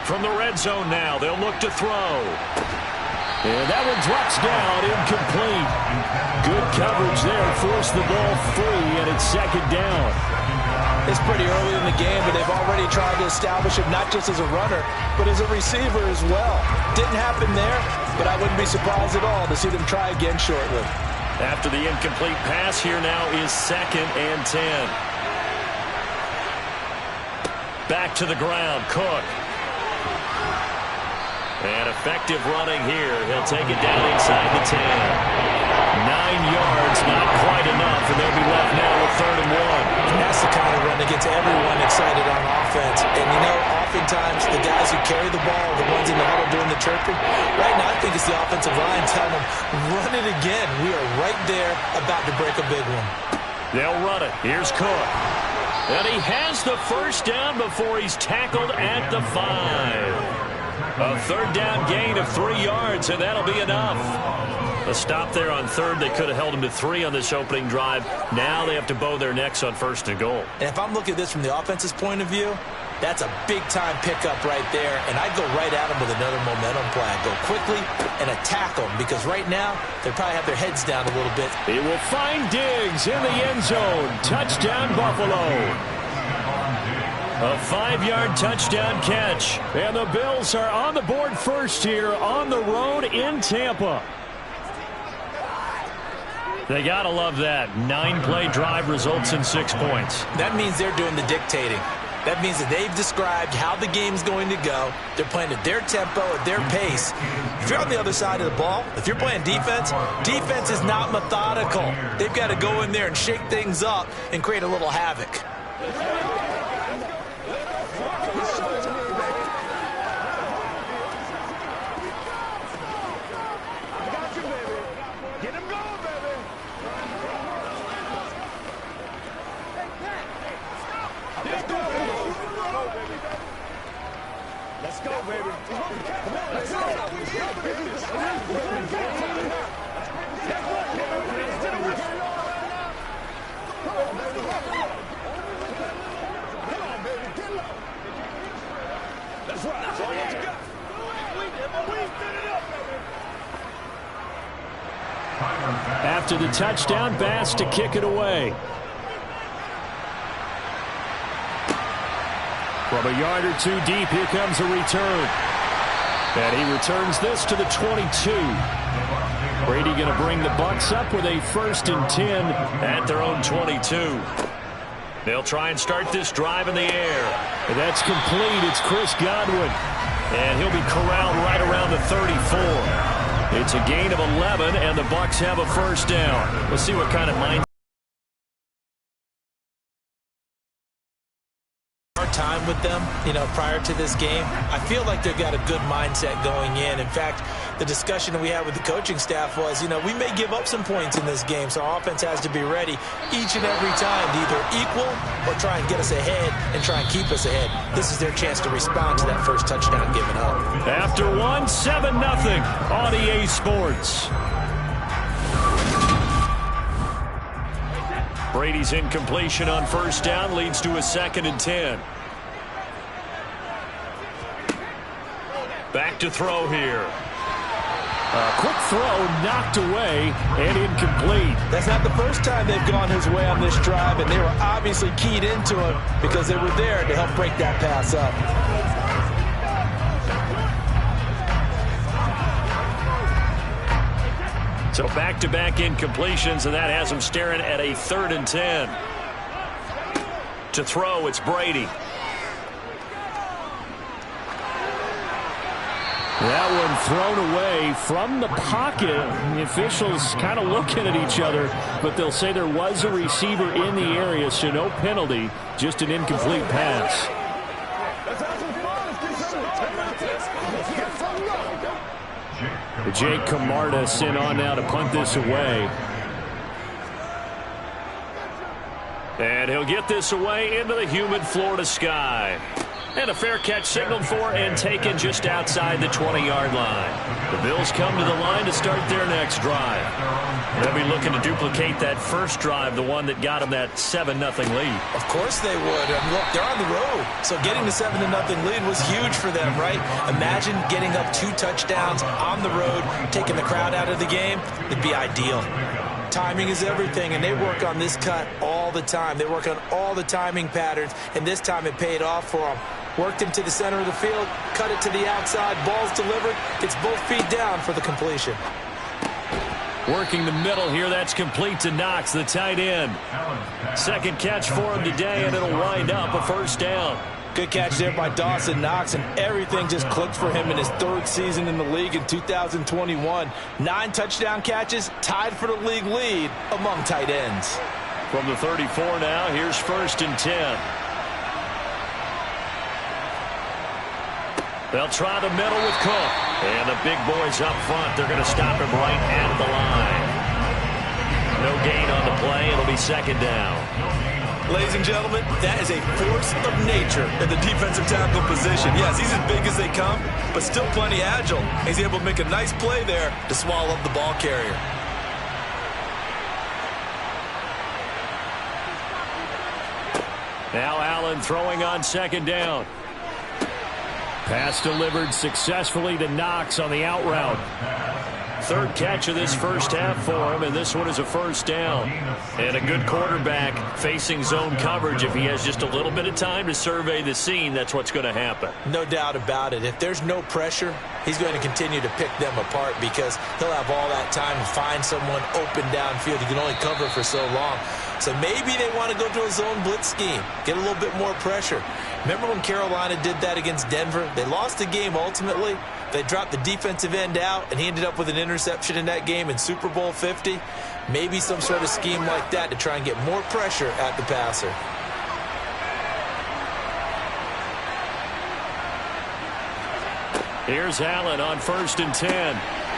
From the red zone now, they'll look to throw. And that one drops down, incomplete. Good coverage there, forced the ball free, and it's second down. It's pretty early in the game, but they've already tried to establish him not just as a runner, but as a receiver as well. Didn't happen there, but I wouldn't be surprised at all to see them try again shortly. After the incomplete pass, here now is 2nd and 10. Back to the ground, Cook. And effective running here. He'll take it down inside the 10. 9 yards, not quite enough, and they'll be left now with 3rd and 1. That's the kind of run that gets everyone excited on offense. And, you know, oftentimes the guys who carry the ball are the ones in the huddle doing the chirping. Right now, I think it's the offensive line telling them, run it again. We are right there about to break a big one. They'll run it. Here's Cook. And he has the first down before he's tackled at the 5. A 3rd down gain of 3 yards, and that'll be enough. A stop there on 3rd. They could have held him to 3 on this opening drive. Now they have to bow their necks on 1st and goal. And if I'm looking at this from the offense's point of view, that's a big-time pickup right there, and I'd go right at him with another momentum play. I'd go quickly and attack them, because right now they probably have their heads down a little bit. He will find Diggs in the end zone. Touchdown, Buffalo. A 5-yard touchdown catch. And the Bills are on the board first here on the road in Tampa. They got to love that. 9-play drive results in 6 points. That means they're doing the dictating. That means that they've described how the game's going to go. They're playing at their tempo, at their pace. If you're on the other side of the ball, if you're playing defense, defense is not methodical. They've got to go in there and shake things up and create a little havoc. Let's go, baby. Come on, let's go. That's right. That's all you got. After the touchdown, Bass to kick it away. From a yard or 2 deep, here comes a return. And he returns this to the 22. Brady going to bring the Bucs up with a 1st and 10 at their own 22. They'll try and start this drive in the air. And that's complete. It's Chris Godwin. And he'll be corralled right around the 34. It's a gain of 11, and the Bucs have a first down. We'll see what kind of mindset. Time with them, you know, prior to this game. I feel like they've got a good mindset going in. In fact, the discussion that we had with the coaching staff was, you know, we may give up some points in this game, so our offense has to be ready each and every time to either equal or try and get us ahead and try and keep us ahead. This is their chance to respond to that first touchdown given up. After 7-0 on EA Sports. Brady's incompletion on first down leads to a 2nd and 10. Back to throw here. A quick throw knocked away and incomplete. That's not the first time they've gone his way on this drive, and they were obviously keyed into him because they were there to help break that pass up. So back-to-back incompletions, and that has him staring at a 3rd and 10. To throw, it's Brady. That one thrown away from the pocket. The officials kind of looking at each other, but they'll say there was a receiver in the area, so no penalty, just an incomplete pass. Jake Camarda sent on now to punt this away. And he'll get this away into the humid Florida sky. And a fair catch signaled for and taken just outside the 20-yard line. The Bills come to the line to start their next drive. They'll be looking to duplicate that first drive, the one that got them that 7-0 lead. Of course they would. And look, they're on the road. So getting the 7-0 lead was huge for them, right? Imagine getting up 2 touchdowns on the road, taking the crowd out of the game. It'd be ideal. Timing is everything, and they work on this cut all the time. They work on all the timing patterns, and this time it paid off for them. Worked him to the center of the field, cut it to the outside, ball's delivered, gets both feet down for the completion. Working the middle here, that's complete to Knox, the tight end. 2nd catch for him today, and it'll wind up a 1st down. Good catch there by Dawson Knox, and everything just clicked for him in his 3rd season in the league in 2021. 9 touchdown catches, tied for the league lead among tight ends. From the 34 now, here's 1st and 10. They'll try the middle with Cook. And the big boys up front, they're going to stop him right at the line. No gain on the play. It'll be 2nd down. Ladies and gentlemen, that is a force of nature in the defensive tackle position. Yes, he's as big as they come, but still plenty agile. He's able to make a nice play there to swallow up the ball carrier. Now Allen throwing on 2nd down. Pass delivered successfully to Knox on the out route. 3rd catch of this first half for him, and this one is a 1st down. And a good quarterback facing zone coverage. If he has just a little bit of time to survey the scene, that's what's going to happen. No doubt about it. If there's no pressure, he's going to continue to pick them apart because he'll have all that time to find someone open downfield. He can only cover for so long. So maybe they want to go to a zone blitz scheme, get a little bit more pressure. Remember when Carolina did that against Denver? They lost the game ultimately. They dropped the defensive end out, and he ended up with an interception in that game in Super Bowl 50. Maybe some sort of scheme like that to try and get more pressure at the passer. Here's Allen on 1st and 10.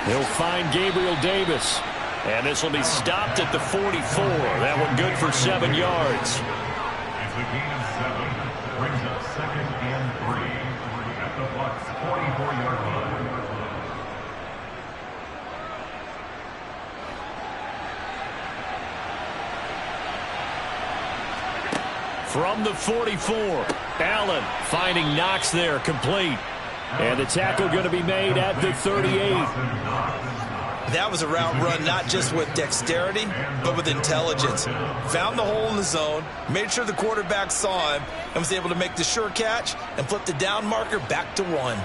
He'll find Gabriel Davis. And this will be stopped at the 44. That one good for 7 yards. It's a gain of 7. Brings up 2nd and 3 at the Bucs' 44-yard line. From the 44, Allen finding Knox there, complete. And the tackle going to be made at the 38. That was a route run not just with dexterity, but with intelligence. Found the hole in the zone, made sure the quarterback saw him, and was able to make the sure catch and flip the down marker back to 1.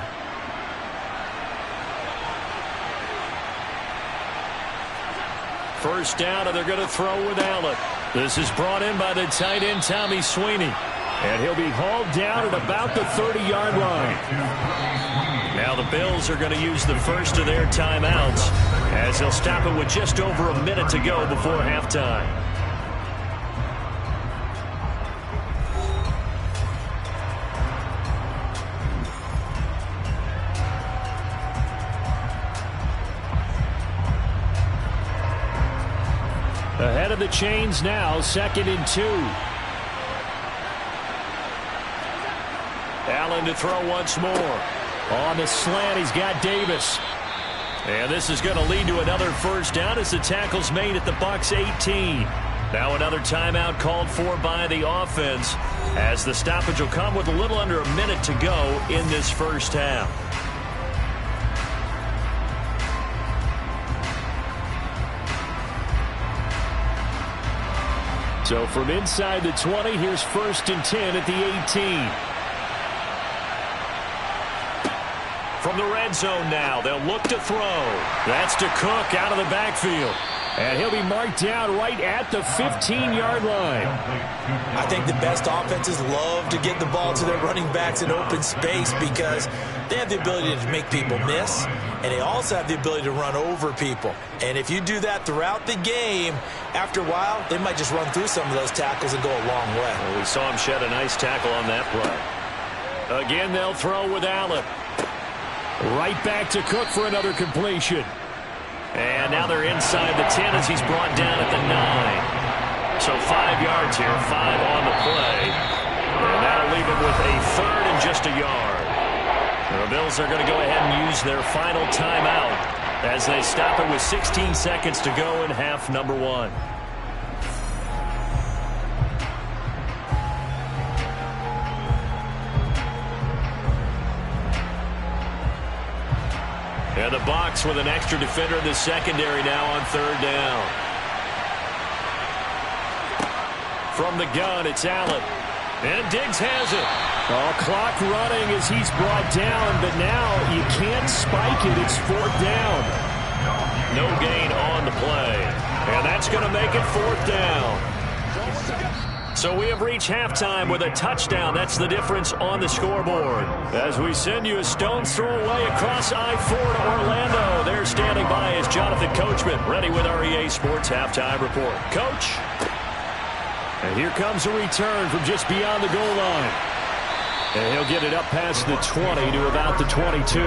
First down, and they're going to throw with Allen. This is brought in by the tight end, Tommy Sweeney. And he'll be hauled down at about the 30-yard line. Now the Bills are going to use the first of their timeouts as they'll stop it with just over a minute to go before halftime. Ahead of the chains now, 2nd and 2. Allen to throw once more. On the slant, he's got Davis. And this is going to lead to another first down as the tackle's made at the Bucs' 18. Now another timeout called for by the offense, as the stoppage will come with a little under a minute to go in this first half. So from inside the 20, here's 1st and 10 at the 18. From the red zone now, they'll look to throw. That's to Cook out of the backfield. And he'll be marked down right at the 15-yard line. I think the best offenses love to get the ball to their running backs in open space because they have the ability to make people miss, and they also have the ability to run over people. And if you do that throughout the game, after a while, they might just run through some of those tackles and go a long way. Well, we saw him shed a nice tackle on that play. Again, they'll throw with Allen. Right back to Cook for another completion. And now they're inside the 10 as he's brought down at the 9. So 5 yards here, 5 on the play. And that'll leave him with a 3rd and just a yard. The Bills are going to go ahead and use their final timeout as they stop it with 16 seconds to go in half number 1. And the box with an extra defender in the secondary now on 3rd down. From the gun, it's Allen. And Diggs has it. Clock running as he's brought down, but now you can't spike it. It's 4th down. No gain on the play. And that's going to make it 4th down. So we have reached halftime with a touchdown. That's the difference on the scoreboard. As we send you a stone's throw away across I-4 to Orlando. There standing by is Jonathan Coachman, ready with our EA Sports Halftime Report. Coach. And here comes a return from just beyond the goal line. And he'll get it up past the 20 to about the 22.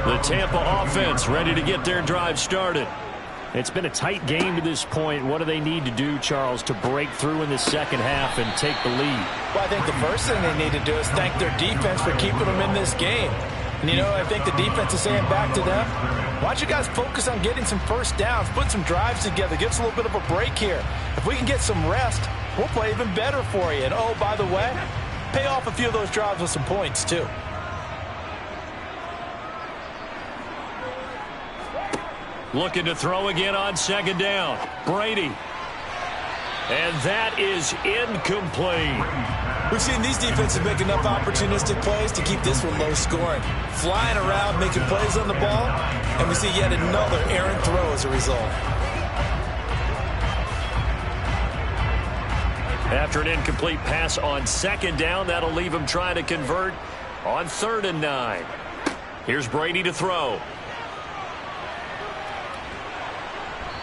The Tampa offense ready to get their drive started. It's been a tight game to this point. What do they need to do, Charles, to break through in the second half and take the lead? Well, I think the first thing they need to do is thank their defense for keeping them in this game. And, you know, I think the defense is saying back to them, why don't you guys focus on getting some first downs, put some drives together, give us a little bit of a break here. If we can get some rest, we'll play even better for you. And, oh, by the way, pay off a few of those drives with some points, too. Looking to throw again on 2nd down. Brady. And that is incomplete. We've seen these defenses make enough opportunistic plays to keep this one low scoring. Flying around, making plays on the ball, and we see yet another errant throw as a result. After an incomplete pass on 2nd down, that'll leave him trying to convert on 3rd and 9. Here's Brady to throw.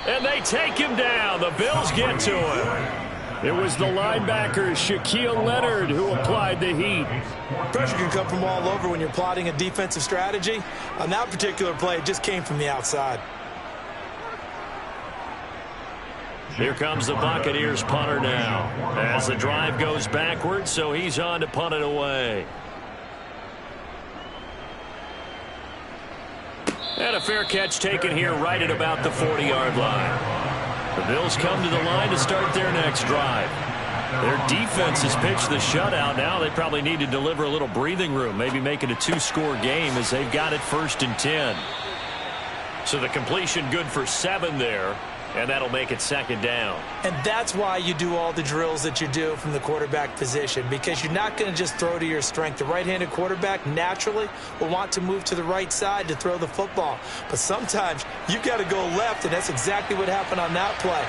And they take him down. The Bills get to him. It was the linebacker, Shaquille Leonard, who applied the heat. Pressure can come from all over when you're plotting a defensive strategy. On that particular play, it just came from the outside. Here comes the Buccaneers punter now as the drive goes backwards, so he's on to punt it away. And a fair catch taken here right at about the 40-yard line. The Bills come to the line to start their next drive. Their defense has pitched the shutout. Now they probably need to deliver a little breathing room, maybe make it a 2-score game as they've got it 1st and 10. So the completion good for 7 there. And that'll make it 2nd down. And that's why you do all the drills that you do from the quarterback position, because you're not going to just throw to your strength. The right-handed quarterback naturally will want to move to the right side to throw the football. But sometimes you've got to go left, and that's exactly what happened on that play.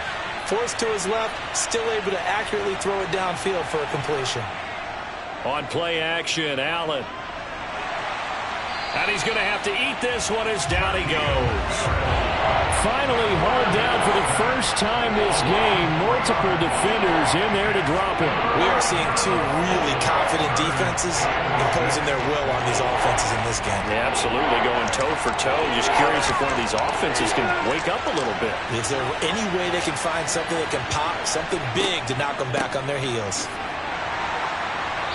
Forced to his left, still able to accurately throw it downfield for a completion. On play action, Allen. And he's going to have to eat this one as down he goes. Finally hauled down for the first time this game. Multiple defenders in there to drop him. We are seeing 2 really confident defenses imposing their will on these offenses in this game. Yeah, absolutely, going toe for toe. Just curious if one of these offenses can wake up a little bit. Is there any way they can find something that can pop, something big to knock them back on their heels?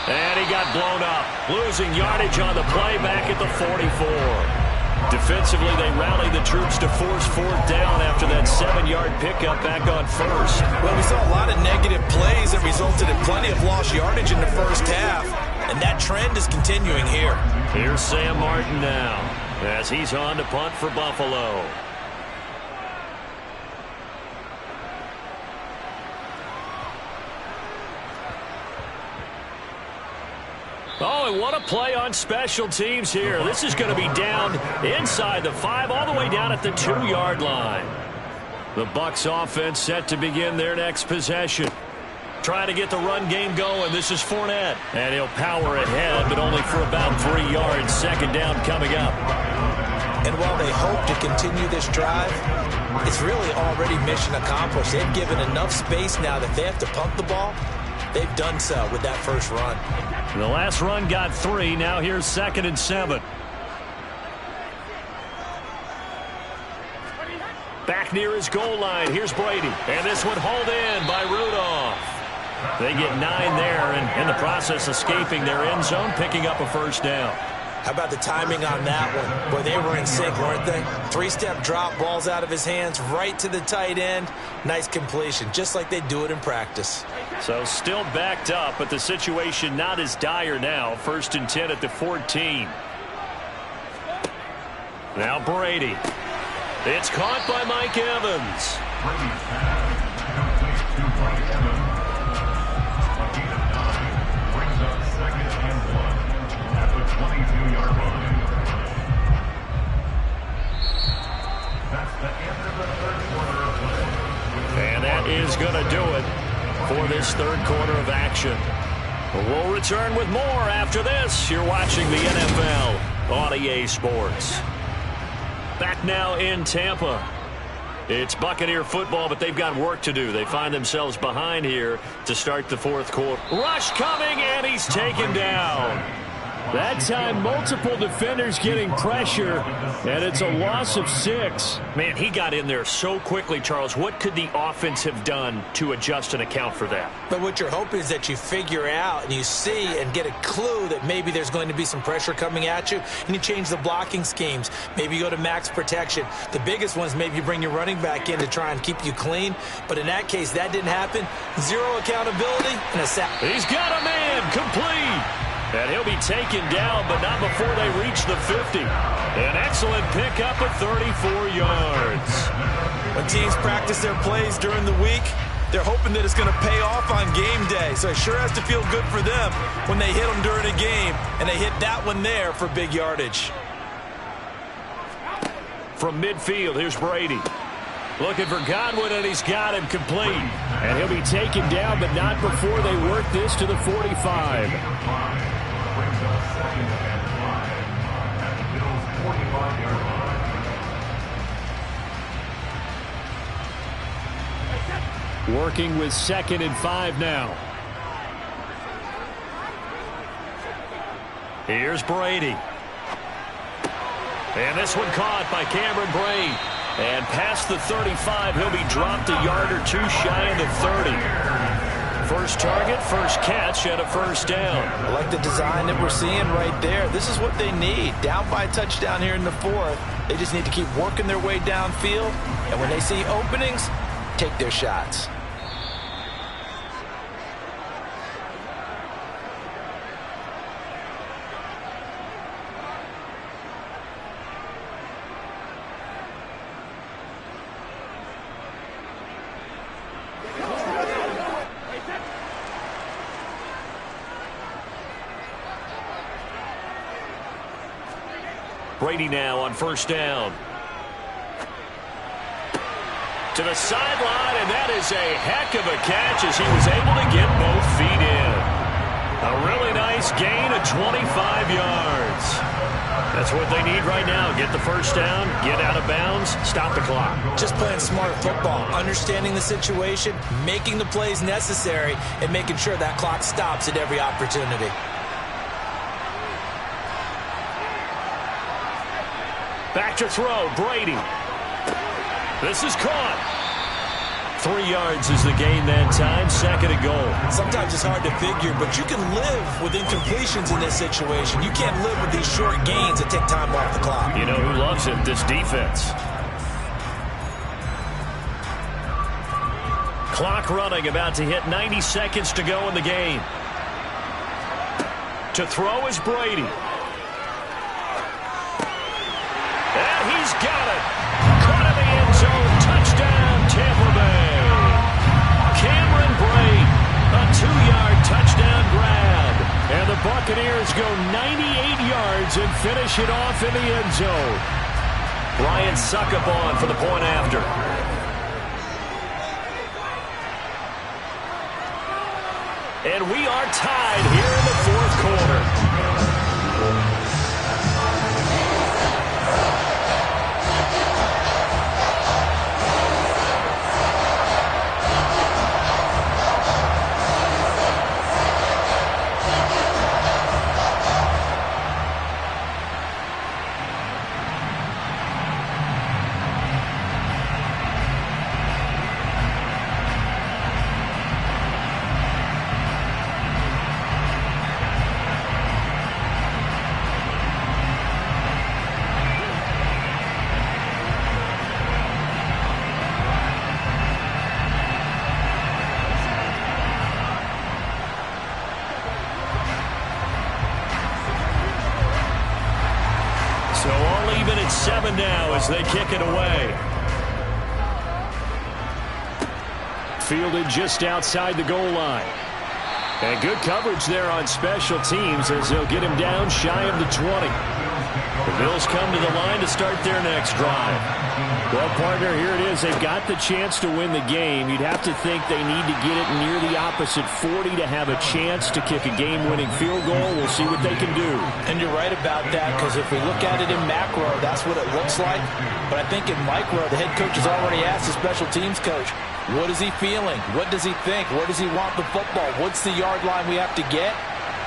And he got blown up, losing yardage on the play back at the 44. Defensively, they rallied the troops to force fourth down after that 7-yard pickup back on first. Well, we saw a lot of negative plays that resulted in plenty of lost yardage in the first half, and that trend is continuing here. Here's Sam Martin now as he's on to punt for Buffalo. Oh, and what a play on special teams here. This is going to be down inside the 5, all the way down at the 2-yard line. The Bucs offense set to begin their next possession. Trying to get the run game going. This is Fournette. And he'll power ahead, but only for about 3 yards. Second down coming up. And while they hope to continue this drive, it's really already mission accomplished. They've given enough space now that they have to pump the ball. They've done so with that first run. The last run got 3. Now here's 2nd and 7. Back near his goal line. Here's Brady. And this one hauled in by Rudolph. They get 9 there, and in the process escaping their end zone, picking up a first down. How about the timing on that one? Boy, they were in sync, weren't they? 3-step drop, balls out of his hands, right to the tight end. Nice completion, just like they do it in practice. So still backed up, but the situation not as dire now. 1st and 10 at the 14. Now Brady. It's caught by Mike Evans. Brady's pass, complete to Mike Evans. A gain of 9 brings up 2nd and 1 at the 22-yard line. That's the end of the third quarter of play. And that is going to do it for this third quarter of action. We'll return with more after this. You're watching the NFL on EA Sports. Back now in Tampa. It's Buccaneer football, but they've got work to do. They find themselves behind here to start the fourth quarter. Rush coming, and he's taken down. That time, multiple defenders getting pressure, and it's a loss of 6. Man, he got in there so quickly, Charles. What could the offense have done to adjust and account for that? But what you're hoping is that you figure out and you see and get a clue that maybe there's going to be some pressure coming at you, and you change the blocking schemes. Maybe you go to max protection. The biggest ones, maybe you bring your running back in to try and keep you clean. But in that case, that didn't happen. 0 accountability and a sack. He's got a man complete. And he'll be taken down, but not before they reach the 50. An excellent pickup of 34 yards. When teams practice their plays during the week, they're hoping that it's going to pay off on game day. So it sure has to feel good for them when they hit them during a game, and they hit that one there for big yardage. From midfield, here's Brady. Looking for Godwin, and he's got him complete. And he'll be taken down, but not before they work this to the 45. Brings up 2nd and 5 at the Bills' 45-yard line. Working with 2nd and 5 now. Here's Brady. And this one caught by Cameron Brate. And past the 35, he'll be dropped a yard or 2 shy of the 30. First target, first catch, and a first down. I like the design that we're seeing right there. This is what they need. Down by a touchdown here in the 4th. They just need to keep working their way downfield. And when they see openings, take their shots. Brady now on first down. To the sideline, and that is a heck of a catch as he was able to get both feet in. A really nice gain of 25 yards. That's what they need right now. Get the first down, get out of bounds, stop the clock. Just playing smart football, understanding the situation, making the plays necessary, and making sure that clock stops at every opportunity. Back to throw, Brady. This is caught. 3 yards is the gain that time, second and goal. Sometimes it's hard to figure, but you can live with incompletions in this situation. You can't live with these short gains that take time off the clock. You know who loves it? This defense. Clock running, about to hit 90 seconds to go in the game. To throw is Brady. And he's got it. Caught in the end zone. Touchdown, Tampa Bay. Cameron Brate, a 2-yard touchdown grab. And the Buccaneers go 98 yards and finish it off in the end zone. Ryan Succop for the point after. And we are tied here in the fourth quarter. So all even at 7 now as they kick it away. Fielded just outside the goal line. And good coverage there on special teams as they'll get him down shy of the 20. The Bills come to the line to start their next drive. Well, partner, here it is. They've got the chance to win the game. You'd have to think they need to get it near the opposite 40 to have a chance to kick a game-winning field goal. We'll see what they can do. And you're right about that, because if we look at it in macro, that's what it looks like. But I think in micro, the head coach has already asked the special teams coach, what is he feeling? What does he think? Where does he want the football? What's the yard line we have to get?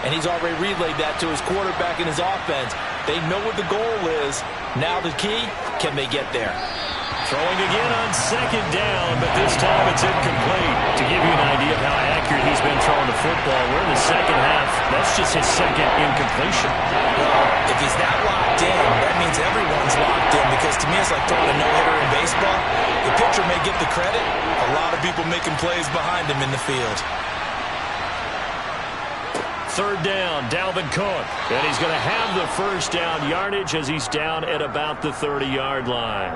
And he's already relayed that to his quarterback and his offense. They know what the goal is. Now the key, can they get there? Throwing again on second down, but this time it's incomplete. To give you an idea of how accurate he's been throwing the football, we're in the second half. That's just his second incompletion. Well, if he's that locked in, that means everyone's locked in, because to me it's like throwing a no-hitter in baseball. The pitcher may get the credit. A lot of people making plays behind him in the field. Third down, Dalvin Cook. And he's going to have the first down yardage as he's down at about the 30-yard line.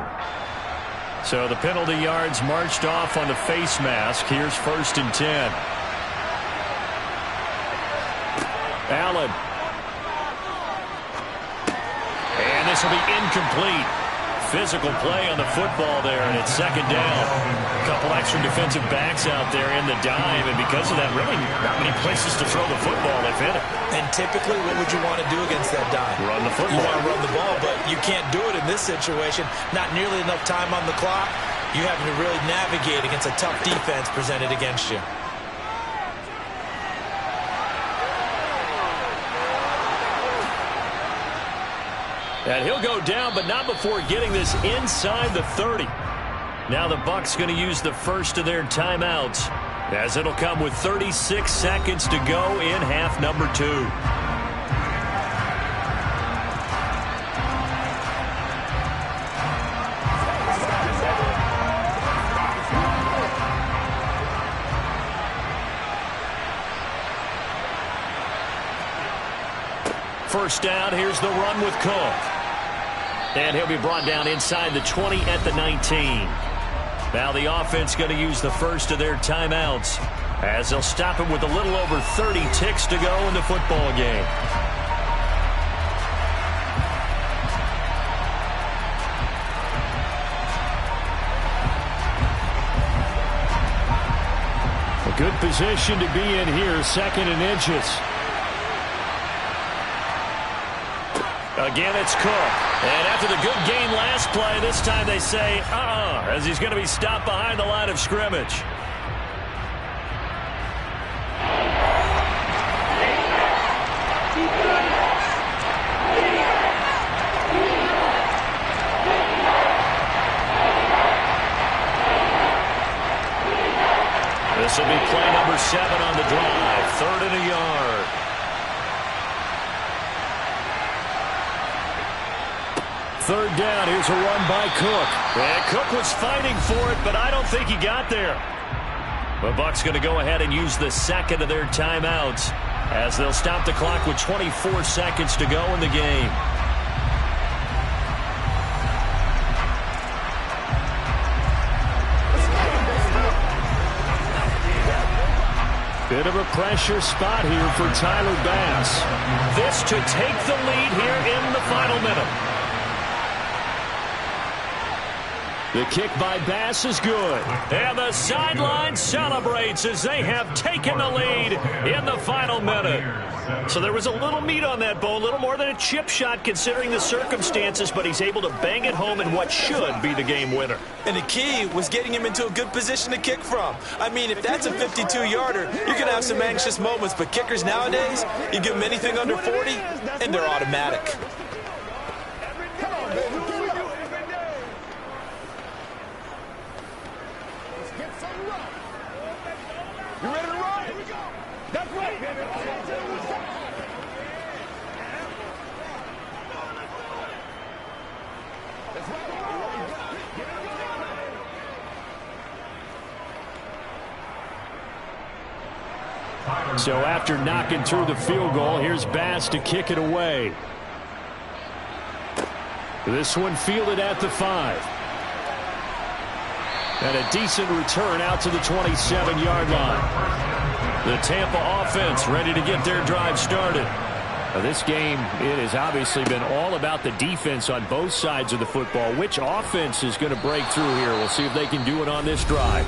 So the penalty yards marched off on the face mask. Here's 1st and 10. Allen. And this will be incomplete. Physical play on the football there, and it's second down. A couple extra defensive backs out there in the dime, and because of that, really not many places to throw the football if in it. And typically, what would you want to do against that dime? Run the football. You want to run the ball, but you can't do it in this situation. Not nearly enough time on the clock. You having to really navigate against a tough defense presented against you. And he'll go down, but not before getting this inside the 30. Now the Bucs going to use the first of their timeouts, as it'll come with 36 seconds to go in half number 2. First down, here's the run with Cook. And he'll be brought down inside the 20 at the 19. Now the offense going to use the first of their timeouts, as they'll stop him with a little over 30 ticks to go in the football game. A good position to be in here, 2nd and inches. Again, it's Cook. And after the good gain last play, this time they say, as he's going to be stopped behind the line of scrimmage. This will be play number 7 on the drive. 3rd and a yard. Third down. Here's a run by Cook. And Cook was fighting for it, but I don't think he got there. The Bucs going to go ahead and use the second of their timeouts as they'll stop the clock with 24 seconds to go in the game. Bit of a pressure spot here for Tyler Bass. This to take the lead here in the final minute. The kick by Bass is good. And the sideline celebrates as they have taken the lead in the final minute. So there was a little meat on that bone, a little more than a chip shot considering the circumstances, but he's able to bang it home in what should be the game winner. And the key was getting him into a good position to kick from. I mean, if that's a 52-yarder, you're going to have some anxious moments, but kickers nowadays, you give them anything under 40, and they're automatic. You ready to run? Here we go. That's right, baby. So after knocking through the field goal, here's Bass to kick it away. This one fielded at the 5. And a decent return out to the 27-yard line. The Tampa offense ready to get their drive started. Now this game, it has obviously been all about the defense on both sides of the football. Which offense is going to break through here? We'll see if they can do it on this drive.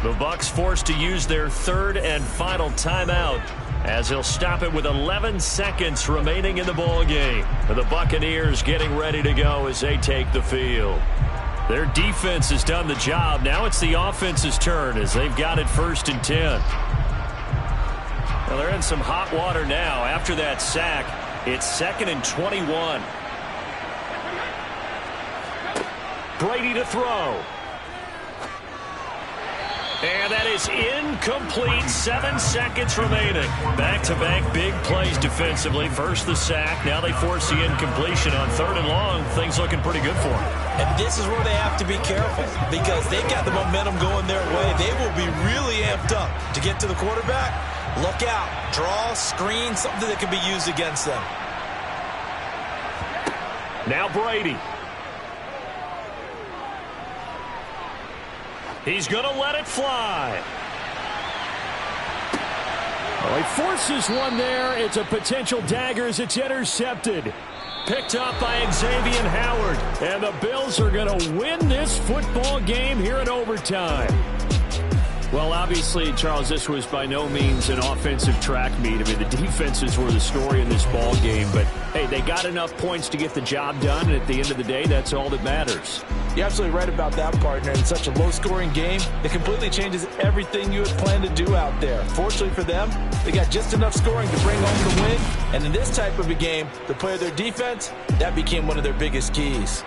The Bucs forced to use their 3rd and final timeout as they'll stop it with 11 seconds remaining in the ball game. The Buccaneers getting ready to go as they take the field. Their defense has done the job. Now it's the offense's turn as they've got it 1st and 10. Well, they're in some hot water now. After that sack, it's 2nd and 21. Brady to throw. And that is incomplete. 7 seconds remaining. Back-to-back big plays defensively. First the sack. Now they force the incompletion on 3rd and long. Things looking pretty good for them. And this is where they have to be careful because they've got the momentum going their way. They will be really amped up to get to the quarterback. Look out. Draw, screen, something that can be used against them. Now Brady. He's going to let it fly. Well, he forces one there. It's a potential dagger as it's intercepted. Picked up by Xavier Howard. And the Bills are going to win this football game here in overtime. Well, obviously, Charles, this was by no means an offensive track meet. I mean, the defenses were the story in this ball game. But, hey, they got enough points to get the job done. And at the end of the day, that's all that matters. You're absolutely right about that, partner. In such a low-scoring game, it completely changes everything you had planned to do out there. Fortunately for them, they got just enough scoring to bring home the win. And in this type of a game, to play their defense, that became one of their biggest keys.